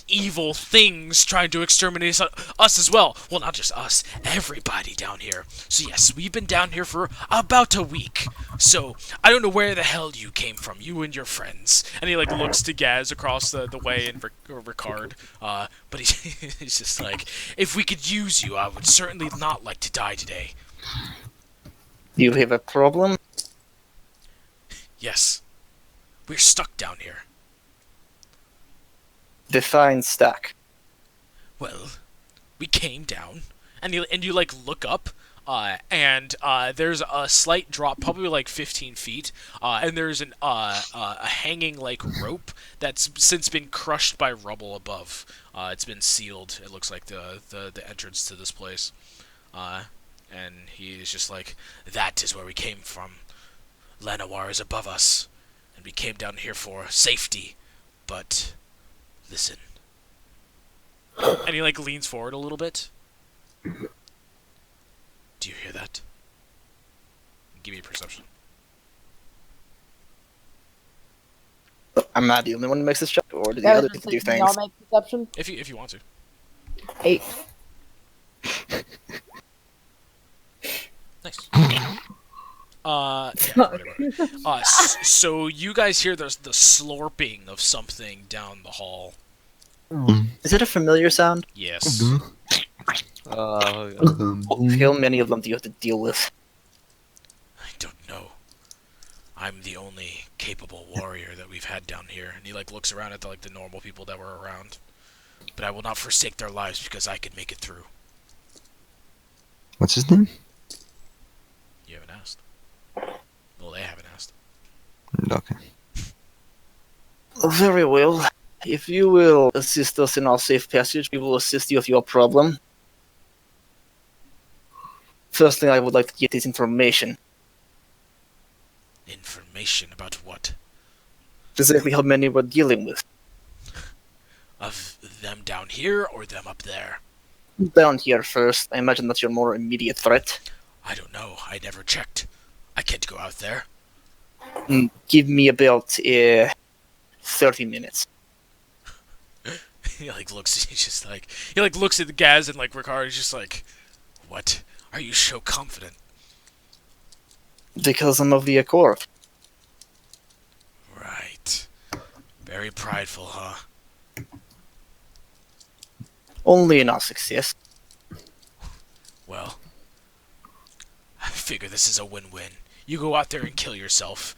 evil things trying to exterminate us as well. Well, not just us, everybody down here. So yes, we've been down here for about a week. So, I don't know where the hell you came from, you and your friends. And he, like, looks to Gaz across the way and Ricard. But he's just like, if we could use you, I would certainly not like to die today. You have a problem? Yes. We're stuck down here. Define stack. Well, we came down, and you like look up, and there's a slight drop, probably like 15 feet, and there's a hanging like rope that's since been crushed by rubble above. It's been sealed. It looks like the entrance to this place, and he's just like, that is where we came from. Llanowar is above us, and we came down here for safety, but. Listen. And he, like, leans forward a little bit. Do you hear that? Give me a perception. I'm not the only one who makes this check, or do the Yeah, other I was people just do thinking, things? y'all make perception. If you want to. 8. Nice. Yeah, whatever. So you guys hear the slurping of something down the hall. Is it a familiar sound? Yes. How many of them do you have to deal with? I don't know. I'm the only capable warrior that we've had down here. And he, like, looks around at the normal people that were around. But I will not forsake their lives because I can make it through. What's his name? You haven't asked. Well, they haven't asked. Okay. Very well. If you will assist us in our safe passage, we will assist you with your problem. First thing I would like to get is information. Information about what? Exactly how many we're dealing with. Of them down here or them up there? Down here first. I imagine that's your more immediate threat. I don't know. I never checked. I can't go out there. Give me about 30 minutes. He like looks. He's just like he like looks at the Gaz and like Ricard. He's just like, "What? Are you so confident?" Because I'm of the Accord. Right. Very prideful, huh? Only in our success. Well, I figure this is a win-win. You go out there and kill yourself.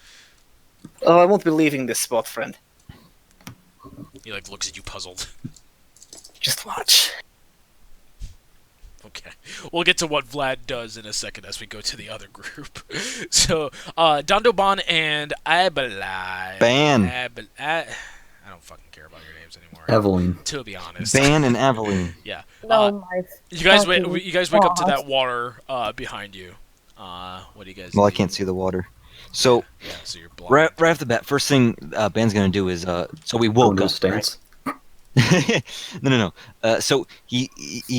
Oh, I won't be leaving this spot, friend. He like looks at you puzzled. Just watch. Okay. We'll get to what Vlad does in a second as we go to the other group. So, Dondoban and Abelai. Ban. I don't fucking care about your names anymore. Evelyn. To be honest. Ban and Aveline. Yeah. No, my You guys fucking wake up to God. that water behind you. What do you guys Well, I do? can't see the water. So Yeah, so you're blind. right off the bat, first thing Ben's gonna do is so we Go woke into a up. stance. Right? No. So he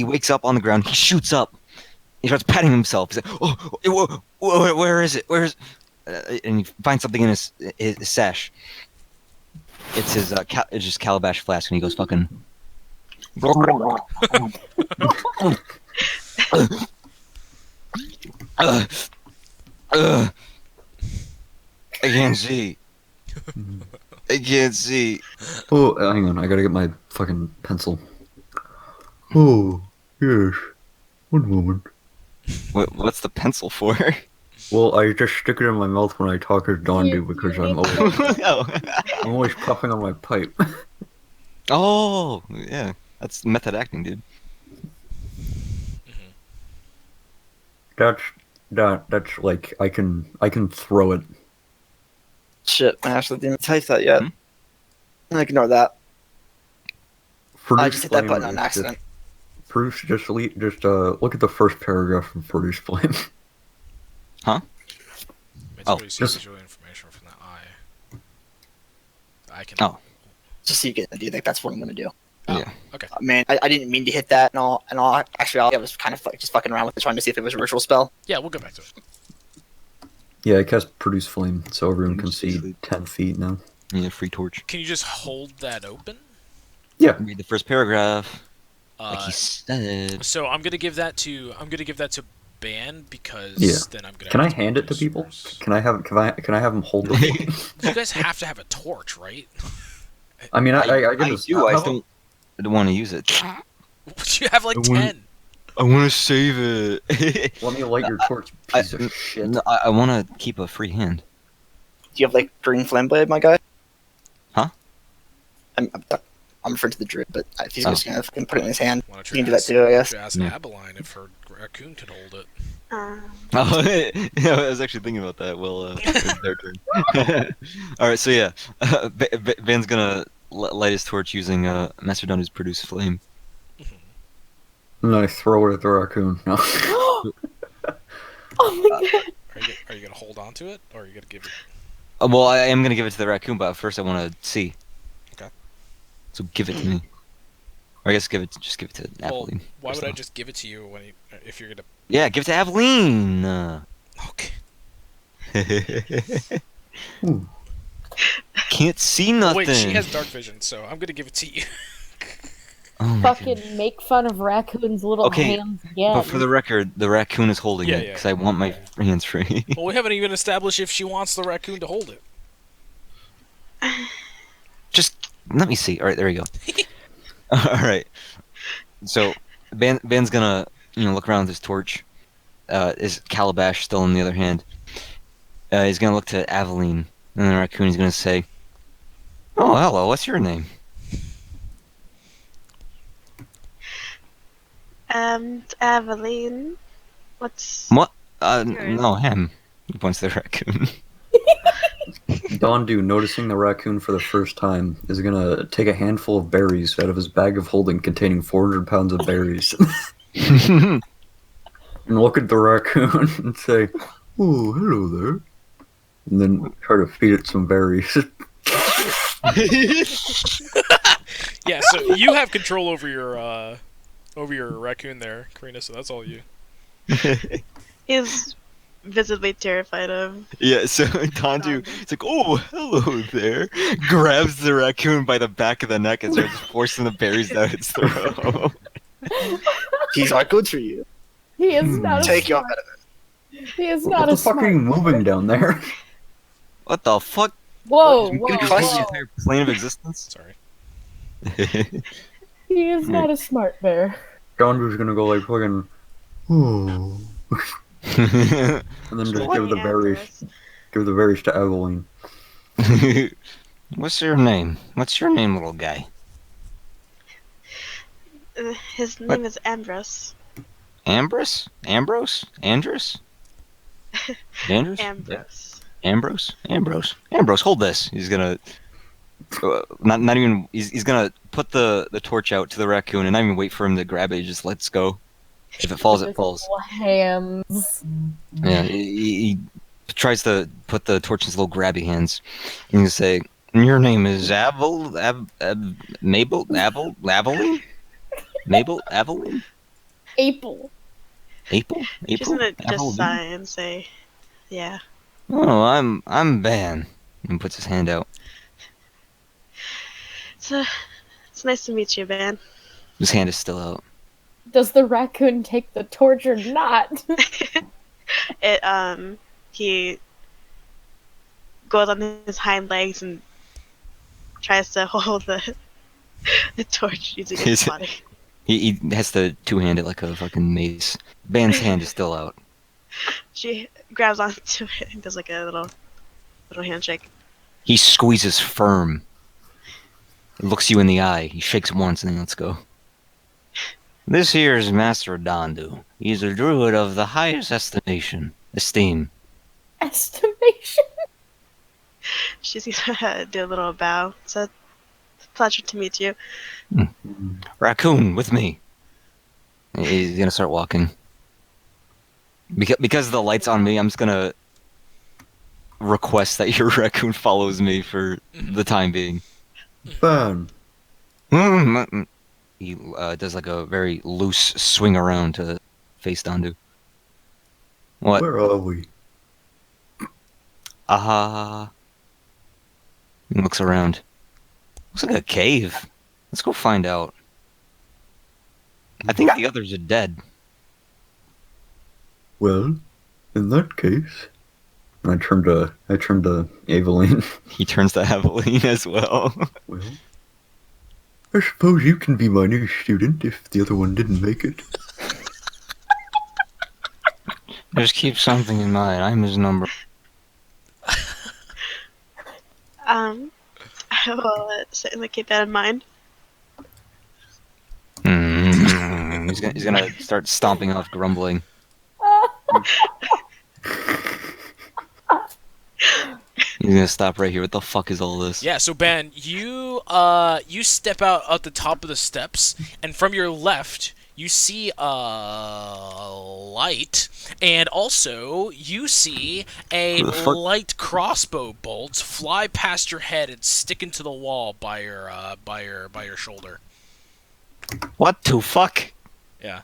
wakes up on the ground. He shoots up. He starts patting himself. He's like, where is it? Where's? And he finds something in his sash. It's his it's just calabash flask, and he goes fucking. I can't see. I can't see. Oh, hang on. I gotta get my fucking pencil. Oh, yes. One moment. What's the pencil for? Well, I just stick it in my mouth when I talk as Dondu because I'm always, Oh. I'm always puffing on my pipe. Oh, yeah. That's method acting, dude. That's like I can throw it. Shit, I actually didn't type that yet. Ignore that. I just hit that button on accident. Produce just look at the first paragraph from Produce Flame. It's Oh, just just- visual information from the eye. I can. Oh. Just so you get an idea, like that's what I'm gonna do. Yeah. Okay. Man, I didn't mean to hit that and all. Actually, I was kind of just fucking around with it, trying to see if it was a ritual spell. Yeah, we'll go back to it. Yeah, I cast Produce Flame so everyone can see 10 feet now. Yeah, free torch. Can you just hold that open? Read the first paragraph, like Uh, he said. so I'm gonna give that to Ban because Yeah. then I'm gonna. Can I have to hand it to produce people? yours. Can I have him hold it? You guys have to have a torch, right? I mean, I do. I just don't want to use it. You have like I wouldn't- 10. I want to save it. Let me light your torch, piece of shit. No, I want to keep a free hand. Do you have like green flame blade, my guy? Huh? I'm referring to the druid, but if he's Oh. just gonna fucking put it in his hand, Why don't you can do that too, I guess. Ask Yeah. Abeline if her raccoon can hold it. Oh, yeah, I was actually thinking about that. Well, it's their turn. All right, so yeah, Ben's gonna light his torch using Master Dondu's Produce Flame. And then I throw it at the raccoon. No. Oh my god. Are you gonna hold on to it, or are you gonna give it? Well, I am gonna give it to the raccoon, but first I want to see. Okay. So give it to me. Or I guess just give it to Well, Aveline. why would first I off. just give it to you if you're gonna? Yeah, give it to Aveline. Okay. Ooh. Can't see nothing. Wait, she has dark vision, so I'm gonna give it to you. Oh my Fucking goodness. make fun of raccoon's little Okay, hands again. But for the record, the raccoon is holding Yeah, it yeah. because I want my hands free. Well, we haven't even established if she wants the raccoon to hold it. Just let me see. All right, there we go. All right. So Ben's gonna look around with his torch. His calabash still in the other hand. He's gonna look to Aveline, and the raccoon is gonna say, "Oh, hello. What's your name?" Aveline. What's What? Yours. No, him. He points to the raccoon. Dondu, noticing the raccoon for the first time, is gonna take a handful of berries out of his bag of holding containing 400 pounds of berries, and look at the raccoon and say, "Oh, hello there," and then try to feed it some berries. Yeah, so you have control over your raccoon there, Karina. So that's all you. He's visibly terrified of. Yeah, so Dondu, it's like, "Oh, hello there." Grabs the raccoon by the back of the neck and starts forcing the berries down its throat. These are good for you. He is not a Take your smart, he is What not the a fuck are you smart. moving down there? What the fuck? Whoa, You whoa, gonna control the whoa. entire plane of existence? Sorry. He is not a smart bear. Dondu's gonna go like fucking, oh, and then just give the berries. Give the berries to Aveline. What's your name? What's your name, little guy? His name is Ambrose. Ambrose? Ambrose? Andrus? Andrus? Ambrose. Ambrose? Ambrose? Ambrose, hold this. He's gonna not even he's gonna put the torch out to the raccoon and not even wait for him to grab it. He just lets go. If it falls, it His falls. little hands. Yeah, he tries to put the torch in his little grabby hands. And you say, "Your name is Mabel, Aveline? Mabel, Aveline? April. April? She's April? gonna just Aveline? sigh and say, "Yeah." Oh, I'm Ban." And puts his hand out. It's nice to meet you, man. His hand is still out. Does the raccoon take the torch or not? He goes on his hind legs and tries to hold the torch using his Is it- body. He has to two-hand it like a fucking mace. Ban's hand is still out. She grabs onto it and does like a little handshake. He squeezes firm. He looks you in the eye. He shakes once and then lets go. This here is Master Dondu. He's a druid of the highest esteem. Estimation. She's gonna do a little bow. It's a pleasure to meet you. Raccoon, with me. He's gonna start walking. Because the light's on me, I'm just gonna request that your raccoon follows me for the time being. Ban. He does like a very loose swing around to face Dondu. What? Where are we? Aha. He looks around. Looks like a cave. Let's go find out. I think the others are dead. Well, in that case, and I turned to Aveline. He turns to Aveline as well. Well, I suppose you can be my new student if the other one didn't make it. Just keep something in mind. I'm his number. I will certainly keep that in mind. He's gonna start stomping off, grumbling. He's gonna stop right here. What the fuck is all this? Yeah, so Ben, you step out at the top of the steps, and from your left you see a light, and also you see a Who the fuck? light crossbow bolt fly past your head and stick into the wall by your shoulder. What the fuck? Yeah.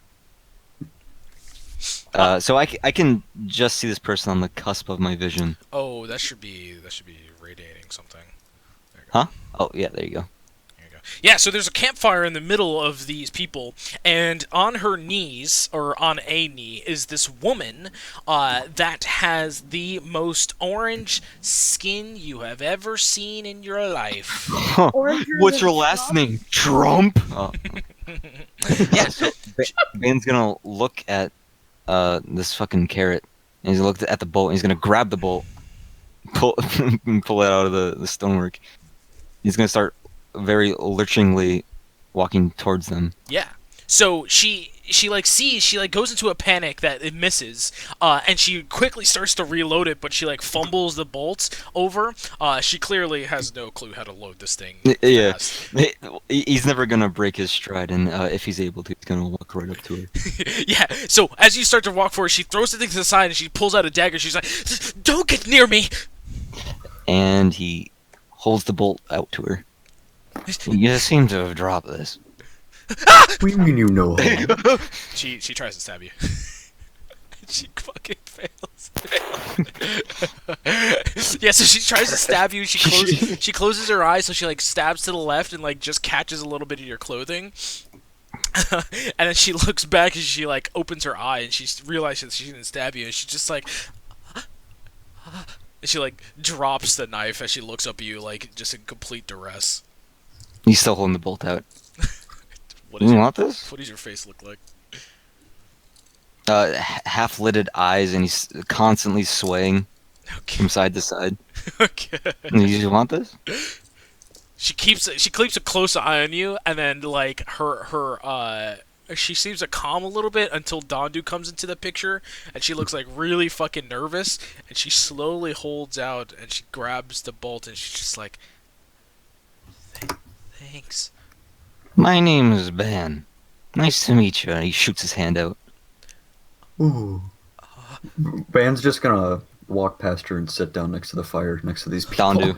So I can just see this person on the cusp of my vision. Oh, that should be radiating something. There you go. Huh? Oh, yeah, there you go. There you go. Yeah, so there's a campfire in the middle of these people, and on her knees, or on a knee, is this woman that has the most orange skin you have ever seen in your life. Huh. Orange What's than your last name? Trump? Oh. Yeah, So Ben's gonna look at this fucking carrot, and he's gonna look at the bolt, and he's gonna grab the bolt, pull it out of the stonework. He's gonna start very lurchingly walking towards them. yeah. So she goes into a panic that it misses, and she quickly starts to reload it, but she fumbles the bolts over. She clearly has no clue how to load this thing Yeah. fast. He's never gonna break his stride, and if he's able to, he's gonna walk right up to her. Yeah, so as you start to walk forward, she throws the thing to the side and she pulls out a dagger. She's like, "Don't get near me!" And he holds the bolt out to her. You seem to have dropped this. We mean you know how. She tries to stab you. She fucking fails. Yeah, so she tries to stab you. She closes her eyes, so she stabs to the left and just catches a little bit of your clothing. And then she looks back and she opens her eye and she realizes she didn't stab you, and she's just and she drops the knife as she looks up at you just in complete duress. He's still holding the bolt out. What does You your, want this? what does your face look like? Half-lidded eyes, and he's constantly swaying Okay. from side to side. Okay. You want this? She keeps a close eye on you, and then she seems to calm a little bit until Dondu comes into the picture, and she looks really fucking nervous, and she slowly holds out and she grabs the bolt and she's just like, "Thanks." My name is Ben. Nice to meet you. And he shoots his hand out. Ooh. Ban's just gonna walk past her and sit down next to the fire next to these people. Dondu.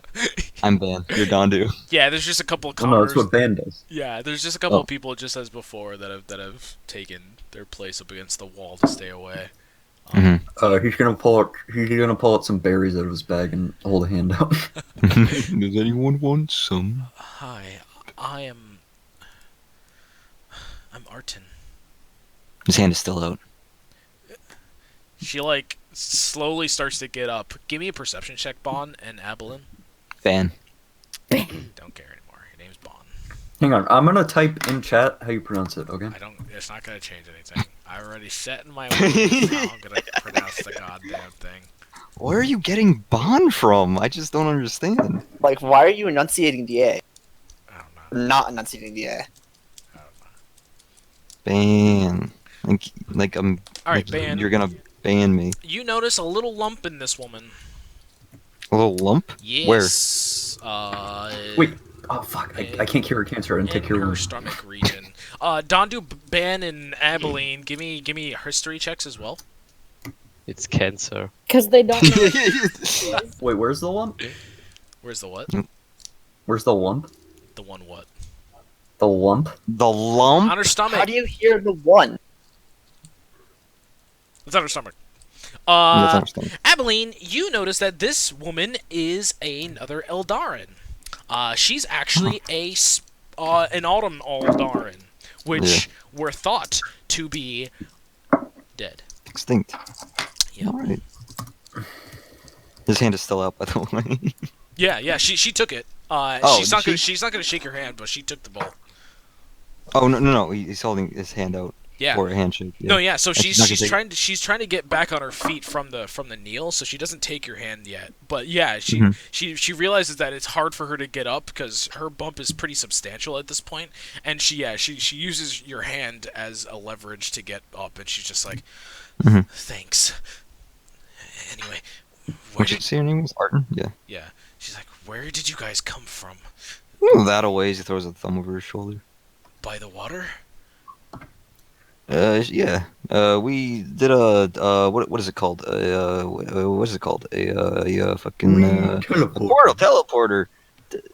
I'm Ban. You're Dondu. Yeah, there's just a couple of Well, no, commoners. that's what Ban does. Yeah, there's just a couple Oh. of people, just as before, that have taken their place up against the wall to stay away. He's gonna pull out some berries out of his bag and hold a hand out. Does anyone want some? Hi, I'm Artin. His hand is still out. She like slowly starts to get up. Give me a perception check, Bon and Abilene. Ban. Don't care anymore. Your name's Bon. Hang on, I'm gonna type in chat how you pronounce it, okay? I don't. It's not gonna change anything. I already set in my ways how I'm gonna pronounce the goddamn thing. Where are you getting Bond from? I just don't understand. Like, why are you enunciating the A? I don't know. Or not enunciating the A? I don't know. Ban. Like I'm. All right, like, Ban. You're gonna ban me. You notice a little lump in this woman. A little lump? Yes. Wait. Oh fuck! I can't cure her cancer. I didn't take in care of her her. stomach region. Dondu, Ban, and Abilene, give me history checks as well. It's cancer. Because they don't know. Wait, where's the lump? Where's the what? Where's the lump? The one what? The lump? The lump? On her stomach. How do you hear the one? It's on her stomach. That's understandable. Abilene, you notice that this woman is another Eldarin. She's actually an Autumn Eldarin, which were thought to be dead. Extinct. Yeah. Alright. His hand is still out, by the way. Yeah. She took it. Oh, she's not did gonna she? she's not gonna shake your hand, but she took the bowl. Oh no! He's holding his hand out Yeah. for a handshake. Yeah. No, yeah. So And she's not gonna take she's trying to get back on her feet from the kneel, so she doesn't take your hand yet. But yeah, she Mhm. she realizes that it's hard for her to get up because her bump is pretty substantial at this point, and she uses your hand as a leverage to get up, and she's just like, Mhm. thanks. Anyway, where What did you did say your name was? Arden? Yeah. she's like, where did you guys come from? Ooh, that always. He throws a thumb over his shoulder. By the water? Yeah. We did a what is it called? What is it called? A fucking teleport. teleporter.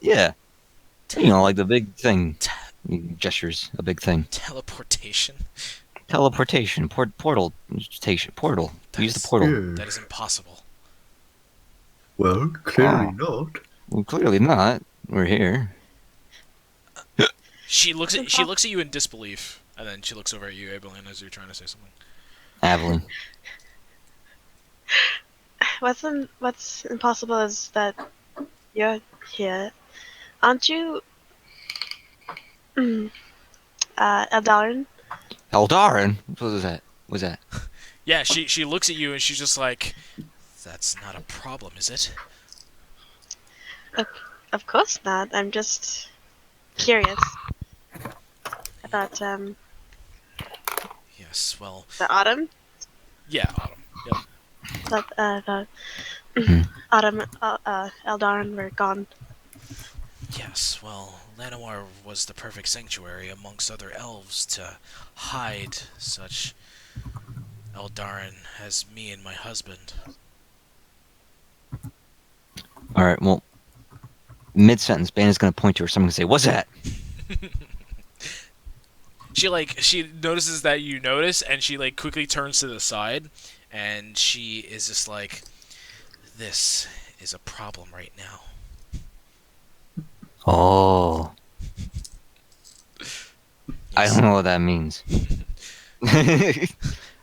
Yeah. You know, like the big thing. He gestures a big thing. Teleportation? Teleportation. Portal. Portal. Use the portal. Yeah. That is impossible. Well, clearly Oh. not. Well, clearly not. We're here. She looks at you in disbelief, and then she looks over at you, Abilene, as you're trying to say something. Avalon. What's impossible is that you're here. Aren't you Eldarin? Eldarin? What was that? What's that? Yeah, she looks at you and she's just like, that's not a problem, is it? Of course not. I'm just curious. I thought Yes, well, the autumn. yeah, Autumn. Yep. That autumn Eldarin were gone. Yes, well, Llanowar was the perfect sanctuary amongst other elves to hide such Eldarin as me and my husband. Alright, well, mid-sentence, Ban is going to point to her. Someone can say, what's that? She notices that you notice, and she quickly turns to the side, and she is just like, this is a problem right now. Oh. I don't know what that means.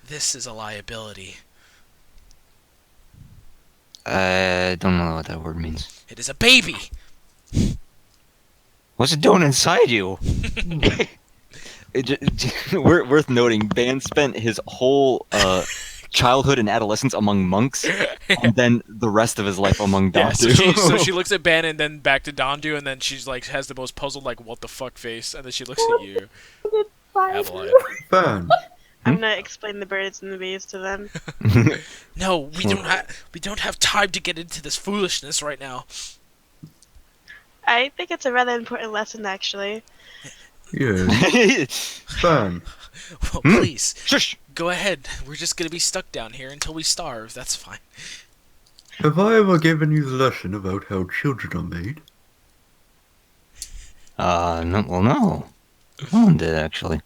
This is a liability. I don't know what that word means. It is a baby. What's it doing inside you? Worth noting, Ban spent his whole childhood and adolescence among monks, and then the rest of his life among Yeah, Dondu. so she looks at Ben and then back to Dondu, and then she's has the most puzzled what the fuck face, and then she looks at you, Adeline. Ban. I'm gonna explain the birds and the bees to them. No, we don't have time to get into this foolishness right now. I think it's a rather important lesson, actually. Yeah. Ban. Well, please, Shush! go ahead. We're just gonna be stuck down here until we starve. That's fine. Have I ever given you the lesson about how children are made? No, well, no. No one did, actually.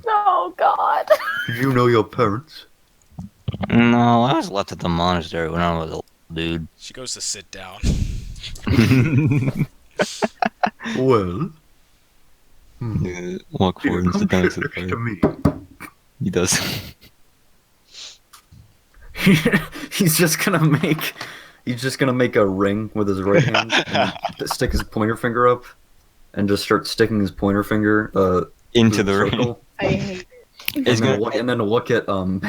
Oh God. Did you know your parents? No, I was left at the monastery when I was a little dude. She goes to sit down. Well, Walk here, forward and sit come down next sit to the next to fire. me. He does. He's just gonna make a ring with his right hand and stick his pointer finger up, and just start sticking his pointer finger Into through the ring. circle. I hate it. It's and, then gonna- and then look at Ben.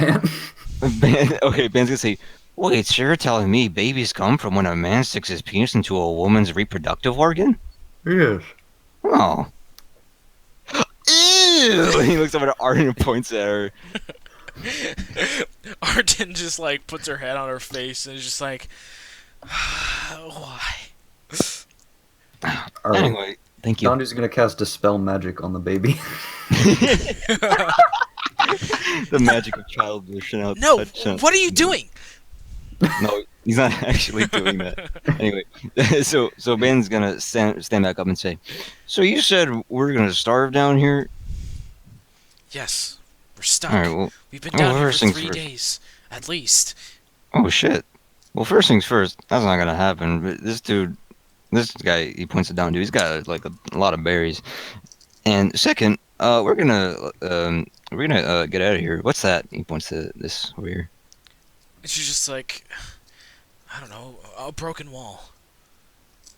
Okay, Ben's gonna say, wait, so you're telling me babies come from when a man sticks his penis into a woman's reproductive organ? Yes. Oh. Ew! He looks over to Arden and points at her. Arden just like puts her head on her face and is just like, why? All right. Anyway, thank you. Dondu's gonna cast Dispel Magic on the baby. The magic of childish and No, touch. what are you doing? No, he's not actually doing that. Anyway, so Ben's gonna stand back up and say, so you said we're gonna starve down here? Yes, we're stuck. All right, well, We've been well, down here first for things 3 first. days, at least. oh shit. Well, first things first, that's not gonna happen. But this guy, he points it down to, he's got like a lot of berries. And second, we're gonna get out of here. What's that? He points to this over here. And she's just like, I don't know, a broken wall.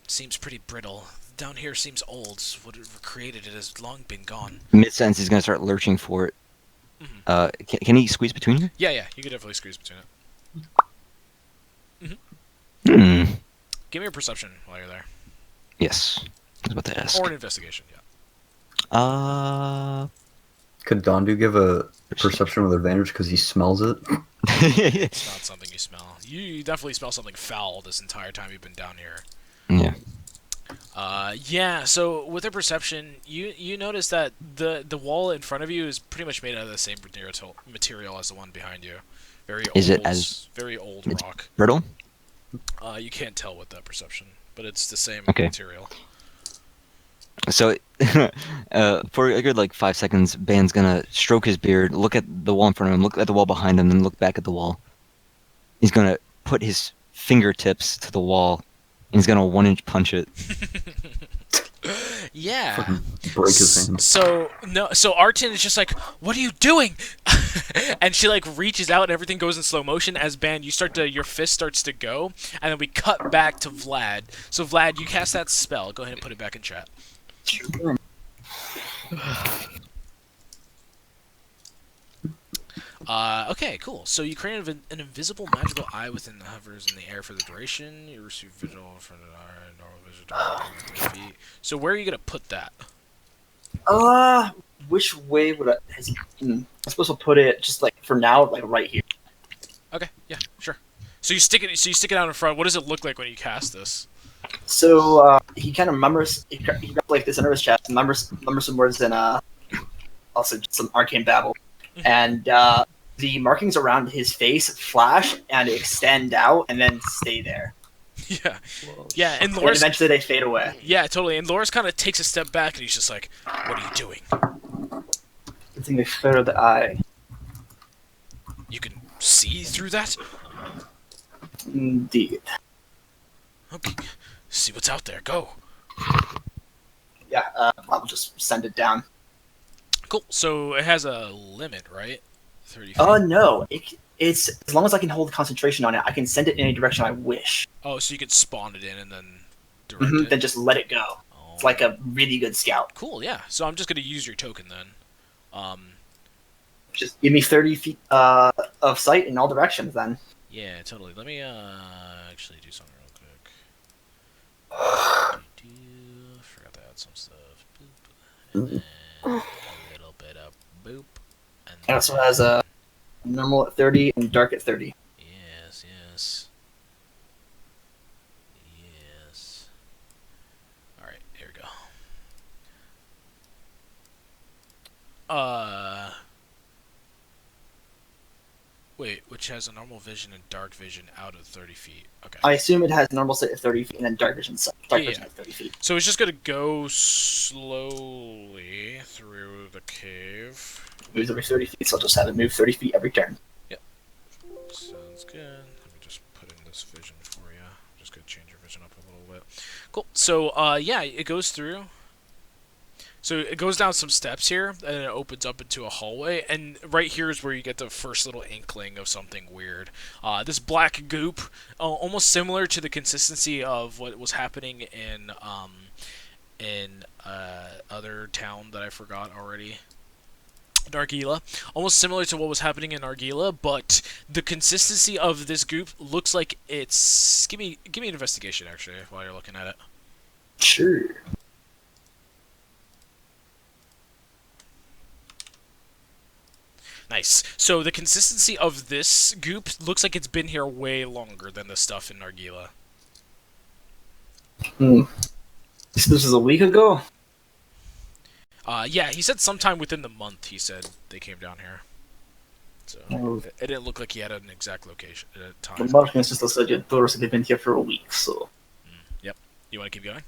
Seems pretty brittle. Down here seems old. Whatever created it has long been gone. Mid sentence, he's gonna start lurching for it. Can he squeeze between you? Yeah, you could definitely squeeze between it. Hmm. Give me a perception while you're there. Yes. I was about to ask. Or an investigation, yeah. Could Dondu give a perception with advantage because he smells it? It's not something you smell. You definitely smell something foul this entire time you've been down here. Yeah. Yeah, so with a perception, you notice that the wall in front of you is pretty much made out of the same material as the one behind you. Very old, Is it as- very old it's- rock. Brittle? You can't tell with that perception, but it's the same Okay. material. So, for a good like 5 seconds, Ban's gonna stroke his beard, look at the wall in front of him, look at the wall behind him, then look back at the wall. He's gonna put his fingertips to the wall, and he's gonna 1-inch punch it. Yeah. Break his hand. So Artin is just like, "What are you doing?" And she like reaches out, and everything goes in slow motion as Ban. Your fist starts to go, and then we cut back to Vlad. So Vlad, you cast that spell. Go ahead and put it back in chat. Okay, cool. So you create an invisible magical eye within the hovers in the air for the duration. You receive visual from the normal vision. Feet. So where are you gonna put that? Which way would I? I'm supposed to put it just like for now, like right here. Okay, yeah, sure. So you stick it out in front. What does it look like when you cast this? So he kind of remembers. He got like this under his chest. Remembers some words in also just some arcane babble, and the markings around his face flash and extend out and then stay there. Yeah, yeah, and And Loris. eventually they fade away. Yeah, totally. And Loris kind of takes a step back, and he's just like, "What are you doing? I think they fade the eye. You can see through that? Indeed. Okay, see what's out there. Go." Yeah, I'll just send it down. Cool. So it has a limit, right? 30 feet. No, it's as long as I can hold concentration on it, I can send it in any direction I wish. Oh, so you could spawn it in and then direct it. Then just let it go. Oh. It's like a really good scout. Cool. Yeah. So I'm just gonna use your token then. Just give me 30 feet of sight in all directions. Then. Yeah, totally. Let me actually do something real quick. Forgot to add some stuff. Boop. And then a little bit of boop. And It also has a normal at 30 and dark at 30. Yes, yes. Yes. Alright, here we go. Wait, which has a normal vision and dark vision out of 30 feet. Okay. I assume it has normal sight of 30 feet and then dark vision. Dark vision Yeah. at 30 feet. So it's just gonna go slowly through the cave. Moves every 30 feet, so I'll just have it move 30 feet every turn. Sounds good. Let me just put in this vision for you. Just gonna change your vision up a little bit. Cool. So, yeah, it goes through. So it goes down some steps here, and it opens up into a hallway, and right here is where you get the first little inkling of something weird. This black goop, almost similar to the consistency of what was happening in other town that I forgot already. Nargila, almost similar to what was happening in Nargila, but the consistency of this goop looks like it's. Give me an investigation actually while you're looking at it. Sure. Nice. So the consistency of this goop looks like it's been here way longer than the stuff in Nargila. This was a week ago? Yeah, he said sometime within the month. He said they came down here. So Oh. it didn't look like he had an exact location at a The time. markings just said your doors have been here for a week, so Yep. You want to keep going?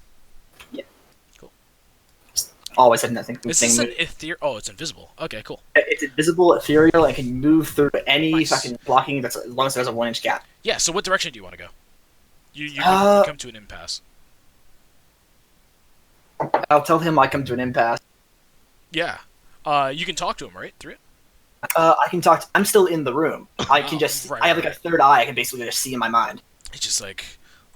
always had nothing. Is this an ethereal? Oh, it's invisible. Okay, cool. It's invisible, ethereal, and can move through any Nice. fucking blocking that's as long as there's a 1-inch gap. Yeah. So what direction do you want to go? You come to an impasse. I'll tell him I come to an impasse. Yeah. You can talk to him right through it. I can talk. I'm still in the room. I can Oh, just. right, I have like right. a third eye. I can basically just see in my mind. He's just like,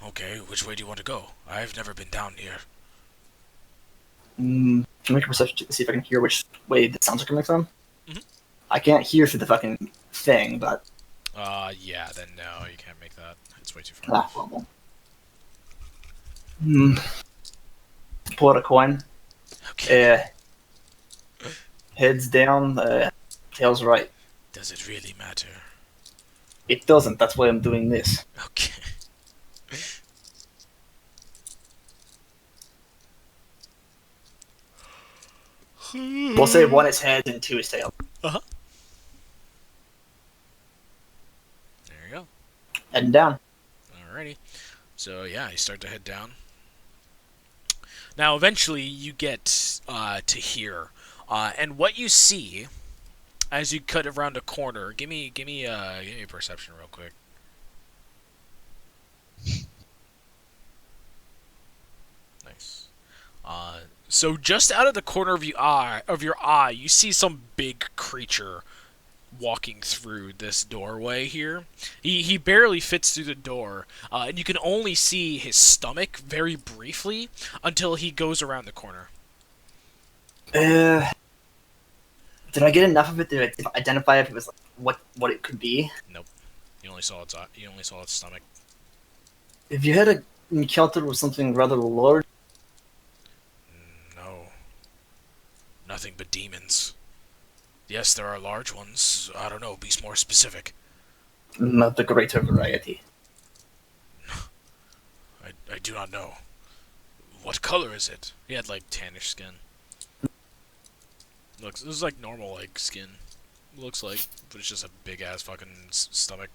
okay, which way do you want to go? I've never been down here. Can I make a perception check to see if I can hear which way the sounds are coming from? Mhm. I can't hear through the fucking thing, but Yeah. Then no, you can't make that. It's way too far. not horrible. Pull out a coin. Okay. Heads down. Tails right. Does it really matter? It doesn't. That's why I'm doing this. Okay. We'll say one is heads and two is tails. There you go. Heading down. Alrighty. So yeah, you start to head down. Now eventually you get to here, and what you see as you cut around a corner. Give me a perception real quick. Nice. So just out of the corner of your eye, you see some big creature walking through this doorway here. He barely fits through the door, and you can only see his stomach very briefly until he goes around the corner. Did I get enough of it to identify if it was like, what it could be? You only saw its stomach. If you had an encounter with something rather large, No. Nothing but demons. Yes, there are large ones. I don't know. Be more specific. not the greater variety. I do not know. What color is it? He had like tannish skin. Looks. This is like normal like skin. Looks like, but it's just a big ass fucking stomach.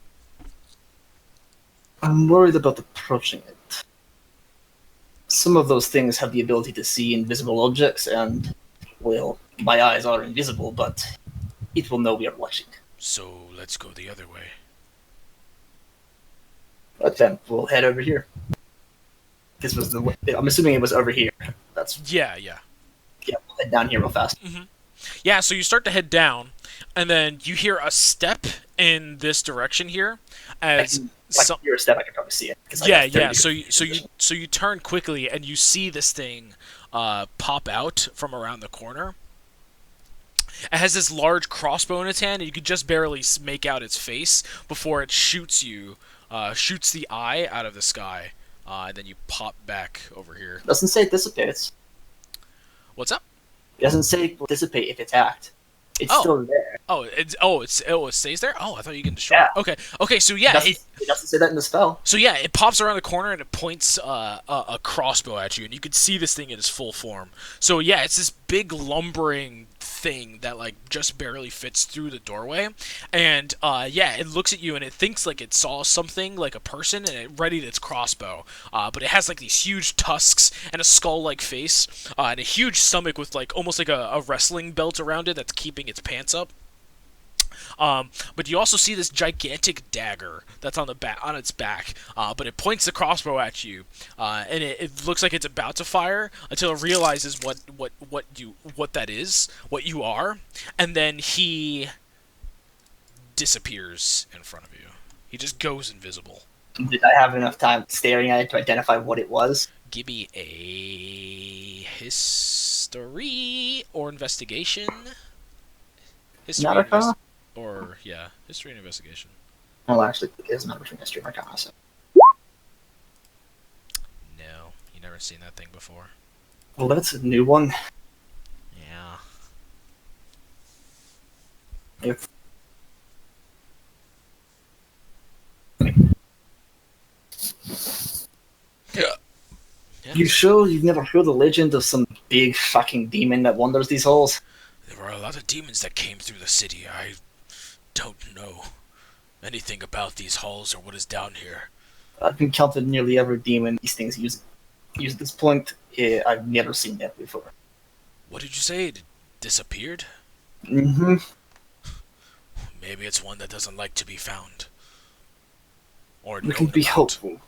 I'm worried about approaching it. Some of those things have the ability to see invisible objects, and, well, my eyes are invisible, but it will know we are watching. So let's go the other way. But then we'll head over here. This was the way. I'm assuming it was over here. That's Yeah. yeah. We'll head down here real fast. Yeah, so you start to head down, and then you hear a step in this direction here, as If I some. can hear a step, I can probably see it. 'cause I Yeah, have 30 yeah. So degrees you turn quickly, and you see this thing pop out from around the corner. It has this large crossbow in its hand, and you can just barely make out its face before it shoots you, shoots the eye out of the sky, and then you pop back over here. Doesn't say it dissipates. What's up? It doesn't say it will dissipate if it's hacked. It's Oh. still there. It stays there. Oh, I thought you can destroy Yeah. it. Okay. So yeah, It doesn't say that in the spell. So yeah, it pops around the corner and it points a crossbow at you, and you can see this thing in its full form. So yeah, it's this big lumbering thing thing that like just barely fits through the doorway, and it looks at you and it thinks like it saw something like a person, and it readied its crossbow. But it has like these huge tusks and a skull-like face, and a huge stomach with like almost like a wrestling belt around it that's keeping its pants up. But you also see this gigantic dagger that's on its back, but it points the crossbow at you, and it looks like it's about to fire until it realizes what that is, what you are, and then he disappears in front of you. He just goes invisible. Did I have enough time staring at it to identify what it was? Give me a history or investigation. History. Naraka? History and investigation. Well, actually, it is not between history and arcana. So. No, you never seen that thing before. Well, that's a new one. Yeah. If you sure you've never heard the legend of some big fucking demon that wanders these halls? There were a lot of demons that came through the city. I don't know anything about these halls or what is down here. I've encountered nearly every demon these things use at this point. I've never seen that before. What did you say? It disappeared? Mm-hmm. Maybe it's one that doesn't like to be found. Or We can known be about. helpful.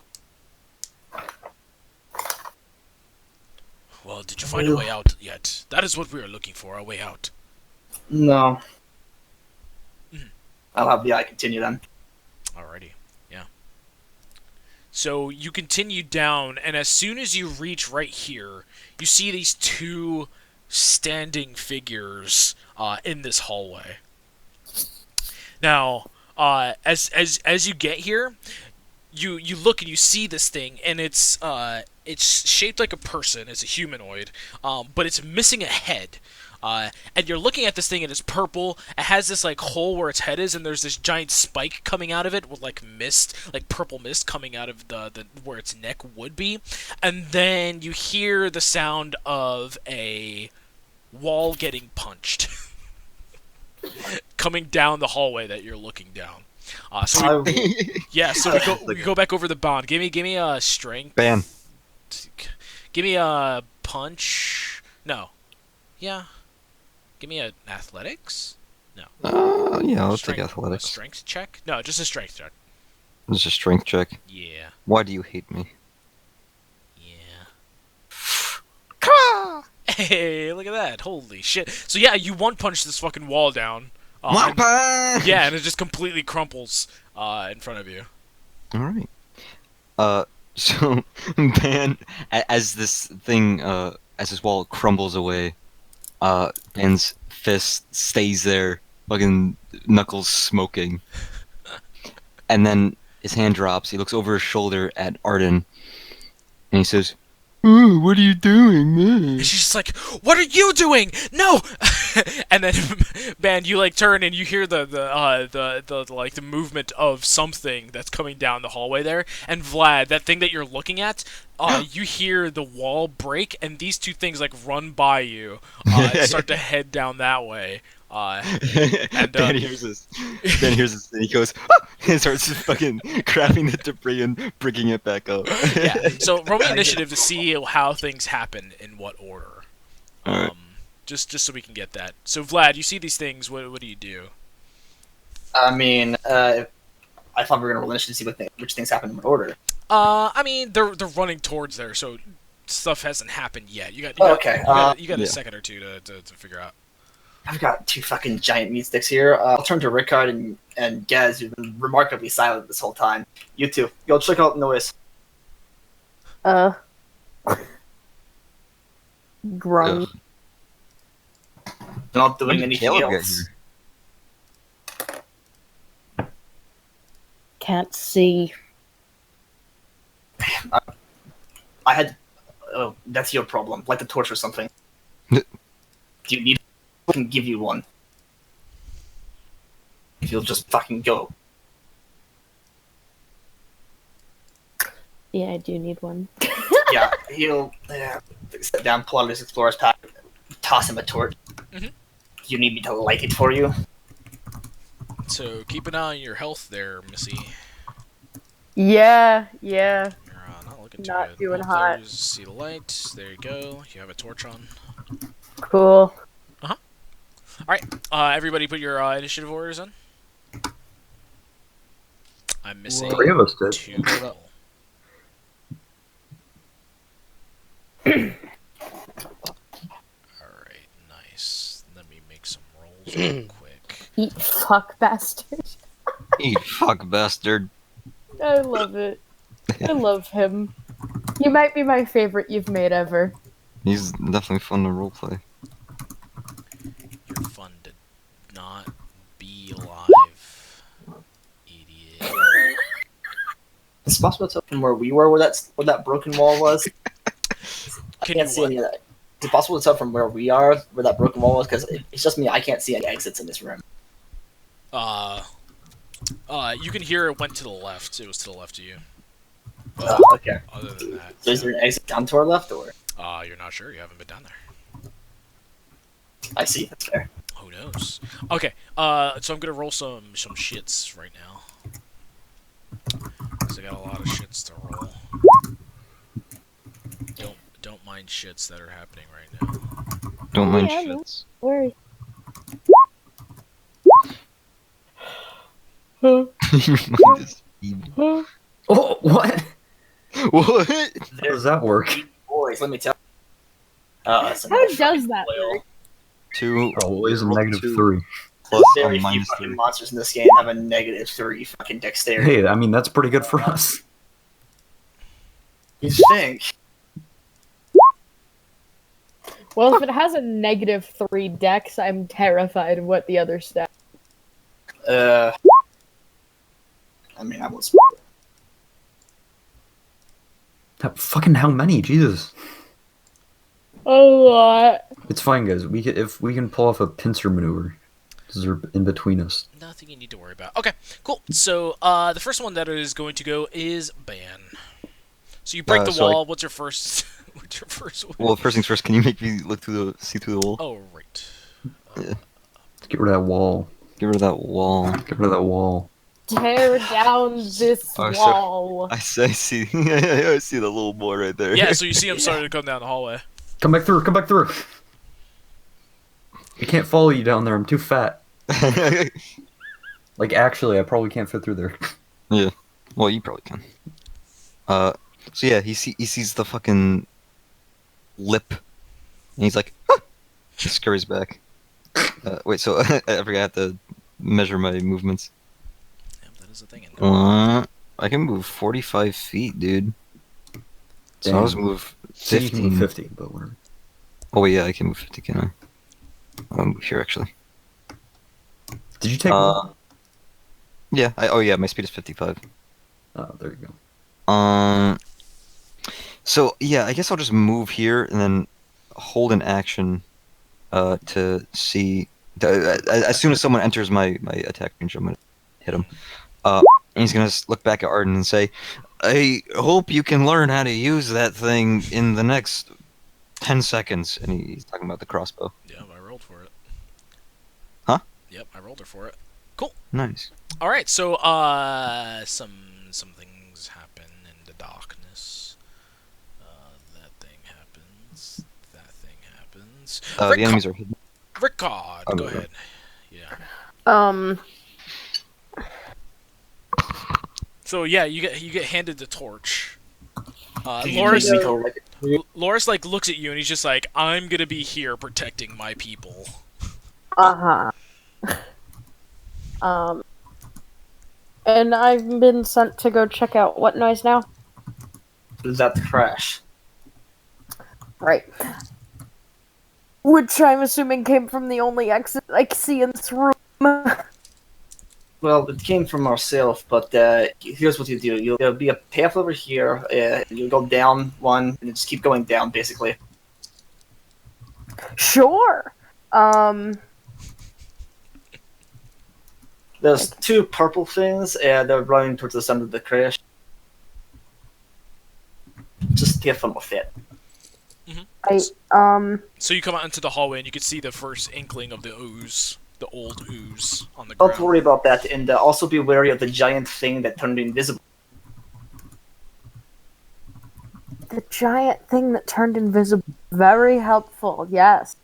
Well, did you find a way out yet? That is what we are looking for, a way out. No. Mhm. I'll have the eye continue then. Alrighty, yeah. So you continue down, and as soon as you reach right here, you see these two standing figures in this hallway. Now, as you get here, you look and you see this thing, and it's shaped like a person. It's a humanoid, but it's missing a head. And you're looking at this thing, and it's purple. It has this like hole where its head is, and there's this giant spike coming out of it with like mist, like purple mist coming out of the where its neck would be. And then you hear the sound of a wall getting punched coming down the hallway that you're looking down. So we go back over the bond. Give me a strength. Ban. Give me a punch. No. Yeah. Give me an athletics. No. Yeah, I'll Strength- take athletics. A strength check? No, just a strength check. It's a strength check. Yeah. Why do you hate me? Yeah. Hey, look at that. Holy shit. So yeah, you one punch this fucking wall down. And- yeah, and it just completely crumples in front of you. All right. So Ban, as this thing, as this wall crumbles away, Ban's fist stays there, fucking knuckles smoking, and then his hand drops. He looks over his shoulder at Arden, and he says, "Ooh, what are you doing, man?" And she's just like, "What are you doing? No!" And then, Ban, you like turn and you hear the like the movement of something that's coming down the hallway there. And Vlad, that thing that you're looking at, you hear the wall break, and these two things like run by you, and start to head down that way. And Ben hears this. Ben hears this, and he goes, and starts just fucking grabbing the debris and bringing it back up. Yeah. So roll me initiative to see how things happen in what order. Alright. Just so we can get that. So Vlad, you see these things. What do you do? I mean, I thought we were gonna roll initiative to see which things happen in what order. I mean, they're running towards there, so stuff hasn't happened yet. You got a second or two to figure out. I've got two fucking giant meat sticks here. I'll turn to Rickard and Gaz, who've been remarkably silent this whole time. You two, go check out noise. Grunt. Ugh. Not When doing did anything Caleb get else. here? Can't see. I had. Oh, that's your problem. Light the torch or something. Do you need? I can give you one. If you'll just fucking go. Yeah, I do need one. Yeah, he'll sit down, pull out his explorer's pack, toss him a torch. Mhm. you need me to light it for you? So keep an eye on your health there, Missy. Yeah. You're not looking too Not good. doing Oh, hot. there's see the light. There you go. You have a torch on. Cool. Everybody put your initiative orders in. I'm missing 3 of us did. 2 people. Alright, nice. Let me make some rolls real quick. Eat fuck bastard. You fuck bastard. I love it. I love him. He might be my favorite you've made ever. He's definitely fun to roleplay. You're fun to not be alive, idiot. It's possible to tell from where we were, where that broken wall was. I Can can't you see what? any of that. Is it possible to tell from where we are, where that broken wall was? Because it's just me. I can't see any exits in this room. You can hear it went to the left. It was to the left of you. Okay. Other than that, So is there an exit down to our left, or? you're not sure. You haven't been down there. I see. That's fair. Who knows? Okay. So I'm gonna roll some shits right now. Cause I got a lot of shits to roll. Don't mind shits that are happening right now. Don't mind Yeah, no. shits. Where? Huh? Your mind is evil. Huh? Oh, what? What? How does that work? Boys, let me tell. How does that work? 2 Always a roll negative 2 3. plus Very a few minus fucking 3. monsters in this game have a -3 fucking dexterity. Hey, I mean, that's pretty good for us. You think? Well, if it has a -3 dex, I'm terrified of what the other stat. I mean, I was. Fucking how many? Jesus. A lot. It's fine, guys. If we can pull off a pincer maneuver, because they're in between us. Nothing you need to worry about. Okay, cool. So the first one that is going to go is Ban. So you break the so I- wall. What's your first? What's your first one? Well, first things first, can you make me see through the wall? Oh right. Let's get rid of that wall. Get rid of that wall. Get rid of that wall. Tear down this Oh, so- wall. I see. I see the little boy right there. Yeah. So you see him starting to come down the hallway. Come back through. Come back through. I can't follow you down there. I'm too fat. Like, actually, I probably can't fit through there. Well, you probably can. So yeah, he sees the fucking lip, and he's like, "Huh!" He scurries back. Wait, so I forgot I have to measure my movements. Yep, that is a thing. I can move 45 feet, dude. So Damn. I'll just move So you can 15. move 50, but whatever. Oh yeah, I can move 50, can I? I'll move here actually. Did you take one? Yeah. Oh yeah, my speed is 55. Oh, there you go. So yeah, I guess I'll just move here and then hold an action, to see. As soon as someone enters my attack range, I'm gonna hit him. And he's gonna look back at Arden and say, "I hope you can learn how to use that thing in the next 10 seconds." And he's talking about the crossbow. Yep, I rolled for it. Huh? Yep, I rolled her for it. Nice. All right, so some things happen in the darkness. That thing happens. That thing happens. The enemies are hidden. Rickard, Oh, go okay. ahead. Yeah. So yeah, you get handed the torch. Loris Loris like looks at you and he's just like, "I'm gonna be here protecting my people." Uh-huh. And I've been sent to go check out what noise now? Is that the crash? Right. Which I'm assuming came from the only exit I can see in this room. Well, it came from ourselves, but here's what you do. There'll be a path over here, and you go down one, and you just keep going down, basically. Sure. There's two purple things, and they're running towards the center of the crash. Just have fun with it. So you come out into the hallway and you can see the first inkling of the ooze, the old ooze on the Don't ground. worry about that, and also be wary of the giant thing that turned invisible. The giant thing that turned invisible. Very helpful, yes.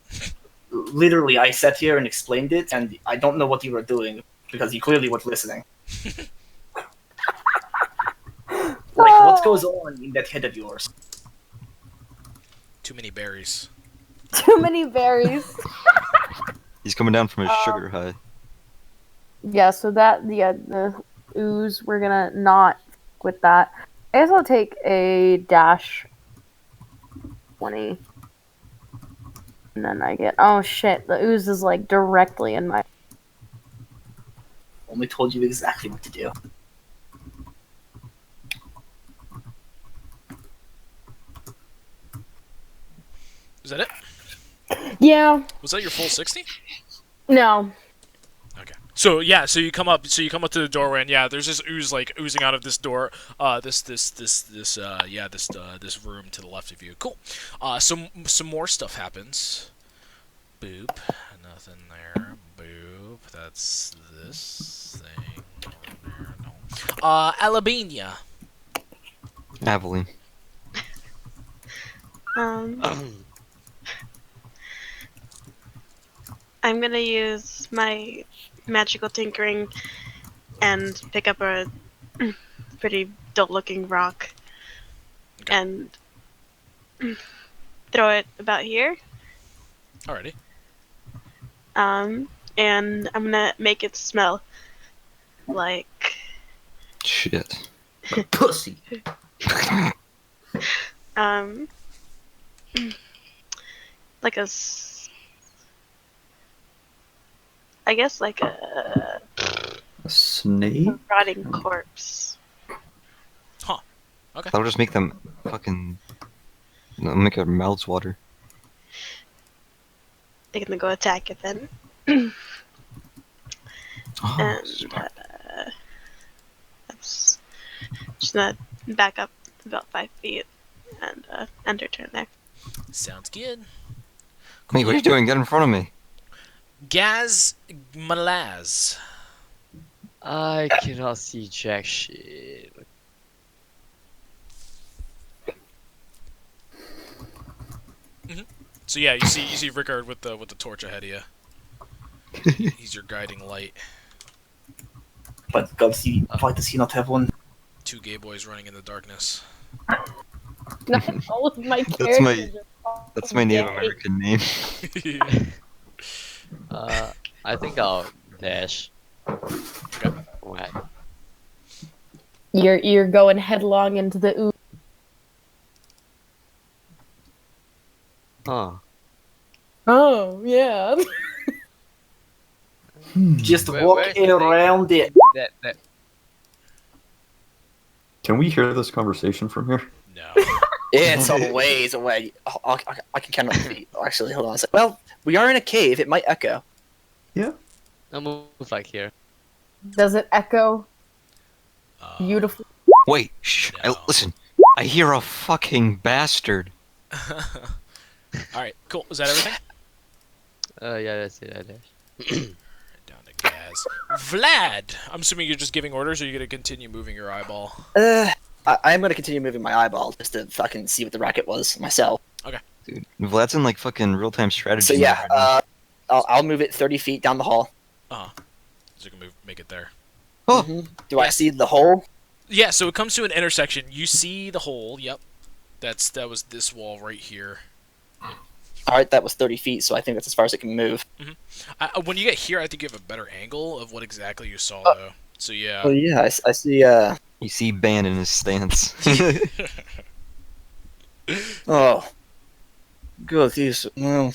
Literally, I sat here and explained it, and I don't know what you were doing because you clearly weren't listening. What goes on in that head of yours? Too many berries. Too many berries. He's coming down from his sugar high. Yeah, so the ooze, we're gonna not with that. I guess I'll take a dash 20. And then I get, oh shit, the ooze is like directly in my. Only told you exactly what to do. Is that it? Yeah, Was that your full 60? no. Okay. So yeah, so you come up to the doorway, and yeah, there's this ooze like oozing out of this door, this room to the left of you. Cool. Some more stuff happens. Boop. Nothing there. Boop. That's this thing over there. No. Alabania. Aveline. I'm gonna use my magical tinkering and pick up a pretty dull-looking rock and throw it about here. Alrighty. And I'm gonna make it smell like Shit. Pussy. like I guess like a A snake? rotting corpse. Okay. That'll just make them fucking. That'll make their mouths water. They're gonna go attack it then. Oh, And smart. that's just gonna back up about 5 feet and end her turn there. Sounds good. Wait, what are you doing? Get in front of me. Gaz Malaz. I cannot see jack shit. So yeah, you see Rickard with the torch ahead of you. He's your guiding light. But why does he not have one? Two gay boys running in the darkness. Not all of my That's my- characters are That's my Native gay. American name. I think I'll dash. Okay. What? You're going headlong into the ooze. Huh. Oh, yeah. Just Where- walk where's the thing? around it. That Can we hear this conversation from here? No. It's a ways away. I can count on feet. Actually, hold on a sec. Well, we are in a cave. It might echo. I'll move like here. Does it echo beautifully? Wait, shh. No. Listen. I hear a fucking bastard. Alright, cool. Is that everything? Yeah, that's it. I dash. Down to Gaz. Vlad! I'm assuming you're just giving orders, or you're gonna continue moving your eyeball? I'm gonna continue moving my eyeball just to fucking see what the racket was myself. Dude, Vlad's in like fucking real-time strategy. So mode yeah, right now. I'll move it 30 feet down the hall. So you can make it there. Oh, Do I see the hole? Yeah, so it comes to an intersection. You see the hole, yep. That was this wall right here. All right, that was 30 feet, so I think that's as far as it can move. When you get here, I think you have a better angle of what exactly you saw, though. So yeah. Oh yeah, I see. you see Ban in his stance. Oh, good. He's well.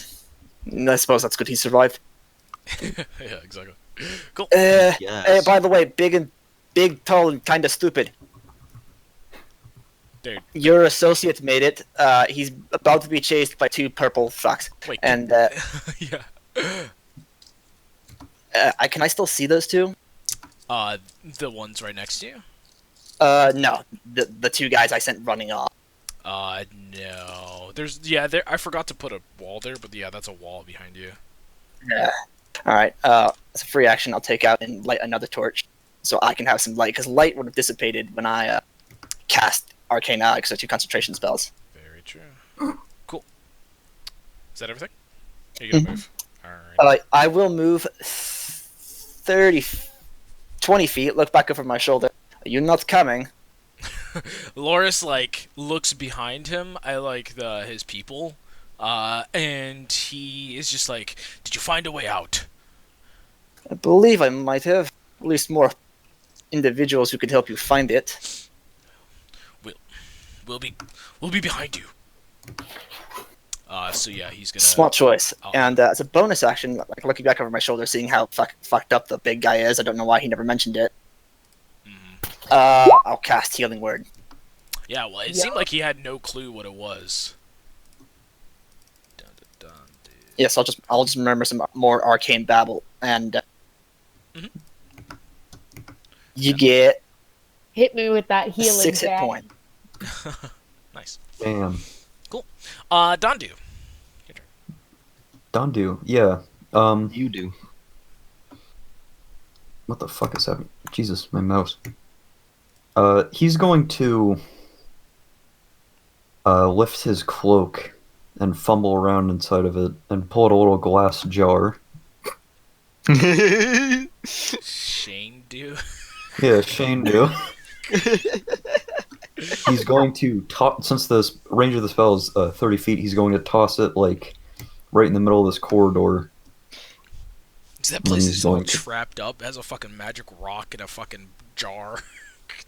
I suppose that's good. He survived. Yeah, exactly. Cool. Yes. By the way, big, tall, and kind of stupid. Dude. Your associate made it. He's about to be chased by two purple fucks. Wait. And Yeah. can I still see those two? The ones right next to you. No, the two guys I sent running off. No. I forgot to put a wall there, but yeah, that's a wall behind you. Yeah. All right. As a free action, I'll take out and light another torch, so I can have some light. Because light would have dissipated when I cast Arcane Eye, because they're 2 concentration spells. Very true. Cool. Is that everything? Are you gonna move? Uh, Alright. I will move 20 feet. Look back over my shoulder. Are you not coming? Loris looks behind him at his people, and he is just like, "Did you find a way out?" I believe I might have. At least more individuals who could help you find it. We'll be behind you. So yeah, he's gonna. Smart choice. I'll- And as a bonus action, like looking back over my shoulder, seeing how fucked up the big guy is, I don't know why he never mentioned it. I'll cast Healing Word. Yeah, well, it seemed like he had no clue what it was. Dun, dun, dun, dude. Yes, I'll just remember some more arcane babble, and Mhm. you get Hit me with that healing 6 hit bag. point. Nice. Damn. Dondu. Your turn. Dondu, yeah. You do. What the fuck is happening? Jesus, my mouse. He's going to lift his cloak and fumble around inside of it and pull out a little glass jar. Shane do. Yeah, Shane do. He's going to since the range of the spell is 30 feet, he's going to toss it right in the middle of this corridor. That place he's is so going to- trapped up. It has a fucking magic rock in a fucking jar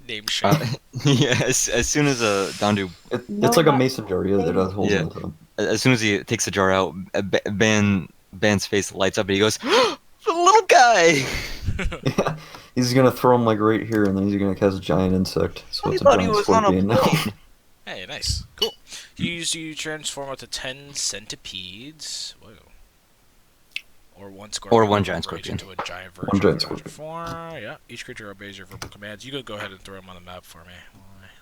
named Shane. Yeah, as soon as Dondu, No, It's like a but- mason jar, yeah, that has holes Yeah. in the top. as soon as he takes the jar out, Ban's face lights up and he goes, "The little guy!" Yeah, he's gonna throw him right here, and then he's gonna cast a giant insect. So I it's a thought he giant was on a scorpion now. plane. Hey, nice. Cool. You transform up to 10 centipedes. Whoa. Or one scorpion. Or one giant converted scorpion. Into a giant version One giant of scorpion. form. Yeah. Each creature obeys your verbal commands. You could go ahead and throw them on the map for me.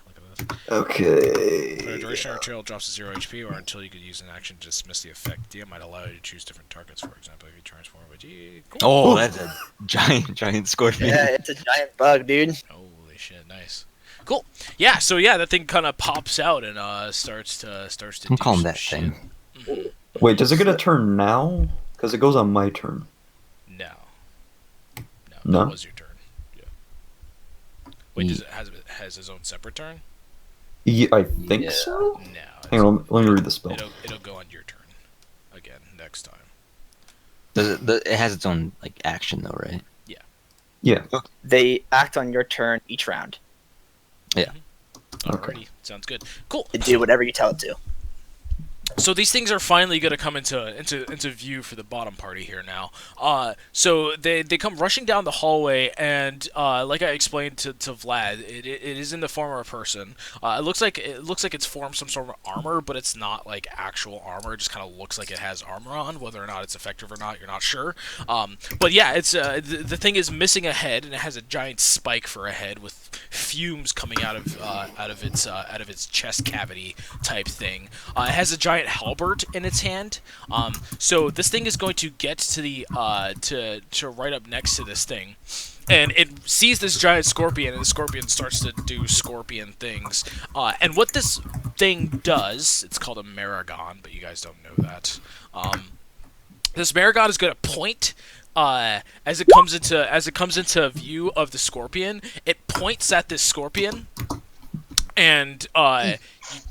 Look at this. For a Okay. duration, your trail drops to 0 HP, or until you could use an action to dismiss the effect. DM might allow you to choose different targets. For example, if you transform with G. Cool. Oh, that's a giant scorpion. Yeah, it's a giant bug, dude. Holy shit! Nice. Cool. Yeah. So yeah, that thing kind of pops out and starts to. I'm do calling some that shit. thing. Mhm. Wait, does it get a turn now? Because it goes on my turn. No. No? That was your turn. Yeah. Wait, does it has his own separate turn? Yeah, I think Yeah. so. No. Hang on, let me read the spell. It'll go on your turn again next time. It has its own action though, right? Yeah. They act on your turn each round. Alrighty, sounds good. Cool. They do whatever you tell it to. So these things are finally going to come into view for the bottom party here now. So they come rushing down the hallway, and like I explained to Vlad, it is in the form of a person. It looks like it's formed some sort of armor, but it's not like actual armor. It just kind of looks like it has armor on. Whether or not it's effective or not, you're not sure. But yeah, it's the thing is missing a head, and it has a giant spike for a head with fumes coming out of its chest cavity type thing. It has a giant halberd in its hand. So this thing is going to get to the to right up next to this thing, and it sees this giant scorpion, and the scorpion starts to do scorpion things. And what this thing does, it's called a Maragon, but you guys don't know that. This Maragon is going to point. As it comes into view of the scorpion, it points at this scorpion, and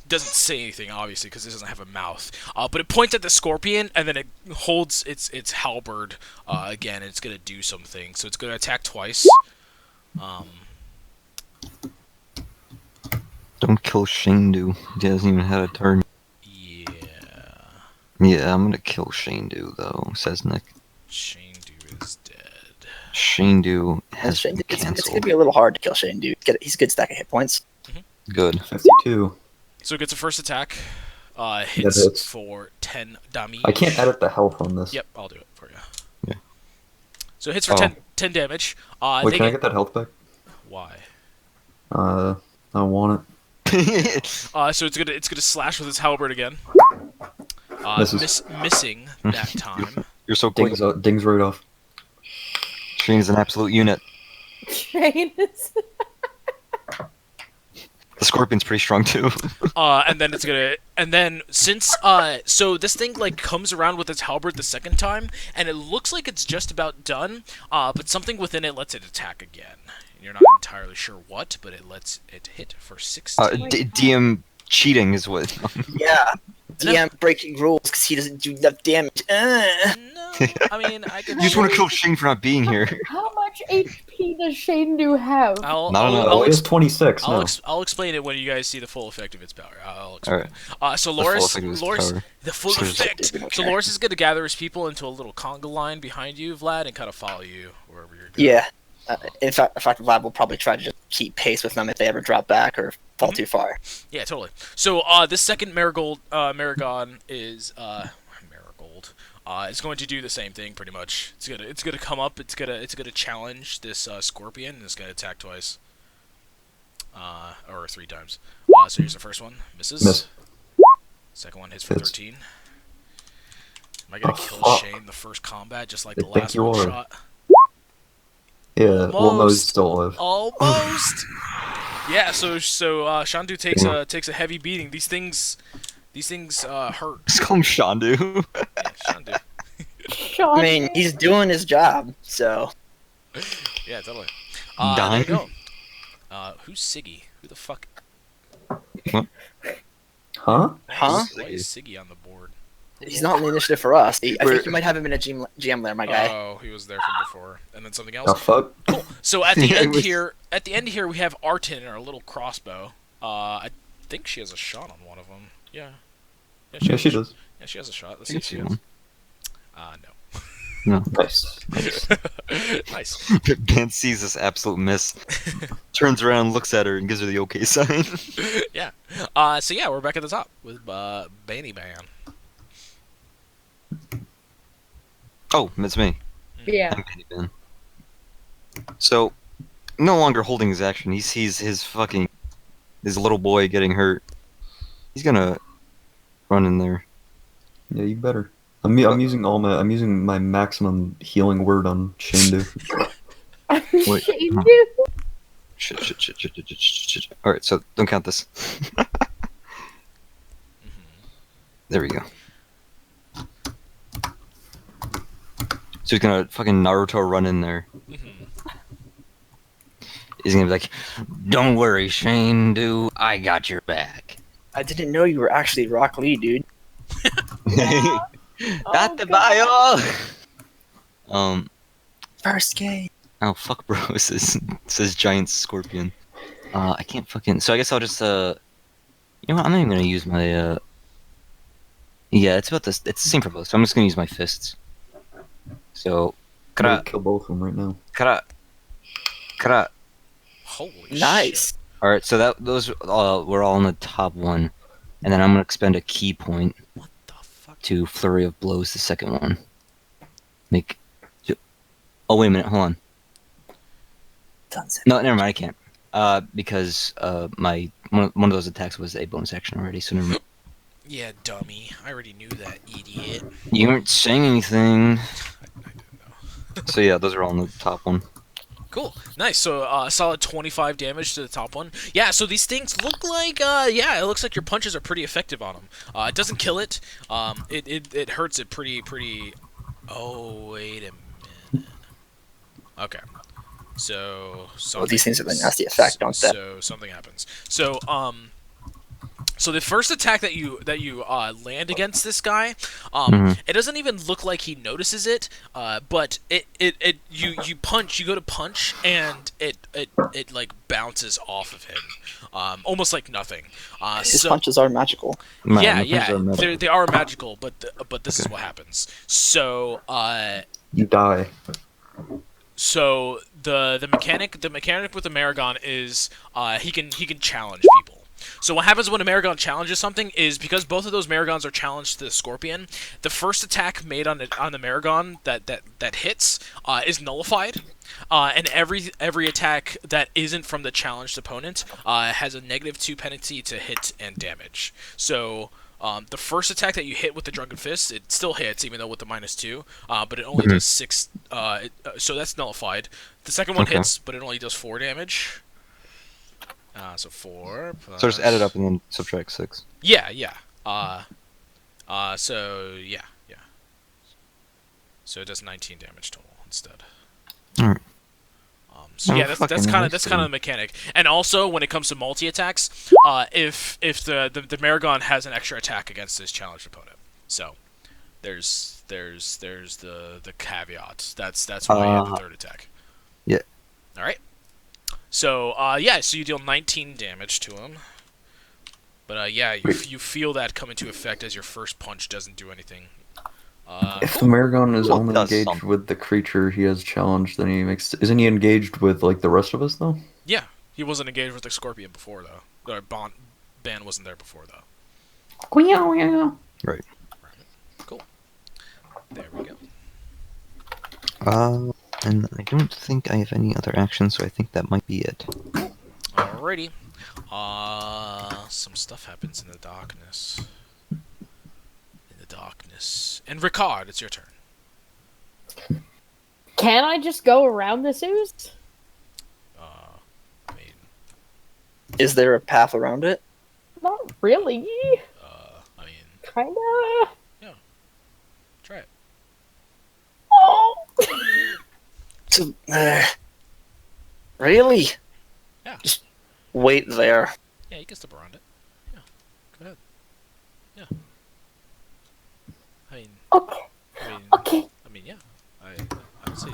doesn't say anything obviously because it doesn't have a mouth. But it points at the scorpion, and then it holds its halberd again. And it's gonna do something. So it's gonna attack twice. Don't kill Shindu. He hasn't even had a turn. Yeah, Yeah, I'm gonna kill Shindu though, says Nick. Shindu is dead. Shindu has Shane, been it's cancelled. gonna be a little hard to kill Shane, dude. He's a good stack of hit points. Good. 52. So it gets a first attack. That Hits hits. for 10 damage. I can't edit the health on this. Yep, I'll do it for you. Yeah. So it hits for Oh. 10 damage. Wait, They can I get that health back? Why? I want it. So it's gonna slash with its halberd again. Misses. Missing that time. You're so quick. Dings right off. Shane is an absolute unit. Shane is. The scorpion's pretty strong too. And then it's gonna, and then since so this thing like comes around with its halberd the second time, and it looks like it's just about done. But something within it lets it attack again. You're not entirely sure what, but it lets it hit for 16. DM cheating is what. Yeah. DM breaking rules because he doesn't do enough damage. No, I mean I could. You just want to kill Shane for not being here. How much HP does Shane do have? I'll, No, I'll, no, I'll, It is 26 I'll, now. I'll explain it when you guys see the full effect of its power. I'll explain. Alright. So full Loris, effect of its Loris, power. the full So- effect. So Loris is gonna gather his people into a little conga line behind you, Vlad, and kind of follow you wherever you're going. Yeah. In fact, Vlad will probably try to just keep pace with them if they ever drop back or fall too far. Yeah, totally. So this second Marigon is Marigold. It's going to do the same thing pretty much. It's gonna come up. It's gonna challenge this scorpion, and it's gonna attack twice. Or 3 times. So here's the first one. Misses. Miss. Second one hits for Hits. 13. Am I gonna Oh, kill fuck. Shane the first combat just like I the think last you one are. shot? Yeah, well, no, he's Almost. still alive. Almost. Yeah. So Shandu takes a heavy beating. These things hurt. Just call him Shandu. Yeah, Shandu. Sean, I mean, he's doing his job, so. Yeah, totally. Dying? There you go. Who's Siggy? Who the fuck? Huh? Huh? Why is Siggy on the board? He's not in the initiative for us. I think you might have him in a GM lair, my guy. Oh, he was there from before. And then something The else. fuck? Cool. So at the Yeah, end it was- here, we have Artin, our little crossbow. I think she has a shot on one of them. Yeah. Yeah, she does. Yeah, she has a shot. Let's I see can if see she one. does. No. Nice. No. Nice. Ben sees this absolute miss, turns around, looks at her, and gives her the okay sign. Yeah. So yeah, we're back at the top with Banny Man. Oh, that's me. yeah. I'm Benny Ben. So, no longer holding his action. He sees his little boy getting hurt. He's gonna run in there. Yeah, you better. I'm using my maximum healing word on Shandu. Wait. Shane huh. do? Shit. Alright, so don't count this. There we go. So he's gonna fucking Naruto run in there. He's gonna be like, "Don't worry, Shane, dude. I got your back." I didn't know you were actually Rock Lee, dude. Got the God. bio. First game. Oh fuck, bro. Says giant scorpion. I can't fucking. So I guess I'll just You know what? I'm not even gonna use my Yeah, it's about this. It's the same for both. So I'm just gonna use my fists. So, I'm gonna kara, kill both of them right now. kara. Holy Nice. All right, so those were all in the top one, and then I'm gonna expend a key point shit. What the fuck? to flurry of blows the second one. Oh wait a minute, hold on. No, never mind, I can't. Because my one of those attacks was a bonus action already, so never mind. Yeah, dummy. I already knew that, idiot. You weren't saying anything. I didn't know. So yeah, those are all in the top one. Cool. Nice. So, solid 25 damage to the top one. Yeah, so these things look like, yeah, it looks like your punches are pretty effective on them. It doesn't kill it. It hurts it pretty... Oh, wait a minute. Okay. So, Well, these things have a nasty effect, don't they? So, something happens. So the first attack that you land against this guy, it doesn't even look like he notices it, but you go to punch and it like bounces off of him, almost like nothing. His punches are magical. They are magical, but this is what happens. So You die. So the mechanic with the Maragon is he can challenge people. So what happens when a Maragon challenges something is because both of those Maragons are challenged to the Scorpion, the first attack made on the Maragon that hits is nullified. And every attack that isn't from the challenged opponent has a -2 penalty to hit and damage. So the first attack that you hit with the Drunken Fist, it still hits, even though with the -2, but it only does 6. So that's nullified. The second one hits, but it only does 4 damage. So 4 plus... So just add it up and then subtract 6. Yeah. So it does 19 damage total instead. Alright. So Oh, yeah, that's fucking kind of nice, the mechanic. And also, when it comes to multi attacks, if the Maragon has an extra attack against his challenged opponent, so there's the caveat. That's why you have the third attack. Yeah. All right. So so you deal 19 damage to him. But you feel that come into effect as your first punch doesn't do anything. If the Maragon is Well, only does engaged something. with the creature he has challenged, then isn't he engaged with like the rest of us though? Yeah, he wasn't engaged with the Scorpion before though. Or Ban wasn't there before though. Right. Cool. There we go. And I don't think I have any other actions, so I think that might be it. Alrighty. Some stuff happens in the darkness. And Ricard, it's your turn. Can I just go around this ooze? I mean, Is there a path around it? Not really. I mean, Kinda. try it. Oh. So, really? Yeah. Just wait there. Yeah, you can step around it. Yeah, go ahead. Yeah. Okay. Okay. I mean, yeah. I would say,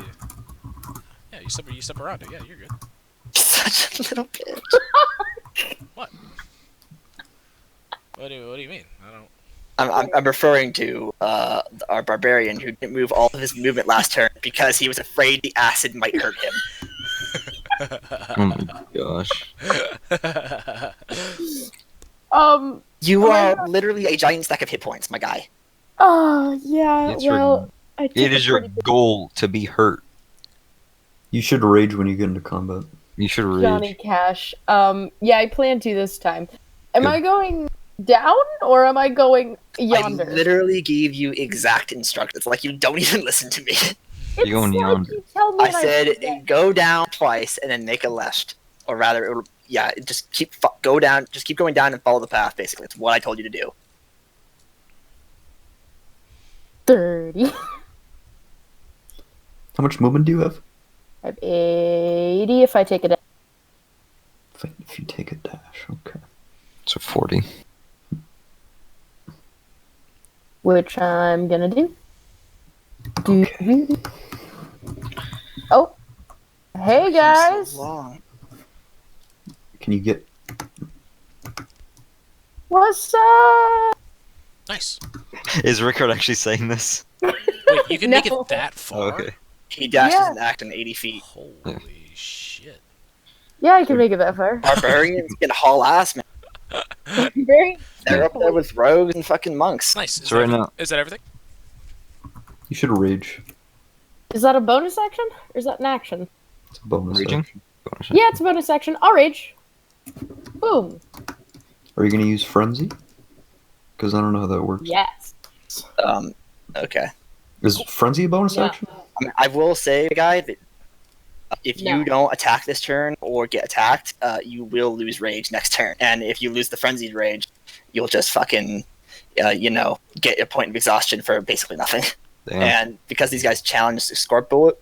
yeah, you step around it. Yeah, you're good. Such a little bit. What? What do you mean? I don't. I'm referring to our barbarian who didn't move all of his movement last turn because he was afraid the acid might hurt him. Oh my gosh. You are literally a giant stack of hit points, my guy. Oh, yeah, It's well, I took It is a your pretty big goal to be hurt. You should rage when you get into combat. You should rage. Johnny Cash. Yeah, I plan to this time. Am Good. I going down or am I going yonder? I literally gave you exact instructions. Like, you don't even listen to me. It's You're going like yonder. you tell me I and said forget. go down twice and then make a left. Or rather, just keep going down and follow the path, basically. It's what I told you to do. 30. How much movement do you have? I have 80 if I take it. If you take a dash, okay. So 40. Which I'm gonna do. Okay. Oh. Hey guys. So long. Can you get? What's up? Nice. Is Rickard actually saying this? Wait, you can make No. it that far? Okay. He dashes Yeah. an act in 80 feet. Holy shit. Yeah, I can make it that far. Barbarians can haul ass, man. Very. They're up there with rogues and fucking monks. Nice. Is So right now, Is that everything? You should rage. Is that a bonus action or is that an action? It's a bonus. Raging? action. bonus Yeah, it's a bonus action. I'll rage. Boom. Are you gonna use frenzy? Because I don't know how that works. Yes. Okay. Is frenzy a bonus Yeah. action? I will say, guy, that if No. you don't attack this turn or get attacked, you will lose rage next turn. And if you lose the frenzied rage, you'll just fucking, get a point of exhaustion for basically nothing. Damn. And because these guys challenge the Scorpio,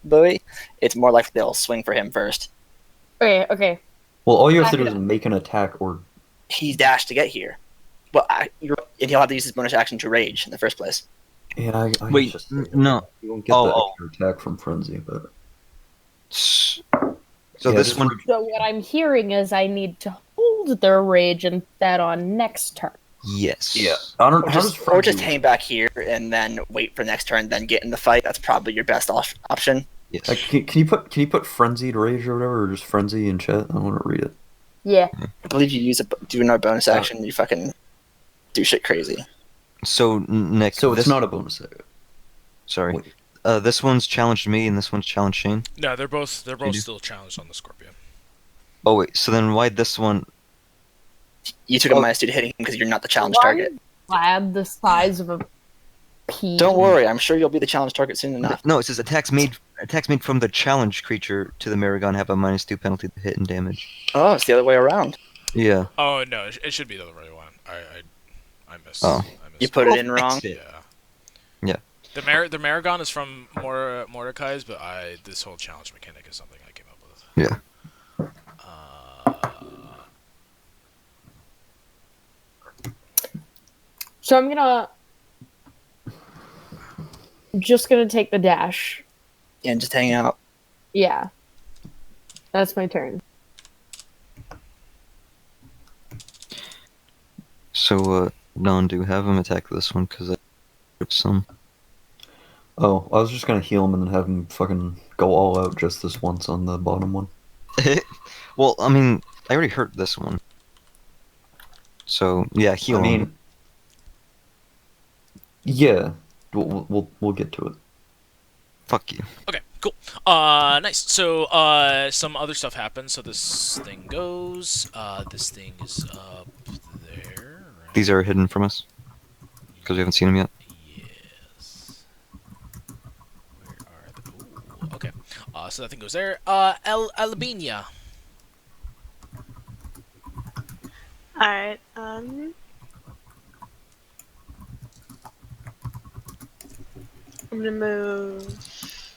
it's more likely they'll swing for him first. Okay. Well, all you have to do Back is it make an attack or. He dashed to get here. Well, and he'll have to use his bonus action to rage in the first place. Yeah, I Wait, just no. you won't get Oh, the oh. extra attack from frenzy, but So Yeah, this just one, So what I'm hearing is I need to hold their rage and that on next turn. yes. I don't. Or How does just, frenzy? or just hang back here and then wait for next turn, then get in the fight. That's probably your best option. Yes. Like, can you put frenzied rage or whatever, or just frenzy in chat? I want to read it. Yeah. I believe you do another bonus action, you fucking do shit crazy. So Nick, So it's this, not a bonus action. Sorry. Wait. this one's challenged me and this one's challenged Shane. No, they're both do? still challenged on the Scorpion. Oh wait, so then why this one? You took a -2 to hitting him because you're not the challenge target. Lad the size of a pea. Don't worry, I'm sure you'll be the challenge target soon enough. No, it says attacks made from the challenge creature to the Maragon have a -2 penalty to hit and damage. Oh, it's the other way around. Yeah. Oh no, it should be the right one. I missed. Oh. I missed You put it in wrong. Yeah. Yeah. The Maragon is from Mordecai's, but this whole challenge mechanic is something I came up with. Yeah. So I'm just gonna take the dash. And just hang out. Yeah. That's my turn. So, do have him attack this one because I took some. Oh, I was just gonna heal him and then have him fucking go all out just this once on the bottom one. Well, I mean, I already hurt this one. So yeah, heal I him. mean, yeah, we'll get to it. Fuck you. Okay, cool. Nice. So, some other stuff happens. So this thing goes. This thing is up there. Right? These are hidden from us because we haven't seen them yet. Yes. Where are the? Ooh, okay. So that thing goes there. Albania. Alright, I'm gonna move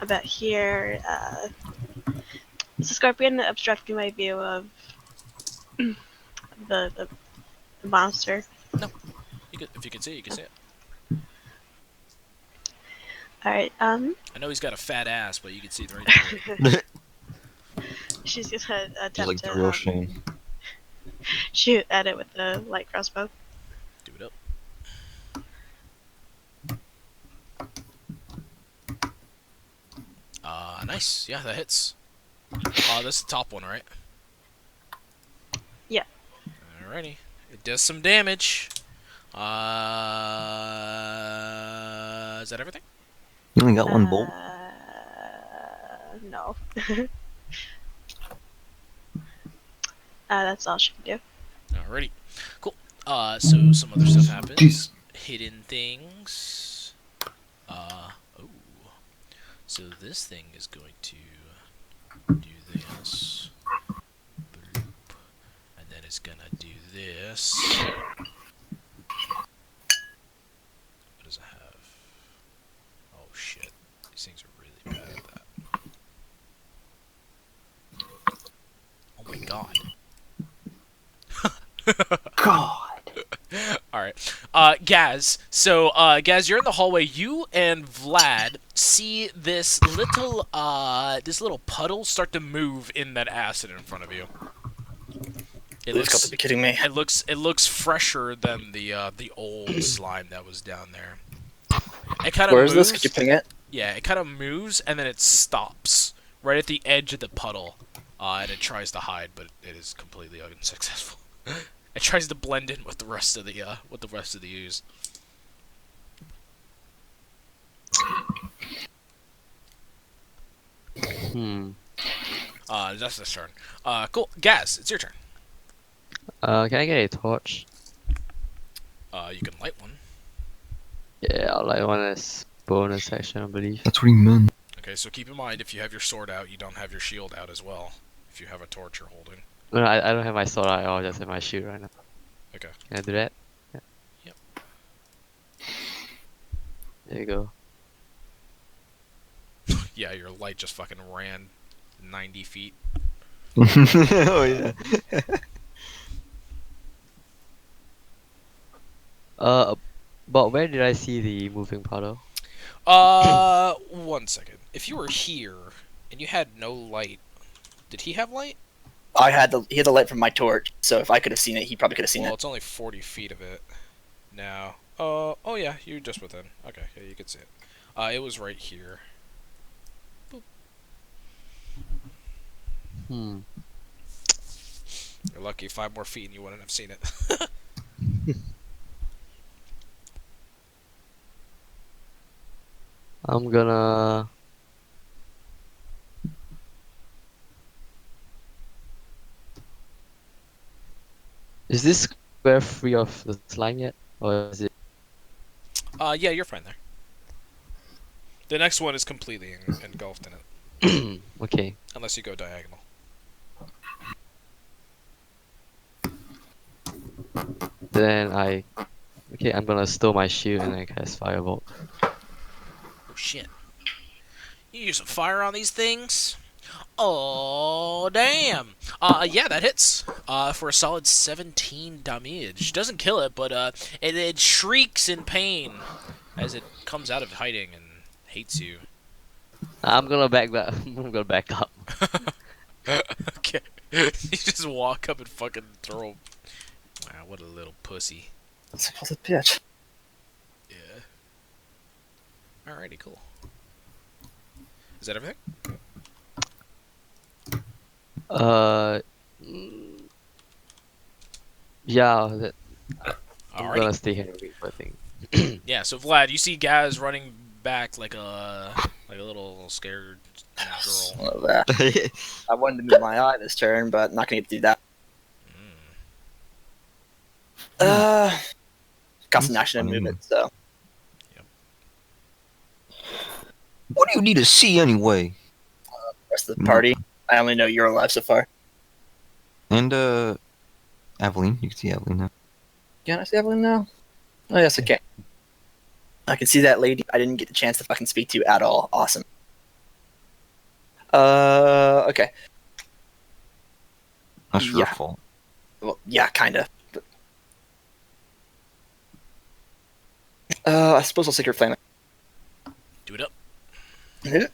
about here. Is the Scorpion obstructing my view of the monster? If you can see it, you can see it. Alright, I know he's got a fat ass, but you can see it right there. she's gonna Just attempt like the real to Shane. shoot at it with the light crossbow. Do it up. Nice. Yeah, that hits. That's the top one, right? Yeah. Alrighty. It does some damage. Is that everything? You only got one bolt. No. That's all she can do. Alrighty. Cool. So some other stuff happens. Jeez. Hidden things. Oh. So this thing is going to do this. Bloop. And then it's gonna do this. What does it have? Oh shit. These things are really bad at that. Oh my god. God. Alright. Gaz. So, Gaz, you're in the hallway. You and Vlad see this little puddle start to move in that acid in front of you. You've got to be kidding me. It looks fresher than the old slime that was down there. It kind of Where moves. is this? Could you ping it? Yeah, it kind of moves and then it stops right at the edge of the puddle, and it tries to hide, but it is completely unsuccessful. It tries to blend in with the rest of the ooze. That's this turn. Cool. Gaz, it's your turn. Can I get a torch? You can light one. Yeah, I'll light one as bonus action, I believe. That's what he meant. Okay, so keep in mind if you have your sword out, you don't have your shield out as well. If you have a torch you're holding. No, I don't have my sword out, I just have my shield right now. Okay. Can I do that? Yeah. Yep. There you go. Yeah, your light just fucking ran 90 feet. Oh yeah. But where did I see the moving puddle? 1 second. If you were here and you had no light, did he have light? He had the light from my torch, so if I could have seen it, he probably could have seen Well, it. it's only 40 feet of it now. Oh yeah, you're just within. Okay, yeah, you could see it. It was right here. Boop. You're lucky. 5 more feet and you wouldn't have seen it. I'm gonna. Is this square free of the slime yet, or is it? Yeah, you're fine there. The next one is completely engulfed in it, Okay. unless you go diagonal. Then I. Okay, I'm gonna stow my shield and I cast firebolt. Oh shit! You use some fire on these things? Oh damn! Yeah, that hits. For a solid 17 damage. Doesn't kill it, but it shrieks in pain as it comes out of hiding and hates you. I'm gonna back that. I'm gonna back up. Okay. You just walk up and fucking throw him. Wow, what a little pussy. That's a bitch. Yeah. Alrighty, cool. Is that everything? Mm, yeah, I'm Alrighty. gonna stay here and wait for a thing. Yeah, so Vlad, you see guys running back like a little scared girl. Love that. I wanted to move my eye this turn, but not gonna get to do that. Got some action and movement, so. What do you need to see anyway? Rest of the party. I only know you're alive so far. And Aveline, you can see Aveline now. Can I see Evelyn now? Oh yes, I can. I can see that lady I didn't get the chance to fucking speak to at all. Awesome. Okay. That's your Yeah. fault. Well, yeah, kinda. But... I suppose I'll Sacred Flame. Do it up. Hit it.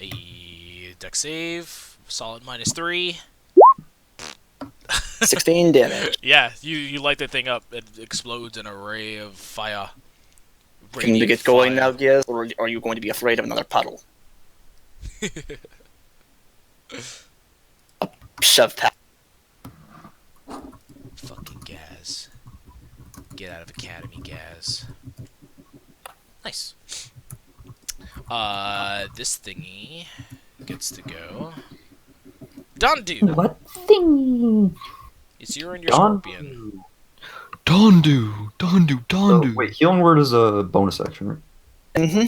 A deck save, solid -3. 16 damage. Yeah, you light that thing up, it explodes in a ray of fire. Can you Radiant get going fire. now, Giz, or are you going to be afraid of another puddle? Shove past. Fucking Gaz. Get out of Academy, Gaz. Nice. This thingy gets to go. Dondu! What? Thing. It's you and your scorpion. Dondu! Dondu! So, Dondu! wait, healing word is a bonus action, right? Mm-hmm.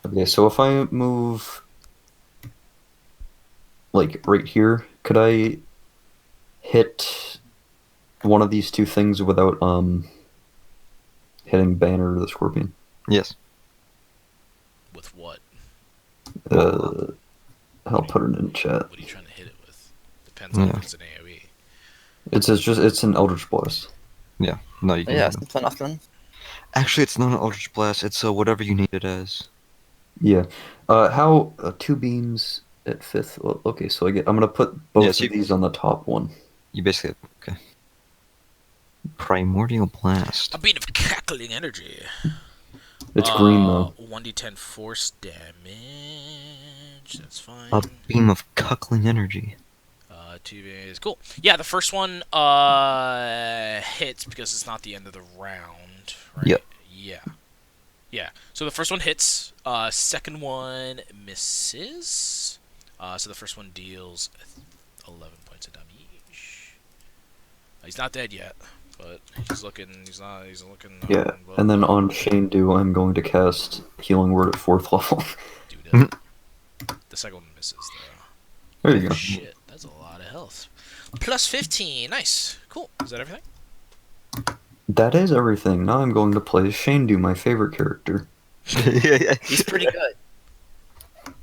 Okay, so if I move like right here, could I hit one of these two things without hitting Banner or the Scorpion? Yes. With what? I'll put it in chat. What are you trying to hit it with? Depends on Yeah. if it's an AoE. It's an Eldritch Blast. No, you can. Yeah, it's fun often. Actually, it's not an Eldritch Blast. It's whatever you need it as. Yeah. How 2 beams at 5th? Well, okay, so I'm gonna put both Yes, of you- these on the top one. You basically okay. Primordial Blast. A beat of cackling energy. It's green though. 1d10 force damage. That's fine. A beam of cuckling energy. 2 is cool. Yeah, the first one hits because it's not the end of the round, right? Yep. Yeah. So the first one hits. Second one misses. So the first one deals 11 points of damage. He's not dead yet, but he's looking. He's looking. Yeah, and then on Shane Do, I'm going to cast Healing Word at 4th level. Dude, the second one misses though. There you go. Shit, that's a lot of health. Plus 15. Nice. Cool. Is that everything? That is everything. Now I'm going to play Shane Do, my favorite character. He's pretty good.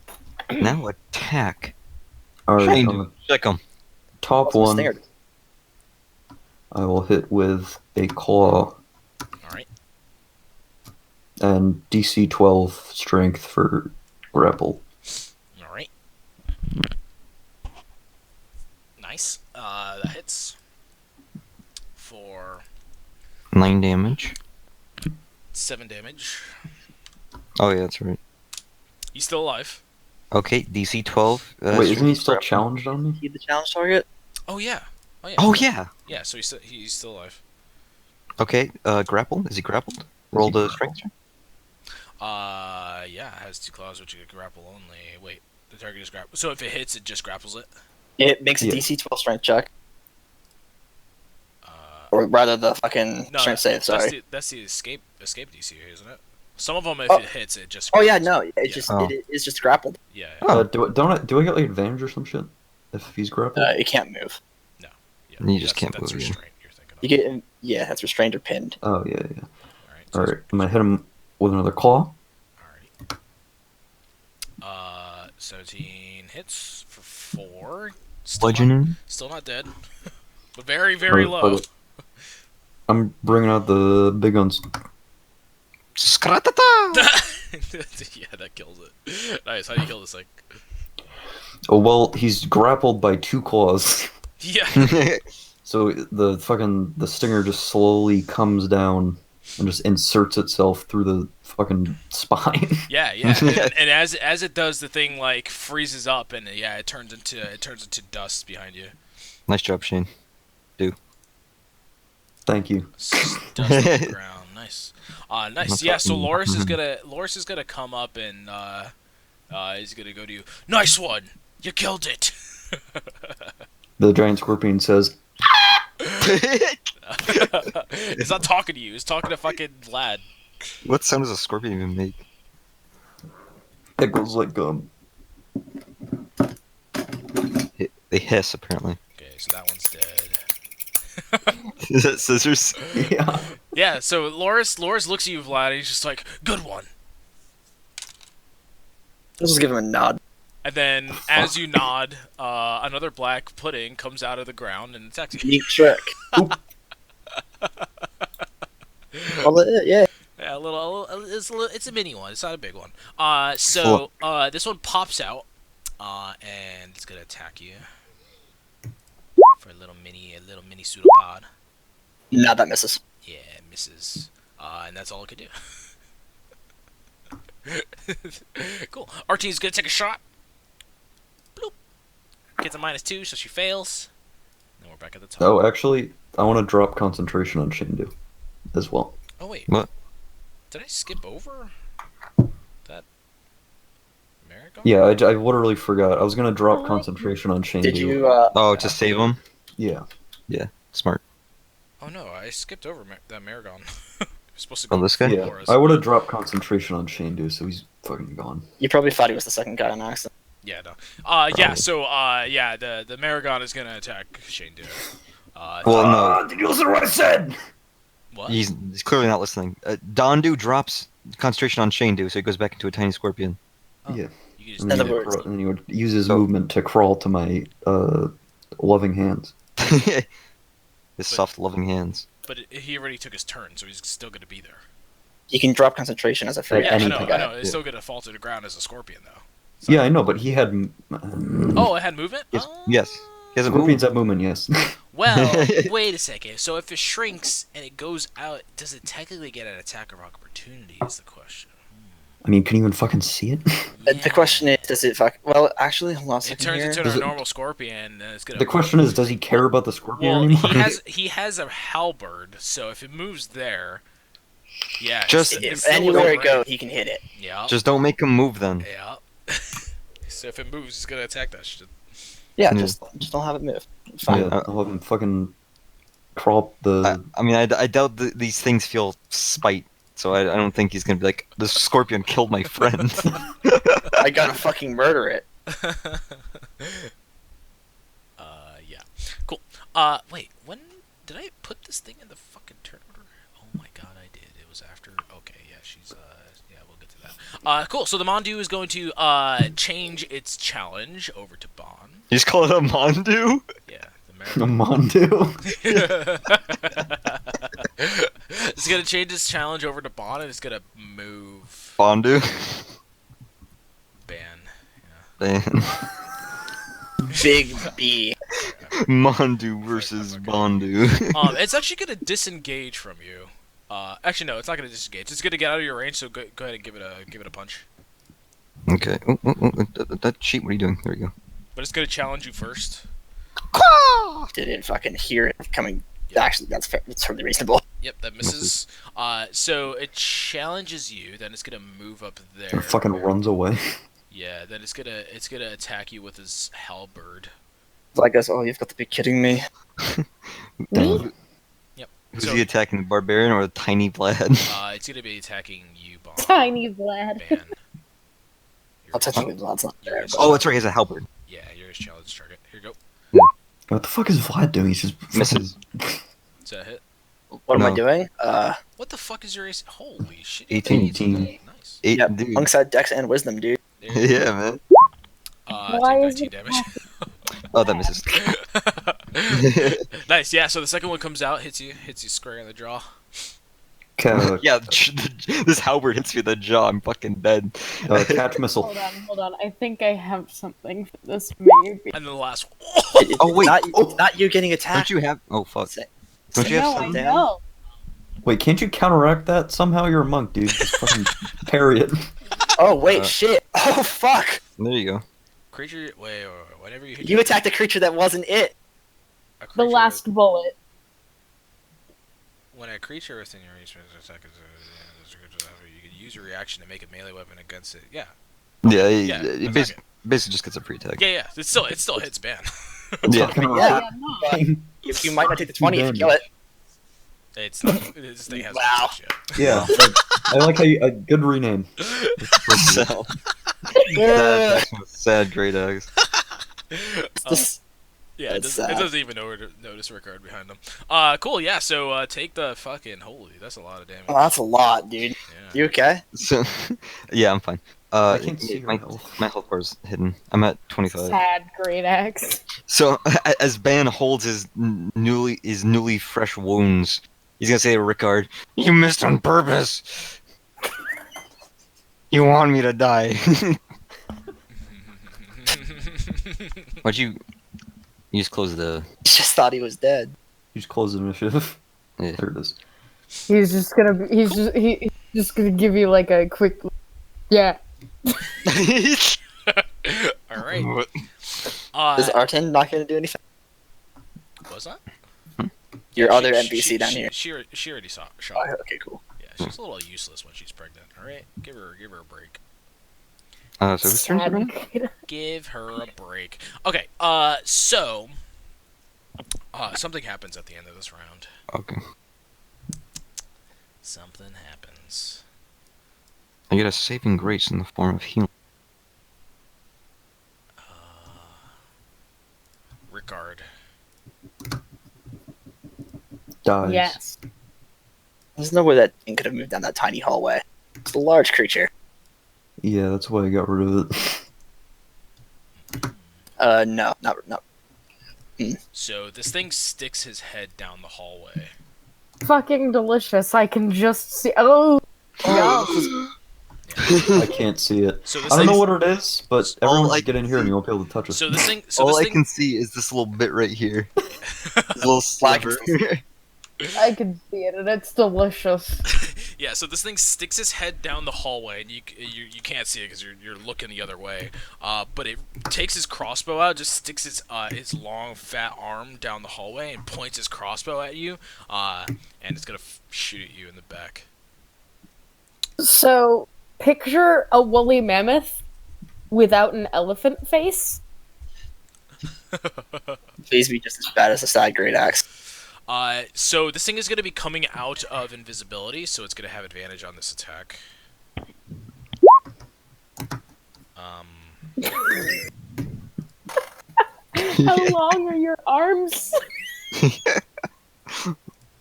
Now attack. Alright, Shane, on the check him. top Awesome one, snared. I will hit with a claw Alright. and DC 12 strength for grapple. Alright. Nice. That hits. For 9 damage. 7 damage. Oh yeah, that's right. He's still alive. Okay, DC 12. Wait, isn't he still grapple. challenged on me? He the challenge target? Oh yeah. Oh yeah. Yeah. So he's still alive. Okay, grapple. Is he grappled? Roll the strength check. Yeah, it has 2 claws, which you can grapple only. Wait, the target is grapple. So if it hits, it just grapples it. It makes a Yeah. DC 12 strength check, Uh, or rather, the fucking no, strength save. Sorry. That's the escape DC, isn't it? Some of them, if Oh. it hits, it just. Oh yeah, grapples. no, it's Yeah. just Oh. it's just grappled. Yeah. Oh. Do I get like advantage or some shit if he's grappled? It can't move. Yeah. You just that's- can't that's move, yeah. restraint you're thinking of. You get that's restrained or pinned. Oh yeah. Alright. All right, I'm gonna hit him with another claw. Alrighty. 17 hits for 4. Still not, Bludgeoning. still not dead. But very, very Or- low. I'm bringing out the big guns. Skratata! Yeah, that kills it. Nice. How do you kill this thing? Oh well, he's grappled by 2 claws. Yeah. So the stinger just slowly comes down and just inserts itself through the fucking spine. Yeah, yeah. And as it does, the thing like freezes up, and yeah, it turns into dust behind you. Nice job, Shane. Thank you. Dust on the ground. Nice. Nice. That's Yeah. So fucking- Loris is gonna come up and he's gonna go to you. Nice one. You killed it. The giant scorpion says, It's not talking to you. It's talking to fucking Vlad. What sound does a scorpion even make? it goes like, They hiss, apparently. Okay, so that one's dead. Is that scissors? yeah. Yeah. So Loris looks at you, Vlad, and he's just like, "Good one." Let's just give him a nod. And then, as you nod, another black pudding comes out of the ground and attacks you. Neat trick. Yeah. Yeah, it's a mini one. It's not a big one. This one pops out, and it's gonna attack you for a little mini pseudopod. Nah, that misses. Yeah, it misses. And that's all it could do. Cool. RT's gonna take a shot. Bloop. Gets a -2, so she fails. Then we're back at the top. Oh, actually, I want to drop concentration on Shindu as well. Oh wait. What? Did I skip over that Maragon? Yeah, I literally forgot. I was gonna drop concentration on Shindu. Did you? Oh, to save him? Yeah. Smart. Oh no, I skipped over that Maragon. You're supposed to Oh, go this guy? Yeah. before us. I would have dropped concentration on Shindu, so he's fucking gone. You probably thought he was the second guy on accident. Yeah, no. Yeah, so the Maragon is gonna attack Shane Deere. Well, no. Did you listen to what I said? What? He's clearly not listening. Dondu drops concentration on Shandu, so he goes back into a tiny scorpion. Yeah. You can just And In then, other words- and he would use his So- movement to crawl to my loving hands. His soft, loving hands. but he already took his turn, so he's still gonna be there. You can drop concentration as a free Yeah, I action. know, anything. I know. It's Yeah. still gonna fall to the ground as a scorpion, though. Yeah, I know, but he had. Oh, it had movement. Yes. Oh. Yes. He hasn't Scorpions moved. have movement, yes. Well, wait a second. So if it shrinks and it goes out, does it technically get an attack of opportunity? Is the question. I mean, can you even fucking see it? The question is, does it fuck? Well, actually, hold on a It second turns here. into Does a it- normal scorpion, and it's gonna. The question is, does he care about the scorpion Well, anymore? he has a halberd, so if it moves there, yeah. Just- it's If still anywhere within it goes, range. he can hit it. Yeah. Just don't make him move then. Yeah. So if it moves, it's gonna attack that shit. Yeah, Yeah. just don't have it move. Fine. Yeah, I'll have him fucking crawl up the. I mean, I doubt these things feel spite, so I don't think he's gonna be like, the scorpion killed my friend. I gotta fucking murder it. Yeah. Cool. Wait. When did I put this thing in the fucking turn order? Oh my god, I did. It was after. Okay. Yeah. She's. Yeah. We'll get to that. Cool. So the Mondu is going to change its challenge over to Bon. You just call it a Mondu? Yeah. The A American. Mondu. It's gonna change its challenge over to Bon, and it's gonna move Bondu? Ban. Man. Big B. Mondu versus Bondu. It's actually gonna disengage from you. Actually, no, it's not gonna disengage. It's gonna get out of your range. So go ahead and give it a punch. Okay. That sheet, what are you doing? There we go. But it's gonna challenge you first. Didn't fucking hear it coming Yep. Actually, that's fair. That's totally reasonable. Yep, that misses. So it challenges you. Then it's gonna move up there. It fucking runs away. Yeah. Then it's gonna attack you with his halberd. So I guess. Oh, you've got to be kidding me. Me? Yep. Who's So he attacking, the barbarian or the tiny Vlad? it's gonna be attacking you, Bon. Tiny Vlad. Ban. I'll technically that's not You're fair. his Oh, that's right, he has a halberd. Yeah, you're his challenge target. Here you go. What the fuck is Vlad doing? He's just Misses. Is that a hit? What am I No. doing? What the fuck is your AC? Holy shit. 18. Nice. 8, Yeah, dude. alongside Dex and Wisdom, dude. There you go. Yeah, man. Why Take is 19 it damage. Oh, that misses. Nice, yeah, so the second one comes out, hits you square in the jaw. Yeah, this halberd hits me in the jaw. I'm fucking dead. Catch missile. Hold on. I think I have something for this maybe. And then the last one. Oh, wait. Not, Oh. not you getting Don't attacked. you have? Oh fuck. Say- Don't you have No, I something? know. Wait, can't you counteract that? Somehow you're a monk, dude. Just fucking parry it. Oh wait, Uh, shit. Oh fuck. There you go. Creature, wait, whenever you hit You attacked a creature that wasn't it. a The creature last bullet. when a creature within your reach attack is you can use your reaction to make a melee weapon against it. Yeah, Yeah, Yeah, it attack basically just gets a free tag. yeah. It still hits ban. Yeah. Yeah. no. You might not take the 20 if you kill it. It's not. This thing has Wow. yet. Yeah. I like how you, a good rename. sad, sad, sad great axe. This- Yeah, it That's doesn't, it sad. doesn't even notice Rickard behind them. Cool, yeah, so take the fucking, holy, that's a lot of damage. Oh, that's a lot, dude. Yeah. You okay? So, yeah, I'm fine. I can't see my, her health. my health bar is hidden. I'm at 25. Sad great axe. So as Ban holds his newly fresh wounds, he's gonna say to Rickard, "You missed on purpose. You want me to die." Why'd you? You just close the. He just thought he was dead. You just close the initiative. Yeah. There it is. He's just gonna he's just gonna give you like a quick yeah. All right. Is Arten not going to do anything? Was that? Your other She- NPC she- down she- here. She already shot. Oh, okay, cool. Yeah, she's a little useless when she's pregnant. All right, give her a break. So whose turn is it Sad right? great axe. Give her a break. Okay. So. Something happens at the end of this round. Okay. Something happens. I get a saving grace in the form of healing. Rickard. Dies. Yes. There's no way that thing could have moved down that tiny hallway. It's a large creature. Yeah, that's why I got rid of it. No, not. So this thing sticks his head down the hallway. Fucking delicious. I can just see oh no. I can't see it. So this I don't know thing. what it is, but All everyone I should get in here and you won't be able to touch it. So this thing. So All this I thing. can see is this little bit right here. This little Black sliver. I can see it and it's delicious. Yeah, so this thing sticks its head down the hallway, and you can't see it because you're looking the other way. But it takes his crossbow out, just sticks its long fat arm down the hallway, and points his crossbow at you. And it's gonna shoot at you in the back. So picture a woolly mammoth without an elephant face. Please be just as bad as the side great axe. So this thing is gonna be coming out of invisibility, so it's gonna have advantage on this attack. How long are your arms?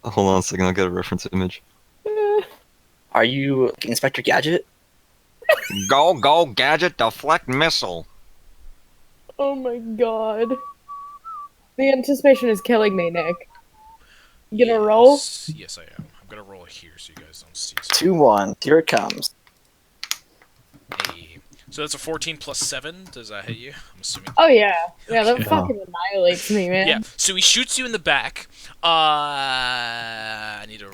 Hold on a second, I'll get a reference image. Are you Inspector Gadget? Go, gadget, deflect missile. Oh my god. The anticipation is killing me, Nick. You gonna roll? Yes, I am. I'm gonna roll it here so you guys don't see. 2-1. Here it comes. Hey. So that's a 14 plus 7. Does that hit you? I'm assuming. Oh yeah. Yeah, that Okay. fucking annihilates me, man. Yeah. So he shoots you in the back. I need to.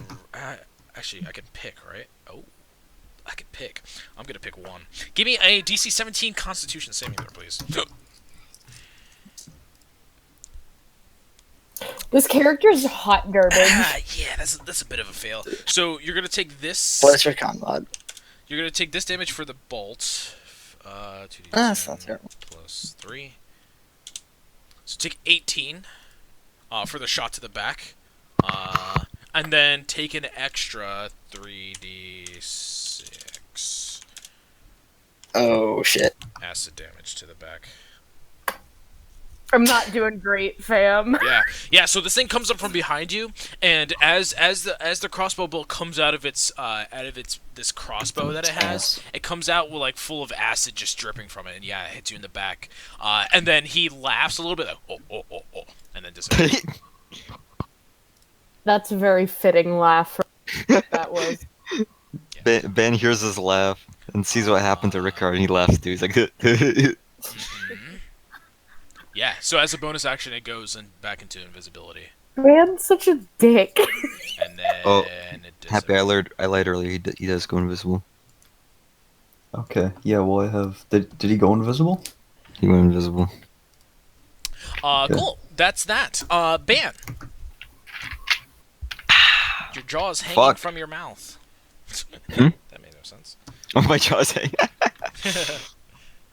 Actually, I can pick, right? Oh, I can pick. I'm gonna pick one. Give me a DC 17 Constitution saving throw, please. This character's hot garbage. Yeah, that's a bit of a fail. So you're gonna take this. What's your con mod? You're gonna take this damage for the bolt. 2d10 That's not terrible. plus 3. So take 18 for the shot to the back. And then take an extra 3d6 Oh shit. acid damage to the back. I'm not doing great, fam. Yeah. So this thing comes up from behind you, and as the crossbow bolt comes out of its this crossbow that it has, it comes out with like full of acid just dripping from it, and yeah, it hits you in the back. And then he laughs a little bit, like oh, and then disappears. That's a very fitting laugh. That was. Ben hears his laugh and sees what happened to Rickard, and he laughs too. He's like, Yeah. So as a bonus action, it goes back into invisibility, Man's such a dick. and then Oh, it Happy, I lied earlier. He does go invisible. Okay. Yeah. Well, I have. Did he go invisible? He went invisible. Okay. Cool. That's that. Ban. Your jaw is hanging Fuck. from your mouth. Hmm? That made no sense. Oh my jaw's hanging. Yeah,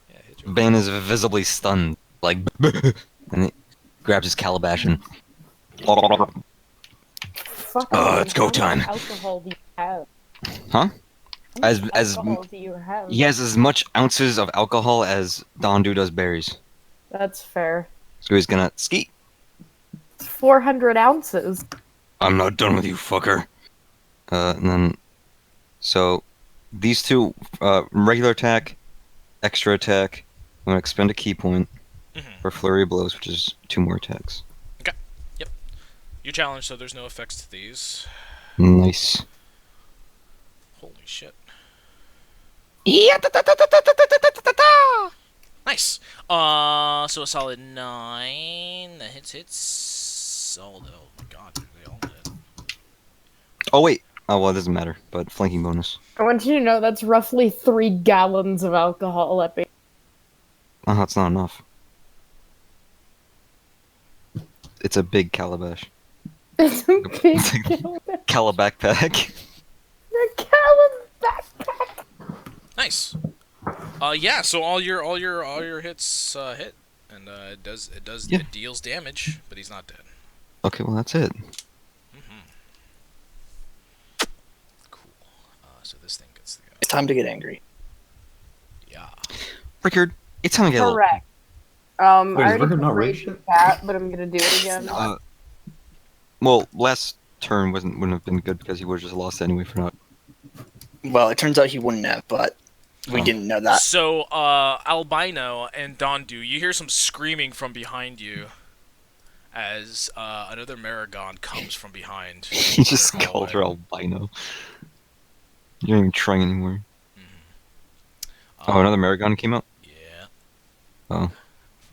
hit your Ben is visibly stunned, like, and he grabs his calabash and. It's go time. How much alcohol do you have? Huh? How much As alcohol do you have? he has as much ounces of alcohol as Dondu does berries, That's fair. so he's gonna ski. It's 400 ounces. I'm not done with you, fucker. And then, so these two, regular attack, extra attack. I'm gonna expend a key point for flurry of blows, which is 2 more attacks. You challenge, so there's no effects to these. Nice. Holy shit. Yeah. Nice. So a solid 9. That hits. Oh my god, dude, they all did. Oh wait. Oh well, it doesn't matter. But flanking bonus. I want you to know that's roughly 3 gallons of alcohol, Epi. Oh, that's not enough. It's a big calabash. It's a big It's like- gallon. Calabackpack. A gallon backpack. Nice. Yeah. So all your hits hit, and Yeah. it deals damage, but he's not dead. Okay, well that's it. Cool. So this thing gets the It's time to get angry. yeah. Rickard, it's time to get a little. Correct. Wait, I is already Rickard not raised raged the cat, but I'm gonna do it again. Well, last turn wouldn't have been good because he would have just lost anyway for not. Well, it turns out he wouldn't have, but we Oh. didn't know that. So Albino and Dondu, you hear some screaming from behind you as another Maragon comes from behind. He just Your called her hallway. albino. You're not even trying anymore. Oh, Um, another Maragon came out? Yeah. Oh.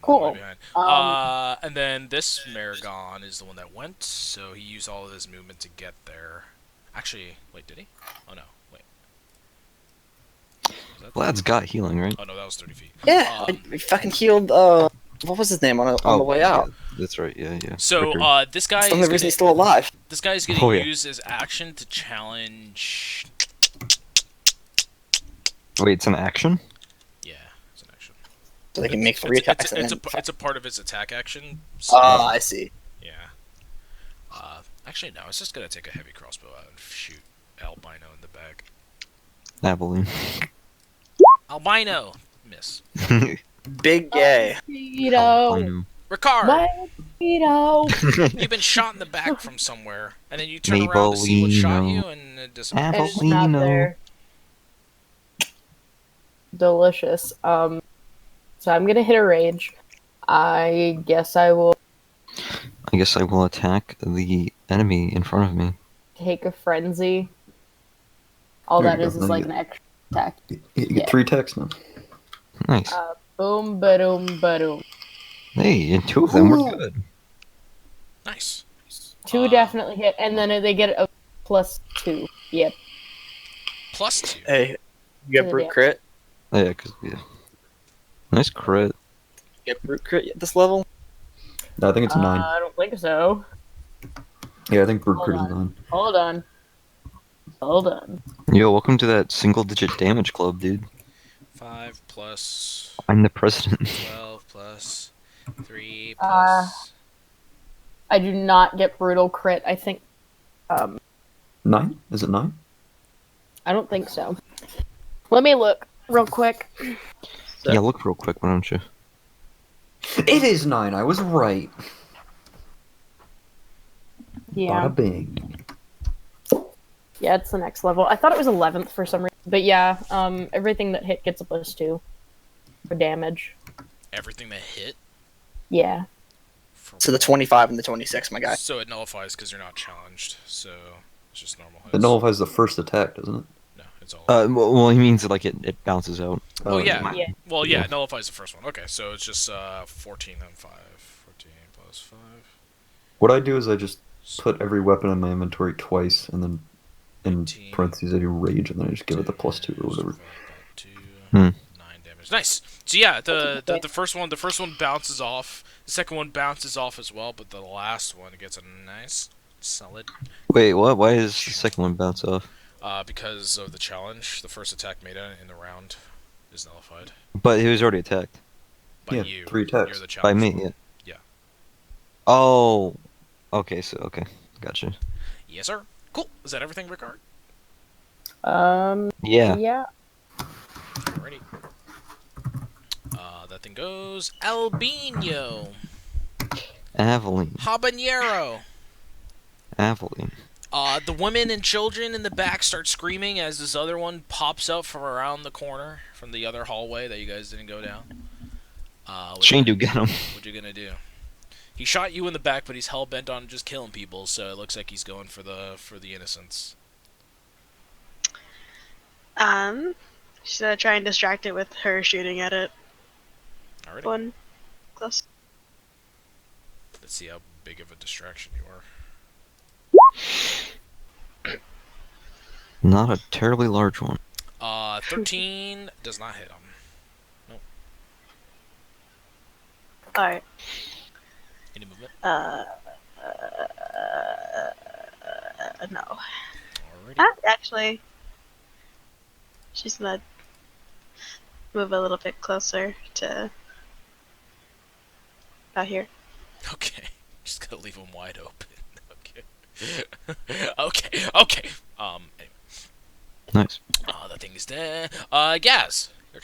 Cool. Behind. Um, And then this Maragon is the one that went, so he used all of his movement to get there. Actually, wait, did he? Oh no, wait. Was that Lad's got healing, right? Oh no, that was 30 feet. Yeah, Um, we fucking healed. What was his name on the way out? yeah, that's right, yeah. So Rickard. this guy That's the only is reason gonna, he's still alive. this guy is going Oh, to yeah. use his action to challenge. Wait, it's an action? Yeah, it's an action. So they can make 3 attacks. and then... It's a part of his attack action. So, I see. yeah. Actually, no. It's just gonna take a heavy crossbow out and shoot Albino in the back. Abilene. Albino, miss. Big gay. Speedo. Albino. Ricard, What? Speedo. you've been shot in the back from somewhere, and then you turn around to see what shot Maybellino. you, and it disappears. It's not Abileno. there. Delicious. So I'm gonna hit a rage. I guess I will I guess I will attack the enemy in front of me. take a frenzy. All There that you is go, is then like you an extra attack. You get Yeah. 3 attacks now. Nice. Boom, ba-doom, ba-doom. Hey, and 2 of them were Ooh. good. Nice. 2 definitely hit, and then they get a +2. Yep. +2. Hey, you get brute crit? Oh, yeah, yeah. Nice crit. You get brute crit at this level? No, I think it's a 9. I don't think so. Yeah, I think bird Hold crit is on. 9. Hold on. Hold on. Yo, welcome to that single-digit damage club, dude. 5 plus I'm the president. 12 plus 3 Uh, plus. I do not get brutal crit. I think. 9? Is it 9? I don't think so. Let me look real quick. Yeah, look real quick, why don't you? It is 9. I was right. Yeah. Bada bing. Yeah, it's the next level. I thought it was 11th for some reason. But yeah, everything that hit gets a +2 for damage. Everything that hit. Yeah. So the 25 and the 26, my guy. So it nullifies because you're not challenged. So it's just normal hits. It nullifies the first attack, doesn't it? No, it's all. Well, he means like it bounces out. Oh yeah. Yeah. Well, yeah, it nullifies the first one. Okay, so it's just 14 and 5. 14 plus 5. What I do is I just put every weapon in my inventory twice, and then in 18. parentheses I do rage, and then I just give it the +2 or whatever. 2, Hmm. 9 damage. Nice. So yeah, the first one bounces off. The second one bounces off as well, but the last one gets a nice solid. Wait, what? Why does the second one bounce off? Because of the challenge, the first attack made in the round is nullified. But he was already attacked. By Yeah, you. 3 attacks. You're the By challenge. me, yeah. Yeah. Oh. Okay, gotcha. Yes, sir. Cool. Is that everything, Ricard? Yeah. Yeah. Alrighty. That thing goes Albino. Aveline. Habanero. Aveline. The women and children in the back start screaming as this other one pops up from around the corner from the other hallway that you guys didn't go down. Shane, do get him. What you gonna do? He shot you in the back, but he's hell bent on just killing people, so it looks like he's going for the innocents. She's gonna try and distract it with her shooting at it. Alrighty. One close. Let's see how big of a distraction you are. Not a terribly large one. 13 does not hit him. Nope. Alright. Any movement? No. Alrighty. Actually, she's gonna move a little bit closer to out here. Okay. Just gotta leave him wide open. Okay. Okay. Anyway. Nice. That thing is dead. Gaz. Your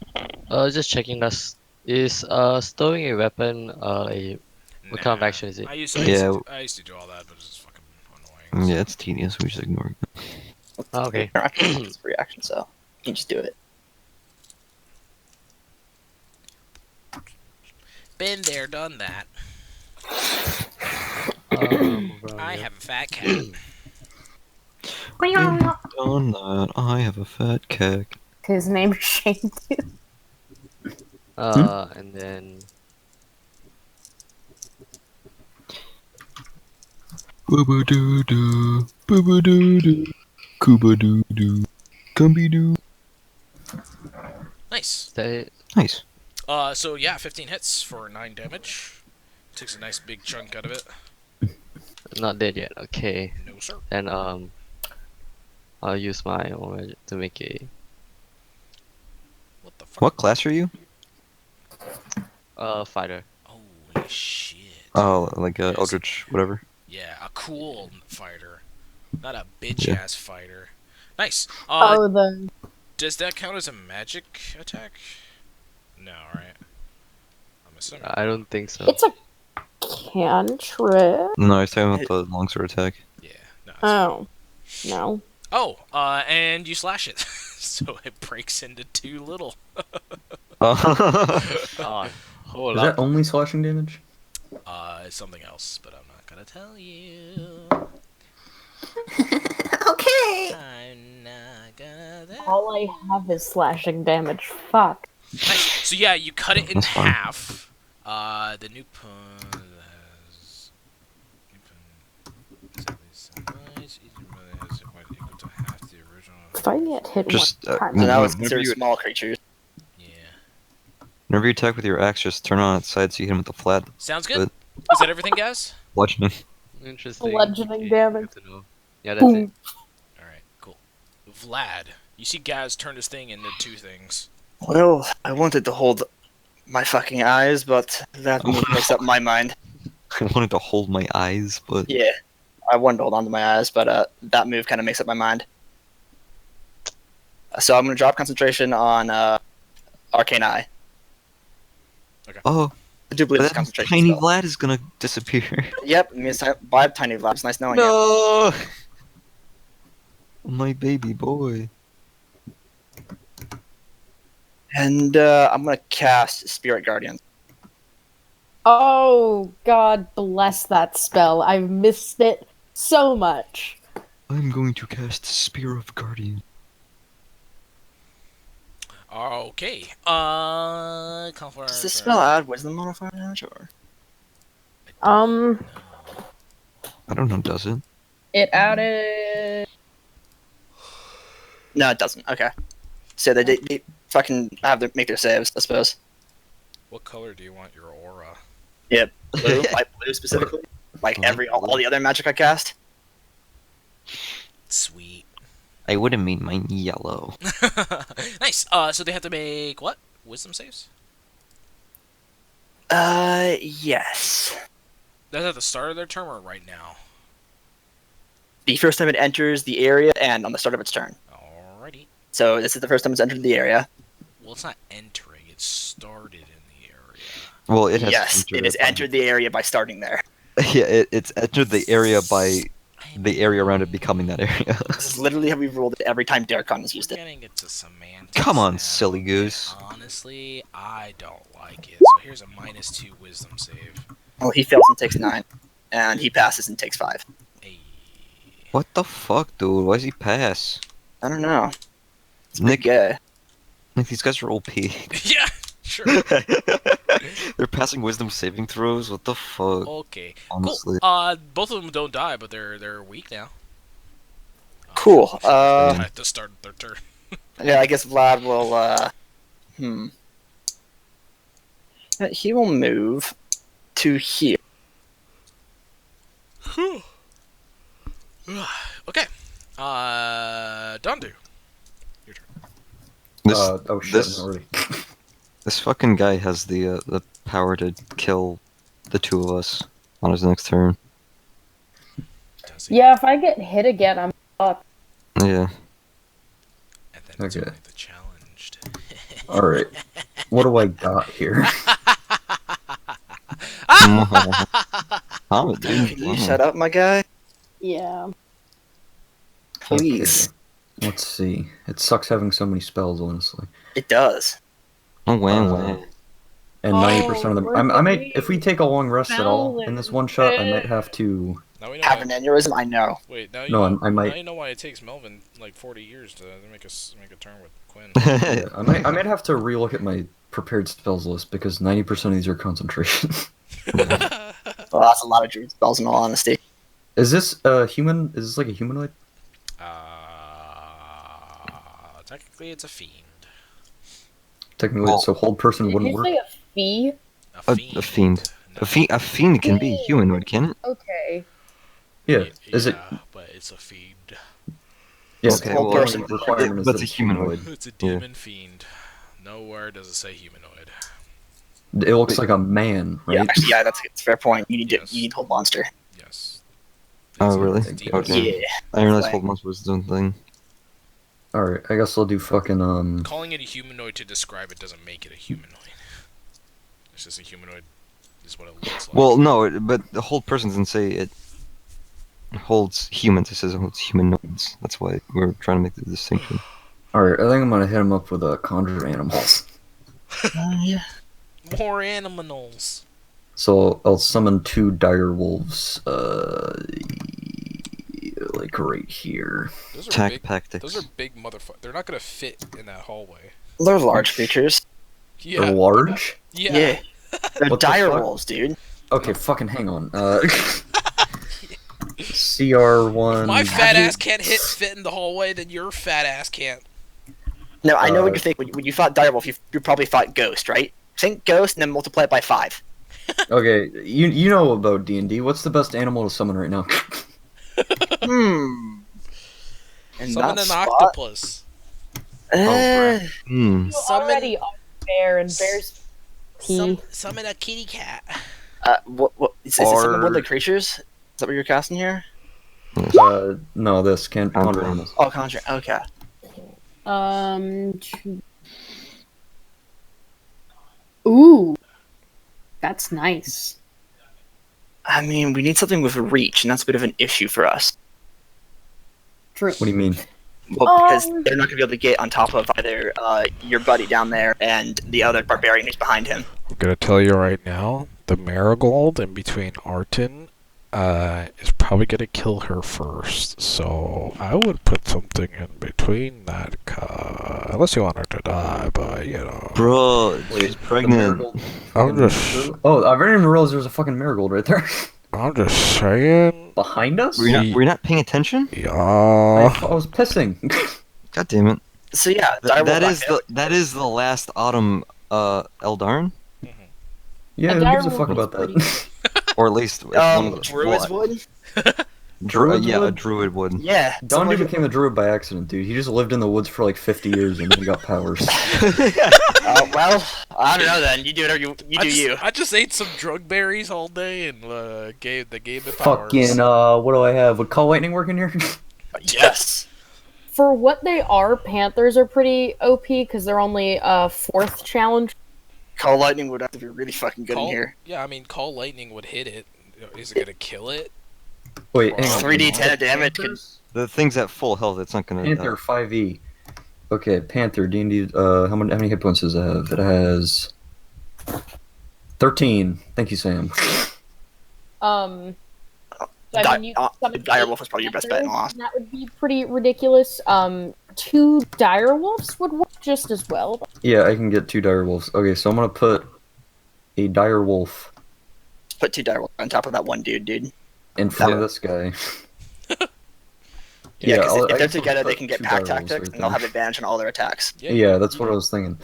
turn. Just checking us. Is stowing a weapon what kind of Nah. action is it? I used Yeah. to do all that, but it's just fucking annoying. Yeah, it's tedious. We just ignore it. Oh, okay. It's a reaction, so you can just do it. Been there, done that. I have a fat cat. On that, I have a fat cack. His name's Shane. And then Booba doo doo, booba doo doo, kuba doo doo, gumby doo. Nice. is that it? Nice. So yeah, 15 hits for 9 damage. Takes a nice big chunk out of it. Not dead yet. Okay. No, sir. Then I'll use my own magic to make a What the fuck? What class are you? fighter. Holy shit. Oh, like Yes. Eldritch, whatever. Yeah, a cool fighter. Not a bitch Yeah. ass fighter. Nice. Oh, the Does that count as a magic attack? No, right? I'm assuming. I don't think so. it's a cantrip. No, I was talking about the longsword attack. Yeah. No. it's Oh, no. Oh, and you slash it, so it breaks into 2 little. Oh. God, whole Is lot. that only slashing damage? It's something else, but I'm not gonna tell you. Okay. I'm not gonna tell. All I have is slashing damage. Fuck. Nice. So yeah, you cut it in That's fine. half. The new pun has. If I get hit Just, one time, So now it's Whenever considered you- small creatures. Yeah. Whenever you attack with your axe, just turn on its side so you hit him with the flat Sounds good. Is that everything, guys? bludgeoning. Interesting. Bludgeoning Okay, damage. good to know. Yeah, that's Boom. it. Alright, cool. Vlad, you see Gaz turn this thing into two things. Well, I wanted to hold my fucking eyes, but that move makes up my mind. I wanted to hold my eyes, but Yeah, I wanted to hold on to my eyes, but that move kind of makes up my mind. So I'm gonna drop concentration on Arcane Eye. oh, I do believe but it's that concentration tiny spell. Vlad is gonna disappear. Yep, it means bye, Tiny Vlad. It's nice knowing you. No, my baby boy. And I'm gonna cast Spirit Guardian. Oh, God bless that spell. I've missed it so much. I'm going to cast Spear of Guardian. Okay. Does this spell add Wisdom modifier damage or? Um, I don't know, does it? it added. No, it doesn't. Okay. So they fucking have to make their saves, I suppose. What color do you want your aura? Blue, light blue specifically. Like all the other magic I cast. Sweet. I wouldn't mean mine yellow. Nice. So they have to make what? Wisdom saves? Yes. That's at the start of their turn or right now? The first time it enters the area and on the start of its turn. Alrighty. So this is the first time it's entered the area. Well, it's not entering. It started in the area. Well, it has. Yes, it has entered the area by starting there. Yeah, it's entered the area by the area around it becoming that area. This is literally how we've rolled it every time Darkon has used We're it. getting into semantics. Come on, now, silly and goose. honestly, I don't like it. So here's a -2 wisdom save. Well, he fails and takes 9, and he passes and takes 5. Hey. What the fuck, dude? Why does he pass? I don't know. It's Nick, gay. Nick, these guys are OP. Yeah, sure. They're passing wisdom saving throws. What the fuck? Okay. Honestly. Cool. Both of them don't die, but they're weak now. Cool. At the start of their turn. Yeah, I guess Vlad will, he will move to here. Okay. Dondu. Your turn. This, Oh shit, this- already. this fucking guy has the power to kill the two of us on his next turn. Does he? Yeah, if I get hit again, I'm up. Yeah. And then it's Okay. only the challenged. Alright. What do I got here? Comment, dude. Can you shut up, my guy? Yeah. Please. Okay. Let's see. It sucks having so many spells, honestly. It does. Oh, wow, Uh, wow. And 90% of them. where I did might, we if we take a long rest at all in this one shot, I might it? have to. Now we know Have why, an aneurysm? I know. wait, now you No, know, I might. now you know why it takes Melvin like 40 years to make a turn with Quinn. Yeah, I might have to relook at my prepared spells list because 90% of these are concentration. Well, that's a lot of druid spells in all honesty. Is this a human? Is this like a humanoid? Technically it's a fiend. Technically, Well- so hold person Did wouldn't you work. say a fee? A A fiend. No. A fiend can be humanoid, can it? Okay. Yeah. Is it? Yeah, but it's a fiend. Yes. Okay, hold well, person requirement is that's that a it's humanoid. It's a Yeah. demon fiend. Nowhere does it say humanoid. It looks like a man, Yeah, right? actually, yeah, that's a fair point. You need Yes. you need whole monster. Yes. Oh, These are really? demon Okay. Yeah. fiends. I didn't realize Like- Hold Monster was its own thing. All right. I guess I'll do fucking Calling it a humanoid to describe it doesn't make it a humanoid. It's just a humanoid is what it looks like. Well, no, but the Hold Person doesn't say it holds humans. It says it holds humanoids. That's why we're trying to make the distinction. All right. I think I'm gonna hit him up with a conjure animals. Yeah. More animals. So I'll summon 2 dire wolves. Like right here. Those are Attack big. tactics. Those are big motherfuckers. They're not gonna fit in that hallway. They're large creatures. Yeah. They're large. Yeah. They're What the dire fuck? wolves, dude. Okay, fucking hang on. CR1. My fat ass can't fit in the hallway, then your fat ass can't. No, I know what Uh, you think. When you fought dire wolf, you probably fought ghost, right? Think ghost and then multiply it by 5. Okay, you know about D&D. What's the best animal to summon right now? Hmm. And Summon that an spot. octopus. Hmm. Summon, Already are bear and bears pee. summon a kitty cat. What is it some woodland creatures? Is that what you're casting here? No, this can't Conjure conjure Animals. animals. Oh, conjure. Okay. Ooh, that's nice. I mean, we need something with reach, and that's a bit of an issue for us. True. What do you mean? Well, because they're not going to be able to get on top of either your buddy down there and the other barbarian who's behind him. I'm gonna tell you right now, the marigold in between Arton is probably gonna kill her first. So I would put something in between that, unless you want her to die. But you know, Bro, she's The pregnant. marigold. I'm just Oh, I didn't even realize there was a fucking marigold right there. saying, Behind us? Were you not paying attention? I yeah. was pissing. God damn it. So yeah, That is the last autumn Eldarn, Yeah, who gives a fuck about that? or at least it's one of the Druids would. Druids yeah, a would? druid would. Yeah. Don something dude became a druid by accident, dude. He just lived in the woods for like 50 years and then he got powers. well, I don't know. Then you do whatever you do. You. I just ate some drug berries all day and gave the game the powers. Fucking, what do I have? Would Call Lightning work in here? Yes. For what they are, Panthers are pretty OP because they're only 4th challenge. Call lightning would have to be really fucking good in Call, here. yeah, I mean, call lightning would hit it. Is it gonna kill it? Wait, hang on. 3d10 of damage could. The thing's at full health. It's not gonna. Panther 5e. Okay, Panther D&D. How many hit points does it have? It has 13. Thank you, Sam. So, I mean, you summon Direwolf is probably your best bet in the Panthers, loss. That would be pretty ridiculous. 2 direwolves would work just as well. Yeah, I can get 2 direwolves. Okay, so I'm gonna put a direwolf Put 2 direwolves on top of that one dude. in front of this guy. Yeah, because I'll- if I they're guess I'll together, put they can get 2 pack direwolves tactics, right and they'll there. have advantage on all their attacks. Yeah, that's what I was thinking.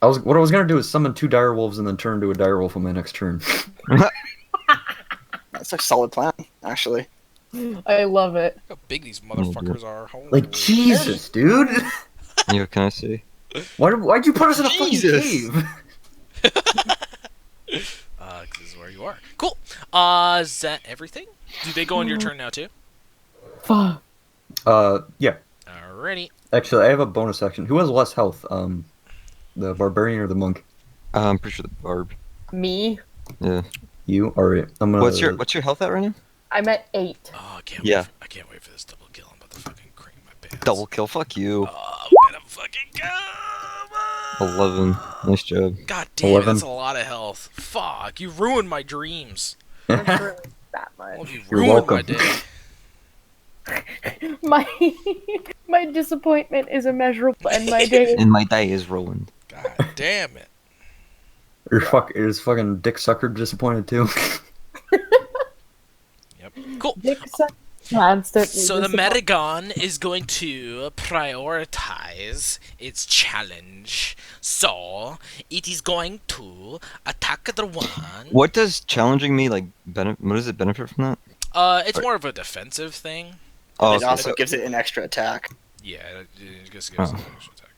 What I was gonna do is summon 2 direwolves and then turn into a direwolf on my next turn. That's a solid plan, actually. I love it. Look how big these motherfuckers are. Holy Like Jesus, dude! Yeah, can I see? Why'd you put us in a fucking Jesus. cave? This is where you are. Cool. Is that everything? Do they go on your turn now too? Fuck. Yeah. Alrighty. Actually, I have a bonus action. Who has less health? The barbarian or the monk? I'm pretty sure the barb. Me? Yeah. You? Alright. I'm gonna. What's your health at right now? I'm at 8. Oh, I can't. Yeah. Wait I can't wait for this double kill. I'm about to fucking cream my pants. Double kill. Fuck you. Oh, I'm gonna fucking go. 11. Nice job. God damn, 11. that's a lot of health. Fuck, you ruined my dreams. That's really that much. Oh, you You're ruined welcome. my day. My disappointment is immeasurable, and my day. And my die is ruined. God damn it. Is fucking Dick Sucker disappointed too? Yep. Cool. Constantly. So the disappointed. Metagon is going to prioritize its challenge. So it is going to attack the one. What does challenging me like benefit? What does it benefit from that? It's more of a defensive thing. Oh, It okay, also so- gives it an extra attack. Yeah, it just gives Oh. it an extra attack.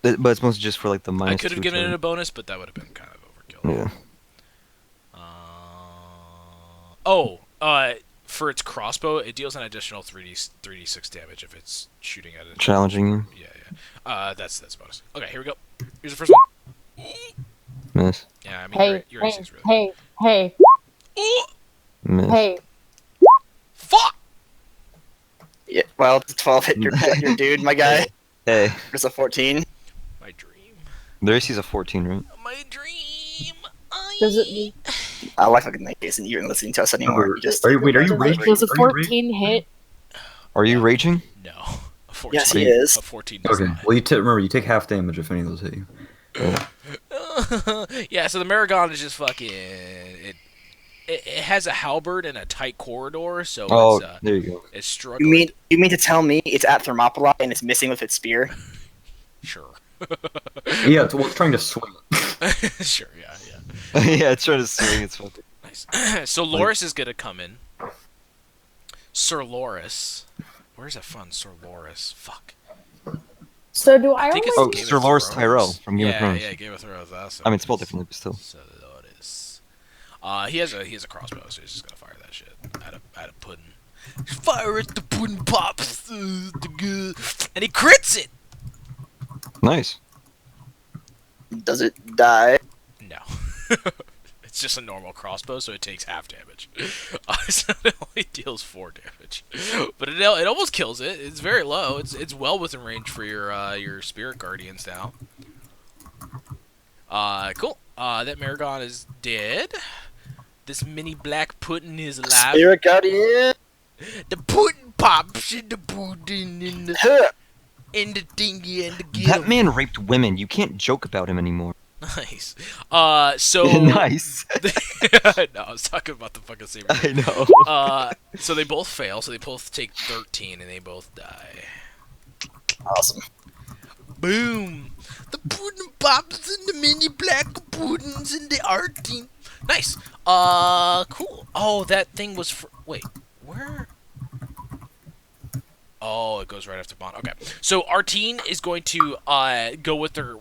Yeah. but it's mostly just for like the minus. I could have 2 given it turn. a bonus, but that would have been kind of overkill. Yeah. For its crossbow, it deals an additional 3d6 damage if it's shooting at it. Challenging you. Yeah. That's bonus. Okay, here we go. Here's the first one. Miss. Yeah, I mean Hey, your AC hey, is really. hey, Ooh, Miss. hey. fuck! Yeah, well, 12 hit your dude, my guy. Hey. There's a 14. My dream. Their AC's a 14, right? My dream. Does it mean I like fucking that case, and you aren't listening to us anymore. You just. Are you raging? does a Are you raging? 14 hit? Are you raging? No. A 14. Yes, he is. A 14 does Okay. not. Well, remember you take half damage if any of those hit you. Yeah, so the Maragon is just fucking. It has a halberd and a tight corridor, so Oh, it's there you go. it's struggling. You mean to tell me it's at Thermopylae and it's missing with its spear? Sure. Yeah, it's trying to swing. Sure. Yeah. Yeah, it's trying to swing. It's fucking. Nice. So Loris is gonna come in. Sir Loris. Where's that fun, Sir Loris? Fuck. So do I I think only? it's Oh, Game Sir of Loris Thrones. Tyrell from Game of Yeah, Thrones. yeah, Game of Thrones. That's I mean, spelled differently, but still. Sir Loris. He has a crossbow, so he's just gonna fire that shit at a pudding. Fire at the pudding pops, and he crits it. Nice. Does it die? No. It's just a normal crossbow, so it takes half damage. So it only deals 4 damage, but it almost kills it. It's very low. It's well within range for your spirit guardians now. Cool. That Maragon is dead. This mini black pudding is alive. Spirit Guardian. The pudding pops in the pudding in the Huh. thingy and the That man raped women. You can't joke about him anymore. Nice. So Nice. No, I was talking about the fucking same. I know. So they both fail. So they both take 13, and they both die. Awesome. Boom. The pudding pops and the mini black puddings and the art team. Nice. Cool. Oh, that thing was for. Wait, where? Oh, it goes right after Bond. Okay, so Artine is going to go with their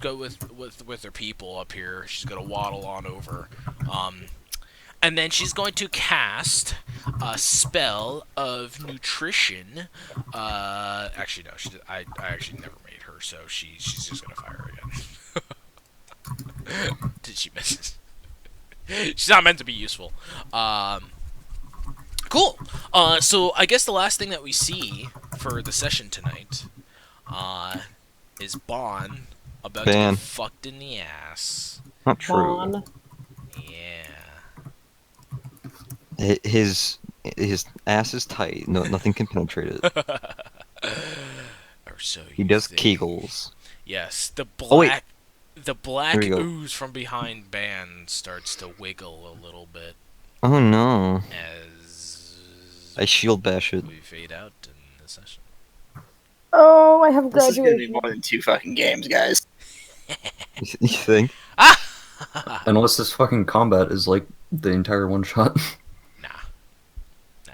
their people up here. She's gonna waddle on over, and then she's going to cast a spell of nutrition. Actually, no, I actually never made her, so she's just gonna fire again. Did she miss? She's not meant to be useful. Cool. So I guess the last thing that we see for the session tonight, is Bon about to Ban. get fucked in the ass. Not true. Vaughn. Yeah. His ass is tight. No, nothing can penetrate it. Or so He you does think. Kegels. Yes, the Oh, wait. black There you go. ooze from behind Ban starts to wiggle a little bit Oh no! as I shield bash it. we fade out in the session. Oh, I have This is gonna be graduation. more than 2 fucking games, guys. You think? Unless this fucking combat is like the entire one shot. Nah,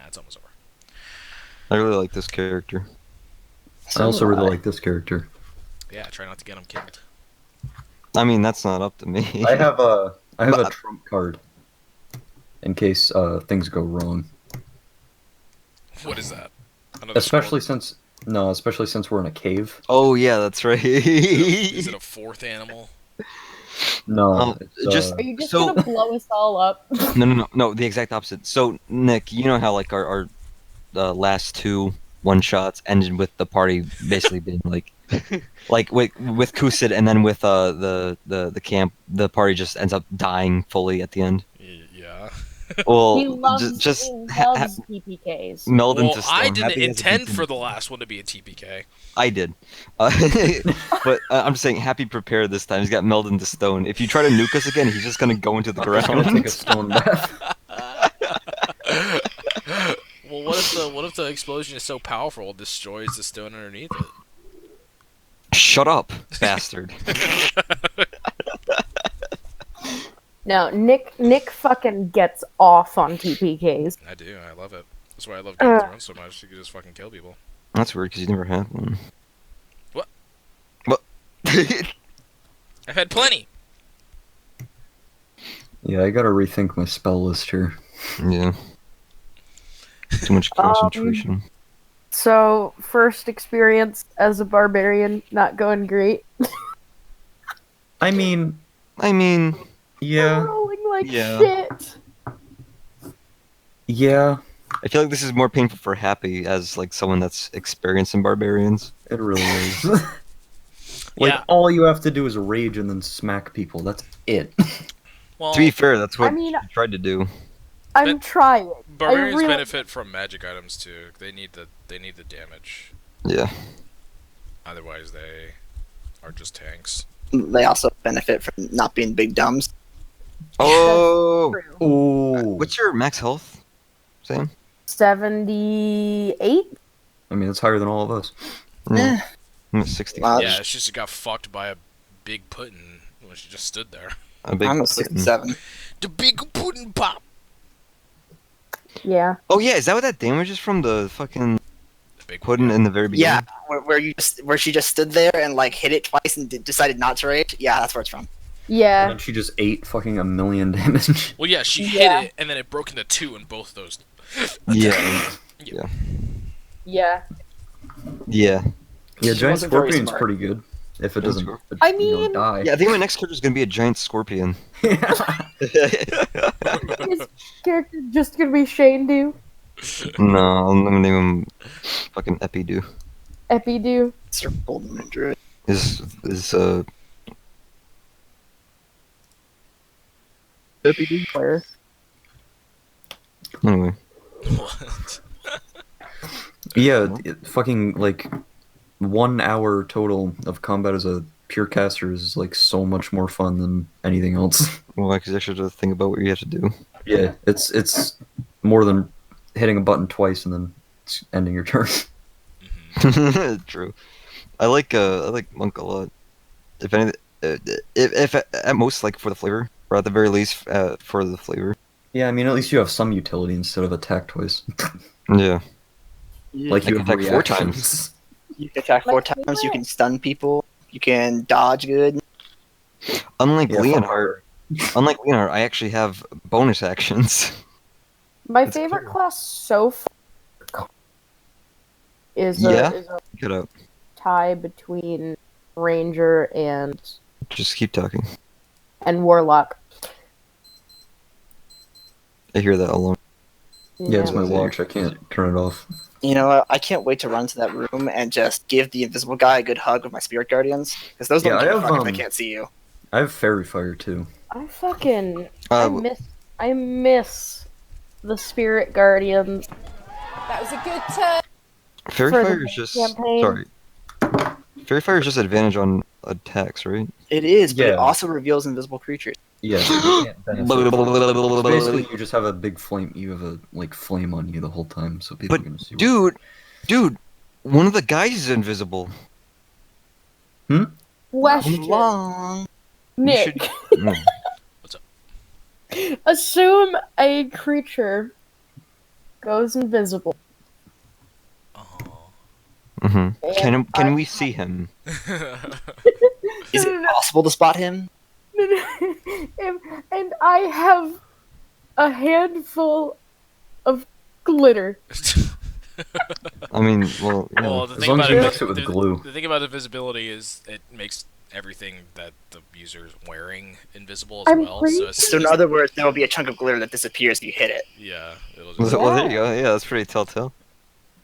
it's almost over. I really like this character. I also really like this character. Yeah, try not to get him killed. I mean, that's not up to me. I have a But- trump card in case things go wrong. What is that? Another Especially skull? since we're in a cave. Oh yeah, that's right. Is it a fourth animal? No, it's, just- Are you just So- gonna blow us all up? No, the exact opposite. So Nick, you know how like our last 2 one-shots ended with the party basically being like with Kusid, and then with the camp, the party just ends up dying fully at the end. Yeah. Well, he loves, just he loves PPKs. meld Well, into stone. I didn't Happy has a intend decent- for the last one to be a TPK. I did, but I'm just saying, Happy prepared this time. He's got melded into stone. If you try to nuke us again, he's just gonna go into the I'm just gonna take a ground. stone bath. Well, what if the explosion is so powerful it destroys the stone underneath it? Shut up, bastard. No, Nick fucking gets off on TPKs. I do. I love it. That's why I love Game of Thrones so much. You can just fucking kill people. That's weird because you never had one. What? What? I've had plenty. Yeah, I gotta rethink my spell list here. Yeah. Too much concentration. So, first experience as a barbarian, not going great. I mean, yeah, Rolling like Yeah. shit. yeah, I feel like this is more painful for Happy as like someone that's experienced in barbarians. it really is. Like, Yeah. all you have to do is rage and then smack people. That's it. Well, To be fair, that's what I mean- he tried to do. I'm trying. barbarians really- benefit from magic items too. They need the damage. Yeah. Otherwise, they are just tanks. They also benefit from not being big dumbs. Oh. True. Oh, What's your max health, Sam? 78? I mean, it's higher than all of us. I'm at 60. Wow. Yeah, it's just it got fucked by a big pudding when she just stood there. A big I'm a pudding. 67. The big pudding pop. Yeah. Oh yeah, is that what that damage is from the fucking The big pudding in the very Yeah, beginning? where she just stood there and like hit it twice and decided not to rage. Yeah, that's where it's from. And Yeah. then she just ate fucking a million damage. Well, yeah, she Yeah. hit it, and then it broke into two in both those. Yeah. Yeah. Yeah. Yeah, She giant wasn't very scorpion's smart. pretty good. If it doesn't, I mean- die. Yeah, I think my next character is gonna be a giant scorpion. His character just gonna be Shane Do. No, I'm gonna name him fucking Epidu. Epi Do. Sir Golden Druid. Is Player. anyway. What? Yeah, fucking like 1 hour total of combat as a pure caster is like so much more fun than anything else. Well, because you actually have to think about what you have to do. Yeah, it's more than hitting a button twice and then ending your turn. True. I like Monk a lot. If anything, if at most like for the flavor, or at the very least for the flavor. Yeah, I mean at least you have some utility instead of attack twice. Yeah. Like I you can have attack 4 reactions. times. You can attack 4 Like, times. You can stun people. You can dodge good. Unlike Yeah, Leonhardt, I actually have bonus actions. My That's favorite cool. class so far is Yeah? is a Get out. tie between Ranger and Just keep talking. Warlock. I hear that alone. Yeah, it's my Yeah. watch. I can't turn it off. You know what? I can't wait to run to that room and just give the invisible guy a good hug with my spirit guardians. Because those Yeah, don't I give a have, fuck if they um, can't see you. I have fairy fire too. I miss the Spirit Guardian. That was a good turn. Fairy For the Fire is just campaign. sorry. Fairy Fire is just advantage on attacks, right? It is, but Yeah. it also reveals invisible creatures. Yeah. you can't benefit. Basically, you just have a big flame. You have a like flame on you the whole time, so people But, are gonna see. what- Dude, one of the guys is invisible. Question. Long. Nick, No. assume a creature goes invisible. Oh. Mhm. And Can we see him? Is it possible to spot him? and I have a handful of glitter. I mean, well, yeah. Well, the As thing long as about you it, mix it with the, glue. the thing about invisibility is it makes everything that the user's wearing invisible as I'm well. pretty- So, as So soon in as- other words, there will be a chunk of glitter that disappears if you hit it. yeah, it'll Well, just, there you go. Yeah, that's pretty telltale.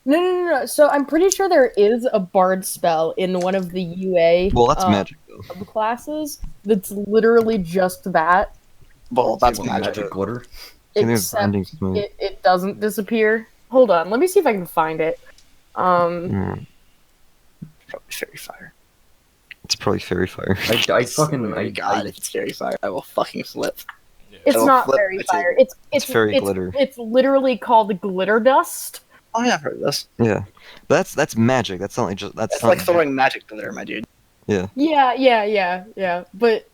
No. So I'm pretty sure there is a bard spell in one of the UA Well, that's magic though. subclasses that's literally just that, Well, that's What, magic. glitter. I think it's except binding smooth. it doesn't disappear. Hold on, let me see if I can find it. Mm, Probably fairy fire. it's probably Fairy Fire. I fucking Oh my god, if it's fairy fire, I will fucking flip. yeah. It's It'll not flip fairy the fire. table. It's fairy glitter. It's literally called glitter dust. Oh, yeah, I've heard of this. Yeah, that's magic. That's not like just that's It's not like throwing magic glitter, my dude. Yeah, Yeah. But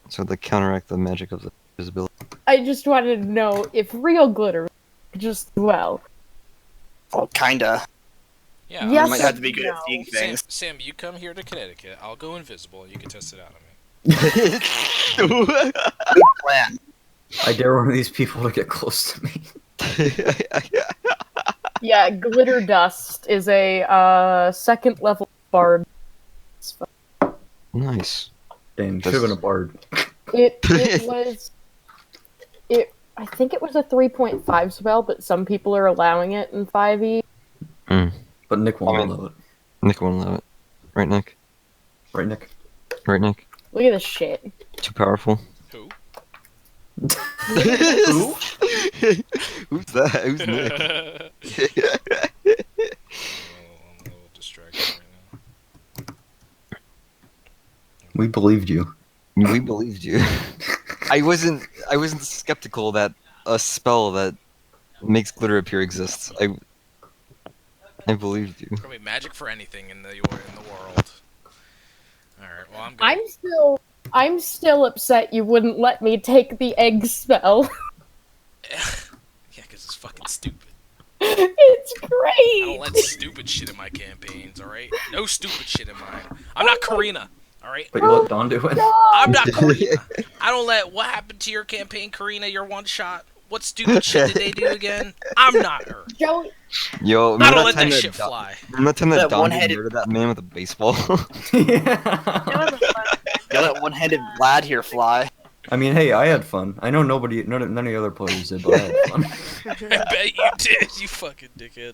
so they counteract the magic of the visibility. I just wanted to know if real glitter just well. Well, kinda. Yeah, You Yes. might have to be good at No. seeing Sam, things. Sam, you come here to Connecticut. I'll go invisible, and you can test it out on me. Good plan. I dare one of these people to get close to me. Yeah, glitter dust is a second level bard. spell. Nice. Dang, should have been a bard. It was I think it was a 3.5 spell, but some people are allowing it in 5e. But Nick won't I mean- allow it. Nick won't allow it. Right, Nick? Right, Nick? Right, Nick? Look at this shit. Too powerful. Who? Who? Who's that? Who's I'm Nick? a little distracted right now. We believed you. We believed you. I wasn't skeptical that a spell that makes glitter appear exists. I believed you. Probably magic for anything in the world. All right. Well, I'm good. I'm still upset you wouldn't let me take the egg spell. Yeah, because it's fucking stupid. It's I great. don't let stupid shit in my campaigns, alright? No stupid shit in mine. I'm not Karina, alright? But you let Dawn do it. I'm not Karina. I don't let what happened to your campaign, Karina, your one shot. What stupid shit did they do again? I'm not her. Joey, Yo, I remember don't let time that shit Don- fly. Remember that time that That Don one-headed- murdered that man with a baseball? It Yeah. was a fun. You let one-handed Vlad here fly. I mean, hey, I had fun. I know none of the other players did, but I had fun. I bet you did, you fucking dickhead.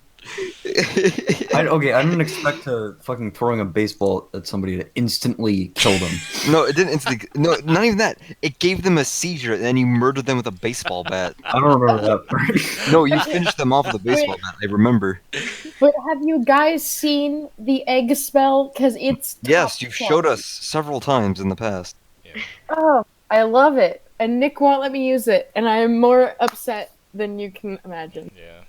I didn't expect to fucking throwing a baseball at somebody to instantly kill them. No, it didn't instantly. No, not even that. It gave them a seizure, and then you murdered them with a baseball bat. I don't remember that part. No, you finished them off with a baseball bat. I remember. but have you guys seen the egg spell? Because it's Yes, top you've class. showed us several times in the past. Oh, I love it. And Nick won't let me use it, and I am more upset than you can imagine. Yeah.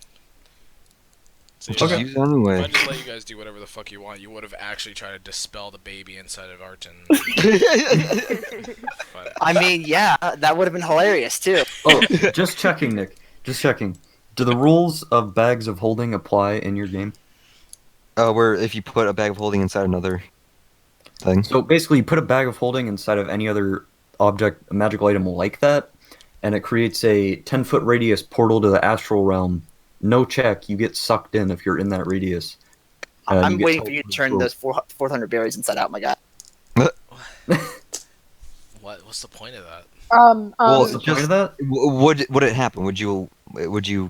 So Just yeah, use it anyway. if I just let you guys do whatever the fuck you want, you would have actually tried to dispel the baby inside of Arton. But I mean, yeah, that would have been hilarious too. Oh, just checking, Nick. Just checking. Do the rules of bags of holding apply in your game? Where if you put a bag of holding inside another thing. So basically, you put a bag of holding inside of any other object, a magical item like that, and it creates a 10-foot radius portal to the astral realm. No check, you get sucked in if you're in that radius. And I'm you get waiting for you to teleported turn through. those 400 berries inside out, my guy. what's the point of that? Well, What's the just- point of that? Would it happen? Would you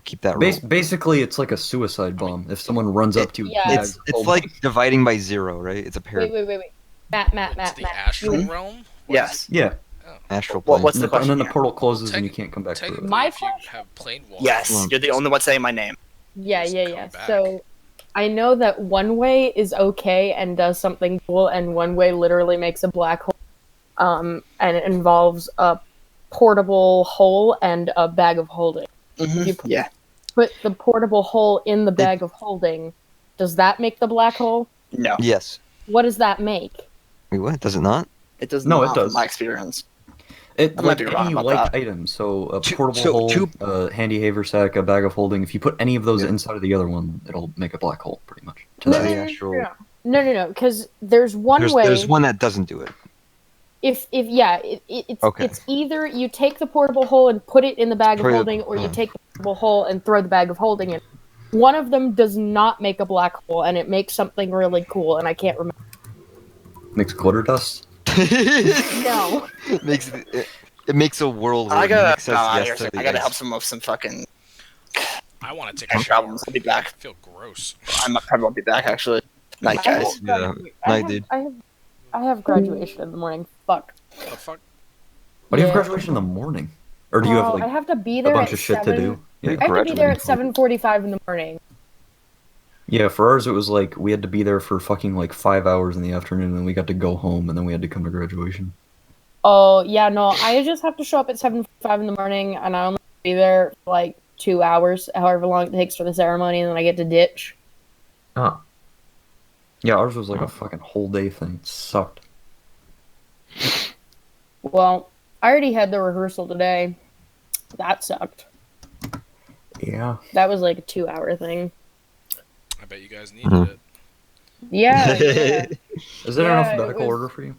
keep that rule? Basically, it's like a suicide bomb. If someone runs up to you, with Yeah. a bag It's of it's holding- like dividing by zero, right? It's a pair. Wait. Matt. To the Matt. astral You- realm? What Yes. yeah. Astral What- plane. what's the And then question? the portal closes and you Techni- can't come back through it. Technically, My if you question- have plain water, Yes, you're the only one saying my name. Yeah. Just come back. So I know that one way is okay and does something cool, and one way literally makes a black hole. And it involves a portable hole and a bag of holding. You put, Yeah. put the portable hole in the bag of holding. Does that make the black hole? No, Yes. What does that make? Wait, what? Does it not? it does No, not. it does. From my experience. It I might like be wrong any about like that. item. So a Two- portable so hole, two- a handy haversack, a bag of holding. If you put any of those Yeah. inside of the other one, it'll make a black hole, pretty much. To No, that. the astral. No. Because there's one way. There's one that doesn't do it. It's Okay. it's either you take the portable hole and put it in the bag of Put it- holding, or you take the portable hole and throw the bag of holding in. One of them does not make a black hole, and it makes something really cool, and I can't remember. Makes glitter dust. No. It makes a world where I Nick gotta. says No, yes here's to it. the I gotta eggs. help some with some fucking I want to take cash a shower. problems. I'll be back. I feel gross. I probably won't be back actually. Night, I guys. have Yeah. graduation- Night, dude. I have graduation in the morning. Fuck. The fuck? Why do you have Yeah. graduation in the morning? Or do you have Well, like I have to be a there bunch at of shit 7. to do? Yeah. I have to be there at Graduating. 7:45 in the morning. Yeah, for ours it was like we had to be there for fucking like 5 hours in the afternoon, and then we got to go home, and then we had to come to graduation. Oh yeah, no. I just have to show up at 7:45 in the morning, and I only be there for like 2 hours, however long it takes for the ceremony, and then I get to ditch. Ah. Yeah, ours was like a fucking whole day thing. It sucked. Well, I already had the rehearsal today. That sucked. Yeah. That was like a 2-hour thing. I bet you guys needed Mhm. it. Yeah. yeah. Is it in Yeah, alphabetical it was- order for you?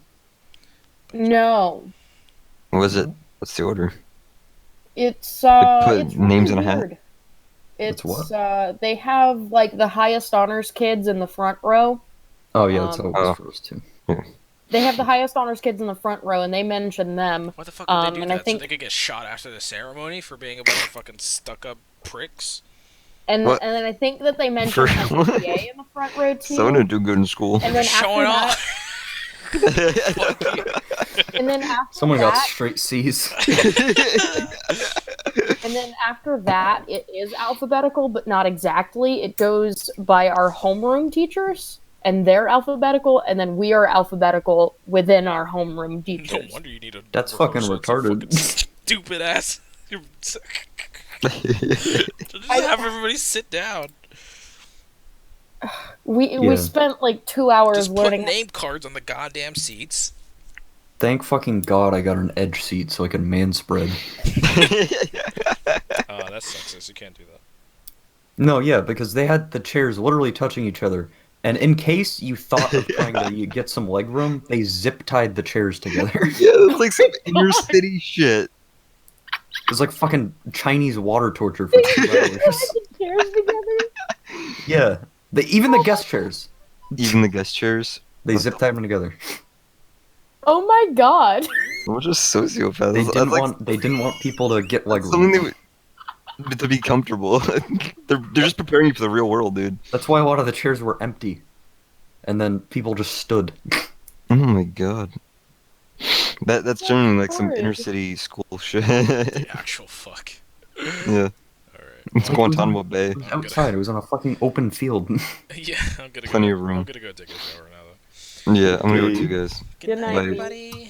No, What was it? What's the order? it's put it's names really in a hat? weird. It's what? They have like the highest honors kids in the front row. Oh yeah, that's how it Oh. was for us too. They have the highest honors kids in the front row, and they mention them. Why the fuck would they do and I that? think- So they could get shot after the ceremony for being a bunch of fucking stuck-up pricks? And What? and then I think that they mention For- SPA in the front row too. Someone who do good in school. And then Showing after off. that, and then after Someone got that, straight C's. and then after that, it is alphabetical, but not exactly. It goes by our homeroom teachers, and they're alphabetical, and then we are alphabetical within our homeroom No teachers. wonder you need a. That's fucking rehearsal. It's a retarded. fucking stupid ass. Just have everybody sit down. We Yeah. we spent like 2 hours Just put learning. name cards on the goddamn seats. Thank fucking God I got an edge seat so I can man spread. That sucks. Is you can't do that. No, yeah, because they had the chairs literally touching each other. And in case you thought of trying to get some leg room, they zip tied the chairs together. Yeah, it's like some inner city shit. It was like fucking Chinese water torture for 2 hours. Chairs together. Yeah. Even the guest chairs. Even the guest chairs. They zip tied them together. Oh my god. We're just sociopaths. They didn't want people to get leg something room. to be comfortable. they're just preparing you for the real world, dude. That's why a lot of the chairs were empty. And then people just stood. Oh my god. That's generally like some hard. inner city school shit. The actual fuck. Yeah. Alright. It's Guantanamo Bay. It was outside. It was on a fucking open field. Yeah, I'm gonna Plenty go. of room. I'm gonna go take a shower now though. Yeah, I'm gonna go too, guys. Good night. Bye. everybody.